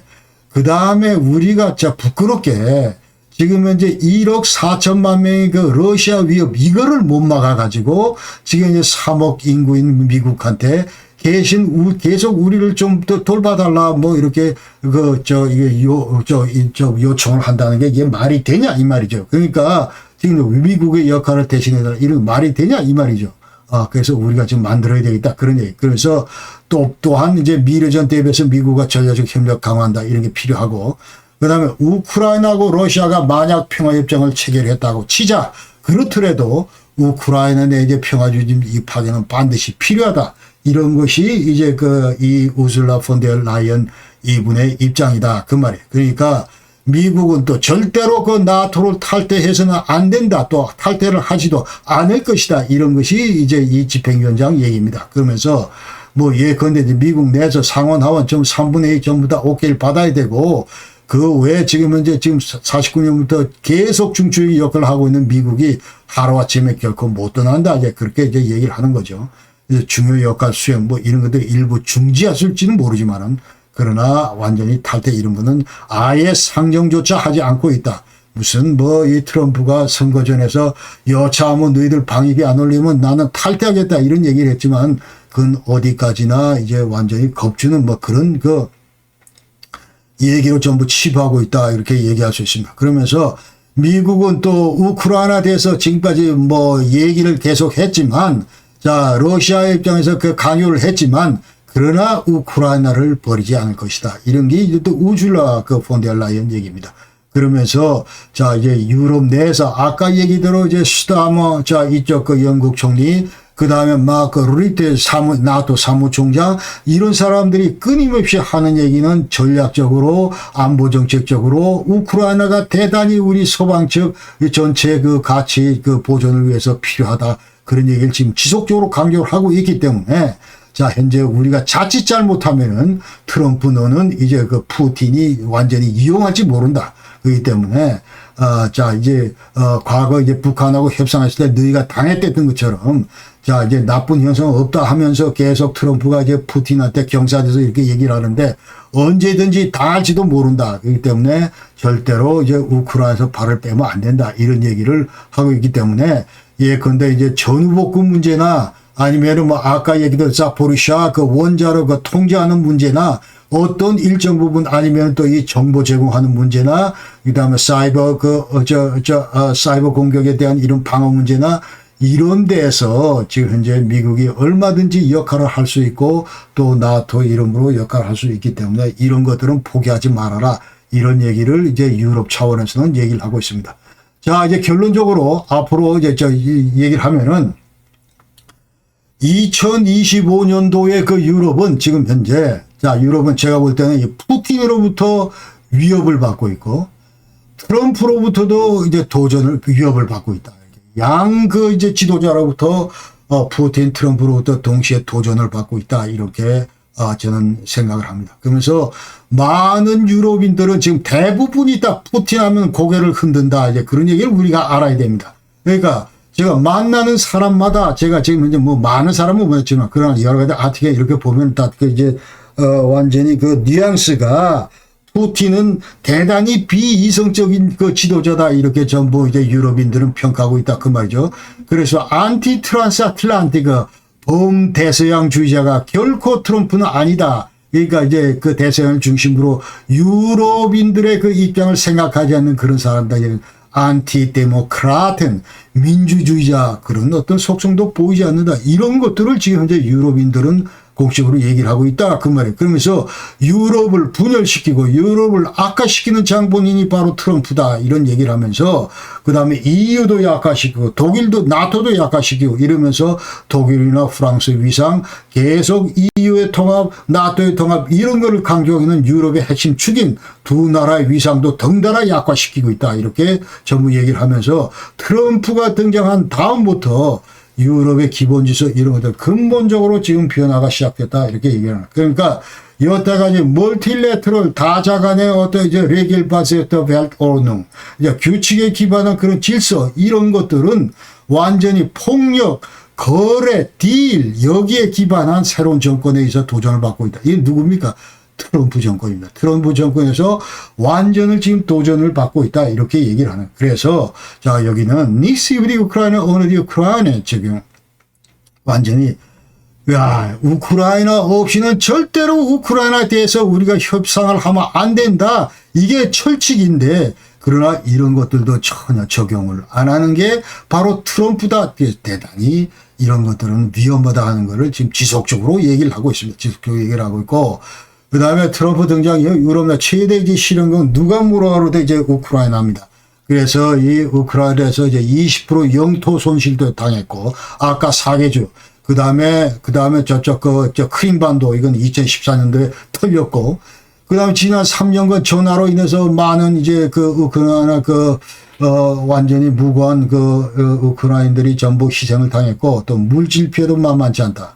그 다음에 우리가 진짜 부끄럽게 지금 현재 1억 4천만 명의 그 러시아 위협, 이거를 못 막아가지고, 지금 이제 3억 인구인 미국한테 계속 우리를 좀 더 돌봐달라, 뭐, 이렇게, 요청을 한다는 게 이게 말이 되냐, 이 말이죠. 그러니까, 지금 미국의 역할을 대신해달라, 이런 말이 되냐, 이 말이죠. 그래서 우리가 지금 만들어야 되겠다. 그런 얘기. 그래서 또한 이제 미래전 대비해서 미국과 전략적 협력 강화한다. 이런 게 필요하고. 그 다음에 우크라이나하고 러시아가 만약 평화협정을 체결했다고 치자. 그렇더라도 우크라이나 내 이제 평화주의 이 파괴는 반드시 필요하다. 이런 것이 이제 이 우슬라 폰데르 라이언 이분의 입장이다. 그 말이에요. 그러니까 미국은 또 절대로 그 나토를 탈퇴해서는 안 된다. 또 탈퇴를 하지도 않을 것이다. 이런 것이 이제 이 집행위원장 얘기입니다. 그러면서 뭐 예컨대 미국 내에서 상원 하원 좀 3분의 2 전부 다 오케이를 받아야 되고 그 외에 지금 현재 지금 49년부터 계속 중추적인 역할을 하고 있는 미국이 하루아침에 결코 못 떠난다. 이제 그렇게 이제 얘기를 하는 거죠. 중요 역할 수행 뭐 이런 것들이 일부 중지했을지는 모르지만은 그러나 완전히 탈퇴 이런 거는 아예 상정조차 하지 않고 있다. 무슨 뭐 이 트럼프가 선거전에서 여차하면 너희들 방위비 안 올리면 나는 탈퇴하겠다 이런 얘기를 했지만 그건 어디까지나 이제 완전히 겁주는 뭐 그런 그 얘기로 전부 치부하고 있다 이렇게 얘기할 수 있습니다. 그러면서 미국은 또 우크라이나 대해서 지금까지 뭐 얘기를 계속 했지만 자 러시아 입장에서 그 강요를 했지만 그러나 우크라이나를 버리지 않을 것이다. 이런 게 이제 또 우줄라 그 폰데르 라이언 얘기입니다. 그러면서 자 이제 유럽 내에서 아까 얘기대로 이제 스타머 자 이쪽 그 영국 총리 그 다음에 마크 루이테 나토 사무총장 이런 사람들이 끊임없이 하는 얘기는 전략적으로 안보 정책적으로 우크라이나가 대단히 우리 서방 측 전체 그 가치 그 보존을 위해서 필요하다. 그런 얘기를 지금 지속적으로 강조를 하고 있기 때문에 자, 현재 우리가 자칫 잘못하면은 트럼프 너는 이제 그 푸틴이 완전히 이용할지 모른다. 그렇기 때문에, 자, 이제, 과거 이제 북한하고 협상했을 때 너희가 당했던 것처럼 자, 이제 나쁜 현상은 없다 하면서 계속 트럼프가 이제 푸틴한테 경사돼서 이렇게 얘기를 하는데 언제든지 당할지도 모른다. 그렇기 때문에 절대로 이제 우크라이나에서 발을 빼면 안 된다. 이런 얘기를 하고 있기 때문에 예컨대 이제 전후복구 문제나 아니면은 뭐 아까 얘기했던 자포리샤 그 원자로 그 통제하는 문제나 어떤 일정 부분 아니면 또 이 정보 제공하는 문제나 그다음에 사이버 사이버 공격에 대한 이런 방어 문제나 이런 데에서 지금 현재 미국이 얼마든지 역할을 할 수 있고 또 나토 이름으로 역할을 할 수 있기 때문에 이런 것들은 포기하지 말아라. 이런 얘기를 이제 유럽 차원에서는 얘기를 하고 있습니다. 자, 이제 결론적으로 앞으로 이제 얘기를 하면은 2025년도에 그 유럽은 지금 현재 자 유럽은 제가 볼 때는 푸틴으로부터 위협을 받고 있고 트럼프로부터도 이제 도전을, 위협을 받고 있다. 양 그 이제 지도자로부터 푸틴, 트럼프로부터 동시에 도전을 받고 있다. 이렇게 저는 생각을 합니다. 그러면서 많은 유럽인들은 지금 대부분이 다 푸틴 하면 고개를 흔든다. 이제 그런 얘기를 우리가 알아야 됩니다. 그러니까 제가 만나는 사람마다 제가 지금 이제 뭐 많은 사람은 보냈지만 그러나 여러 가지 아티클 이렇게 보면 다 이제 완전히 그 뉘앙스가 푸틴은 대단히 비이성적인 그 지도자다. 이렇게 전부 이제 유럽인들은 평가하고 있다. 그 말이죠. 그래서 안티 트란스아틀란티크 범대서양주의자가 결코 트럼프는 아니다. 그러니까 이제 그 대서양을 중심으로 유럽인들의 그 입장을 생각하지 않는 그런 사람다. 안티 데모크라트, 민주주의자, 그런 어떤 속성도 보이지 않는다. 이런 것들을 지금 현재 유럽인들은 공식으로 얘기를 하고 있다. 그 말이에요. 그러면서 유럽을 분열시키고 유럽을 악화시키는 장본인이 바로 트럼프다. 이런 얘기를 하면서 그 다음에 EU도 약화시키고 독일도 나토도 약화시키고 이러면서 독일이나 프랑스의 위상 계속 EU의 통합, 나토의 통합 이런 거를 강조하고 있는 유럽의 핵심 축인 두 나라의 위상도 덩달아 약화시키고 있다. 이렇게 전부 얘기를 하면서 트럼프가 등장한 다음부터 유럽의 기본 질서 이런 것들 근본적으로 지금 변화가 시작됐다. 이렇게 얘기하는. 그러니까 여태까지 멀티레터럴 다자간의 어떤 이제 레길바세터 벨트오르능 이제 규칙에 기반한 그런 질서 이런 것들은 완전히 폭력, 거래, 딜 여기에 기반한 새로운 정권에 의해서 도전을 받고 있다. 이게 누굽니까? 트럼프 정권입니다. 트럼프 정권에서 완전을 지금 도전을 받고 있다. 이렇게 얘기를 하는. 그래서 자 여기는 니스이브리 우크라이나 어느디 우크라이나 지금 완전히 야 우크라이나 없이는 절대로 우크라이나에 대해서 우리가 협상을 하면 안 된다. 이게 철칙인데 그러나 이런 것들도 전혀 적용을 안 하는 게 바로 트럼프다. 대단히 이런 것들은 위험하다 하는 거를 지금 지속적으로 얘기를 하고 있습니다. 지속적으로 얘기를 하고 있고 그 다음에 트럼프 등장이요. 유럽 최대 실현국 누가 뭐라고 이제 우크라이나입니다. 그래서 이 우크라이나에서 이제 20% 영토 손실도 당했고, 아까 4개주. 그 다음에 저쪽 크림반도 이건 2014년도에 털렸고, 그 다음에 지난 3년간 전화로 인해서 많은 이제 그 우크라이나 완전히 무고한 우크라인들이 전부 희생을 당했고, 또 물질 피해도 만만치 않다.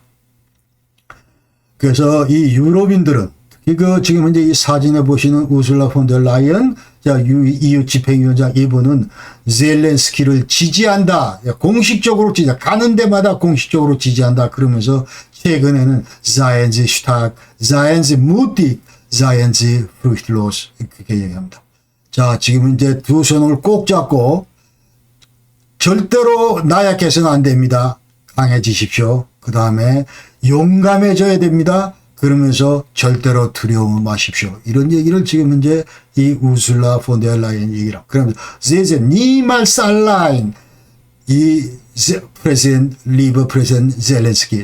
그래서 이 유럽인들은 이거 지금 현재 이 사진에 보시는 우슬라 폰데라이언 EU 집행위원장 이분은 젤렌스키를 지지한다. 공식적으로 가는 데마다 공식적으로 지지한다. 그러면서 최근에는 자이언즈 슈탁, 자이언즈 무틱, 자이언즈 프루히틀로스 그렇게 얘기합니다. 자, 지금 이제 두 손을 꼭 잡고 절대로 나약해서는 안 됩니다. 강해지십시오. 그 다음에 용감해져야 됩니다. 그러면서 절대로 두려움 마십시오. 이런 얘기를 지금 현재 이 우슬라 폰데라이언 얘기를 하고. 그러면서 제제 니말 살라인 이 리버 프레sident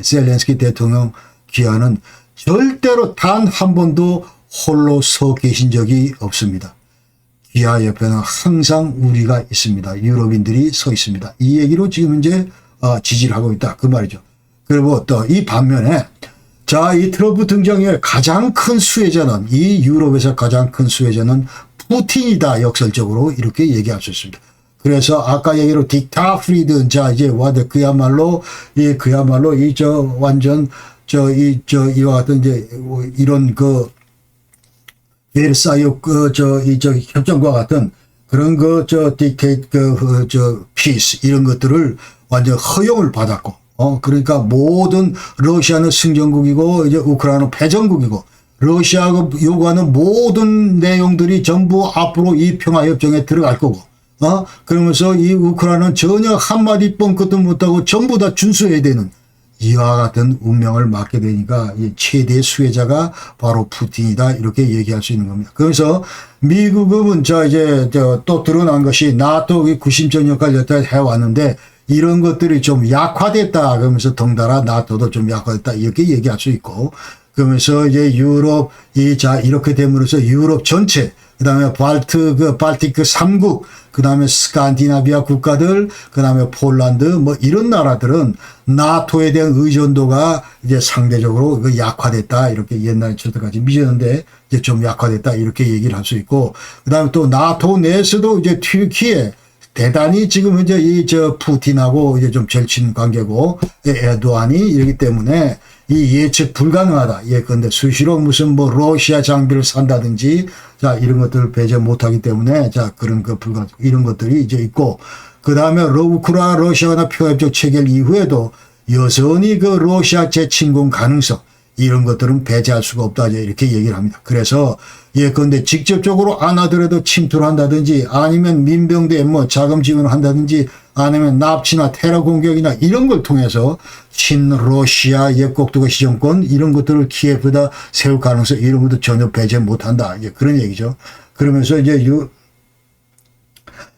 젤렌스키 대통령 귀하는 절대로 단 한 번도 홀로 서 계신 적이 없습니다. 귀하 옆에는 항상 우리가 있습니다. 유럽인들이 서 있습니다. 이 얘기로 지금 현재 지지를 하고 있다. 그 말이죠. 그리고 또 이 반면에 자, 이 트럼프 등장의 가장 큰 수혜자는 이 유럽에서 가장 큰 수혜자는 푸틴이다. 역설적으로 이렇게 얘기할 수 있습니다. 그래서 아까 얘기로 딕타 프리든 자 이제 와드 그야말로 완전 이와 같은 이제 이런 베르사유 협정과 같은 그런 디케이트 피스 이런 것들을 완전 허용을 받았고 그러니까 모든 러시아는 승전국이고 이제 우크라이나는 패전국이고 러시아가 요구하는 모든 내용들이 전부 앞으로 이 평화협정에 들어갈 거고 그러면서 이 우크라이나는 전혀 한마디 뻥끗도 못하고 전부 다 준수해야 되는 이와 같은 운명을 맞게 되니까 최대 수혜자가 바로 푸틴이다 이렇게 얘기할 수 있는 겁니다. 그래서 미국은 이제 또 드러난 것이 나토의 구심적 역할을 해왔는데 이런 것들이 좀 약화됐다. 그러면서 덩달아 나토도 좀 약화됐다. 이렇게 얘기할 수 있고. 그러면서 이제 이렇게 됨으로써 유럽 전체, 그 다음에 발틱 3국, 그 다음에 스칸디나비아 국가들, 그 다음에 폴란드, 뭐 이런 나라들은 나토에 대한 의존도가 이제 상대적으로 약화됐다. 이렇게 옛날에 저때까지 믿었는데 이제 좀 약화됐다. 이렇게 얘기를 할 수 있고, 그 다음에 또 나토 내에서도 이제 튀르키예 대단히 지금 이제 푸틴하고 이제 좀 절친 관계고, 에르도안이 이러기 때문에 이 예측 불가능하다. 예컨대 수시로 무슨 뭐 러시아 장비를 산다든지, 자, 이런 것들을 배제 못하기 때문에, 자, 그런 이런 것들이 이제 있고, 그 다음에 우크라이나 러시아나 평화협정 체결 이후에도 여전히 그 러시아 재침공 가능성, 이런 것들은 배제할 수가 없다. 이렇게 얘기를 합니다. 그래서 예컨대 직접적으로 안 하더라도 침투를 한다든지 아니면 민병대에 뭐 자금 지원을 한다든지 아니면 납치나 테러 공격이나 이런 걸 통해서 친러시아 예국도가 시정권 이런 것들을 키예프에다 세울 가능성 이런 것도 전혀 배제 못한다. 이제 그런 얘기죠. 그러면서 이제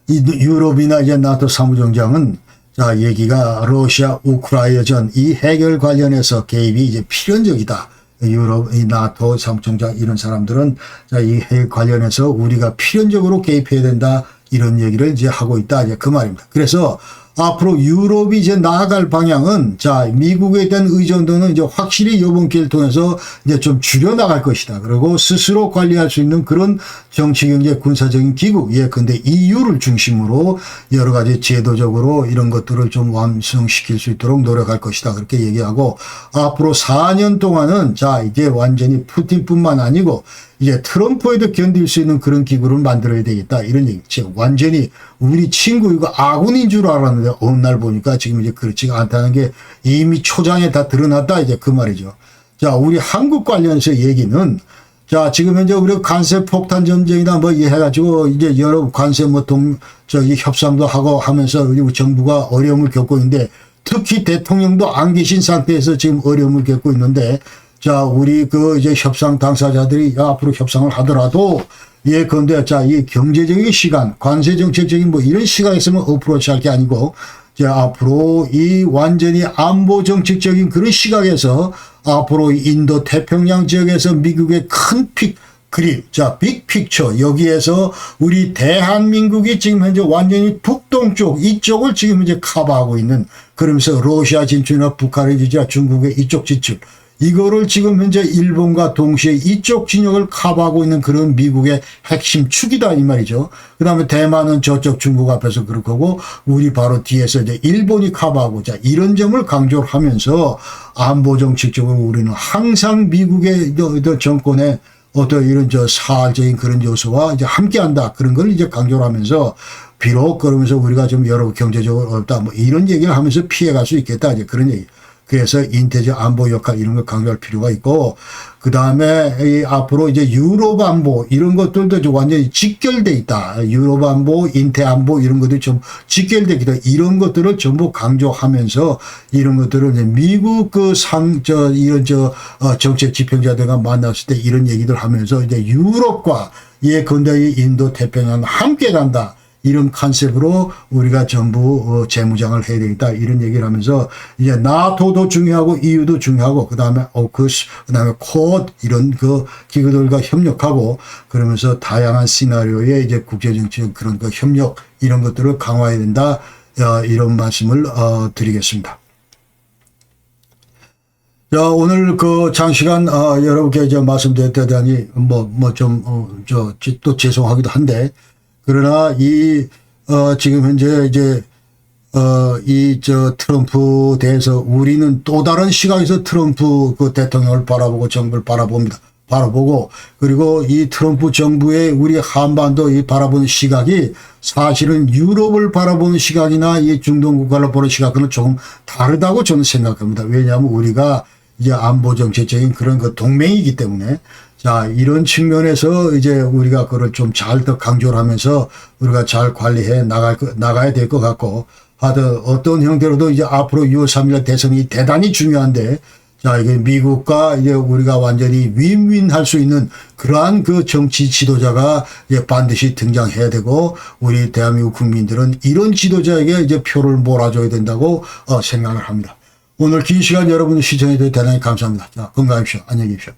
유럽이나 이제 나토 사무총장은 자, 얘기가 러시아 우크라이나전 이 해결 관련해서 개입이 이제 필연적이다. 유럽, 이 나토 사무총장 이런 사람들은 자, 이 해결 관련해서 우리가 필연적으로 개입해야 된다. 이런 얘기를 이제 하고 있다. 이제 그 말입니다. 그래서 앞으로 유럽이 이제 나아갈 방향은 자, 미국에 대한 의존도는 이제 확실히 이번 기회를 통해서 이제 좀 줄여나갈 것이다. 그리고 스스로 관리할 수 있는 그런 정치, 경제, 군사적인 기구, 예컨대 EU를 중심으로 여러 가지 제도적으로 이런 것들을 좀 완성시킬 수 있도록 노력할 것이다. 그렇게 얘기하고 앞으로 4년 동안은 자, 이제 완전히 푸틴뿐만 아니고 이제 트럼프에도 견딜 수 있는 그런 기구를 만들어야 되겠다. 이런 얘기. 지금 완전히 우리 친구 이거 아군인 줄 알았는데 어느 날 보니까 지금 이제 그렇지가 않다는 게 이미 초장에 다 드러났다. 이제 그 말이죠. 자, 우리 한국 관련해서 얘기는 자, 지금 현재 우리 관세 폭탄 전쟁이나 뭐 해가지고 이제 여러 관세 뭐 협상도 하고 하면서 우리 정부가 어려움을 겪고 있는데 특히 대통령도 안 계신 상태에서 지금 어려움을 겪고 있는데 자, 우리 이제 협상 당사자들이 앞으로 협상을 하더라도 예컨대 자, 이 경제적인 시간, 관세 정책적인 뭐 이런 시간이 있으면 어프로치 할 게 아니고 자, 앞으로 이 완전히 안보 정책적인 그런 시각에서 앞으로 인도 태평양 지역에서 미국의 큰 그림, 자, 빅픽처 여기에서 우리 대한민국이 지금 현재 완전히 북동쪽 이쪽을 지금 이제 커버하고 있는 그러면서 러시아 진출이나 북한의 지지나 중국의 이쪽 진출 이거를 지금 현재 일본과 동시에 이쪽 진영을 커버하고 있는 그런 미국의 핵심 축이다 이 말이죠. 그 다음에 대만은 저쪽 중국 앞에서 그럴 거고 우리 바로 뒤에서 이제 일본이 커버하고 자 이런 점을 강조를 하면서 안보 정책적으로 우리는 항상 미국의 정권의 어떤 이런 사활적인 그런 요소와 이제 함께한다 그런 걸 이제 강조를 하면서 비록 그러면서 우리가 좀 여러 경제적으로 어렵다 뭐 이런 얘기를 하면서 피해갈 수 있겠다 이제 그런 얘기. 그래서 인태적 안보 역할 이런 걸 강조할 필요가 있고 그 다음에 앞으로 이제 유럽 안보 이런 것들도 좀 완전히 직결돼 있다. 유럽 안보, 인태 안보 이런 것들이 좀 직결돼 있다. 이런 것들을 전부 강조하면서 이런 것들을 이제 미국 이런 정책 집행자들과 만났을 때 이런 얘기들 하면서 이제 유럽과 예컨대 인도 태평양 함께 간다. 이런 컨셉으로 우리가 전부 재무장을 해야 되겠다 이런 얘기를 하면서 이제 나토도 중요하고 EU도 중요하고 그 다음에 오크스 그 다음에 쿼드 이런 기구들과 협력하고 그러면서 다양한 시나리오의 이제 국제정치 그런 협력 이런 것들을 강화해야 된다 이런 말씀을 드리겠습니다. 자, 오늘 장시간 여러분께 이제 말씀드렸다니 또 죄송하기도 한데. 그러나 지금 현재 이제 트럼프 대해서 우리는 또 다른 시각에서 트럼프 대통령을 바라보고 정부를 바라봅니다. 바라보고 그리고 이 트럼프 정부의 우리 한반도 바라보는 시각이 사실은 유럽을 바라보는 시각이나 이 중동 국가를 보는 시각은 조금 다르다고 저는 생각합니다. 왜냐하면 우리가 이제 안보 정책적인 그런 동맹이기 때문에 자, 이런 측면에서 이제 우리가 그걸 좀 잘 더 강조를 하면서 우리가 잘 관리해 나가야 될 것 같고, 하여튼 어떤 형태로도 이제 앞으로 6월 3일 대선이 대단히 중요한데, 자, 이게 미국과 이제 우리가 완전히 윈윈 할 수 있는 그러한 정치 지도자가 이제 반드시 등장해야 되고, 우리 대한민국 국민들은 이런 지도자에게 이제 표를 몰아줘야 된다고 생각을 합니다. 오늘 긴 시간 여러분 시청해 주셔서 대단히 감사합니다. 자, 건강하십시오. 안녕히 계십시오.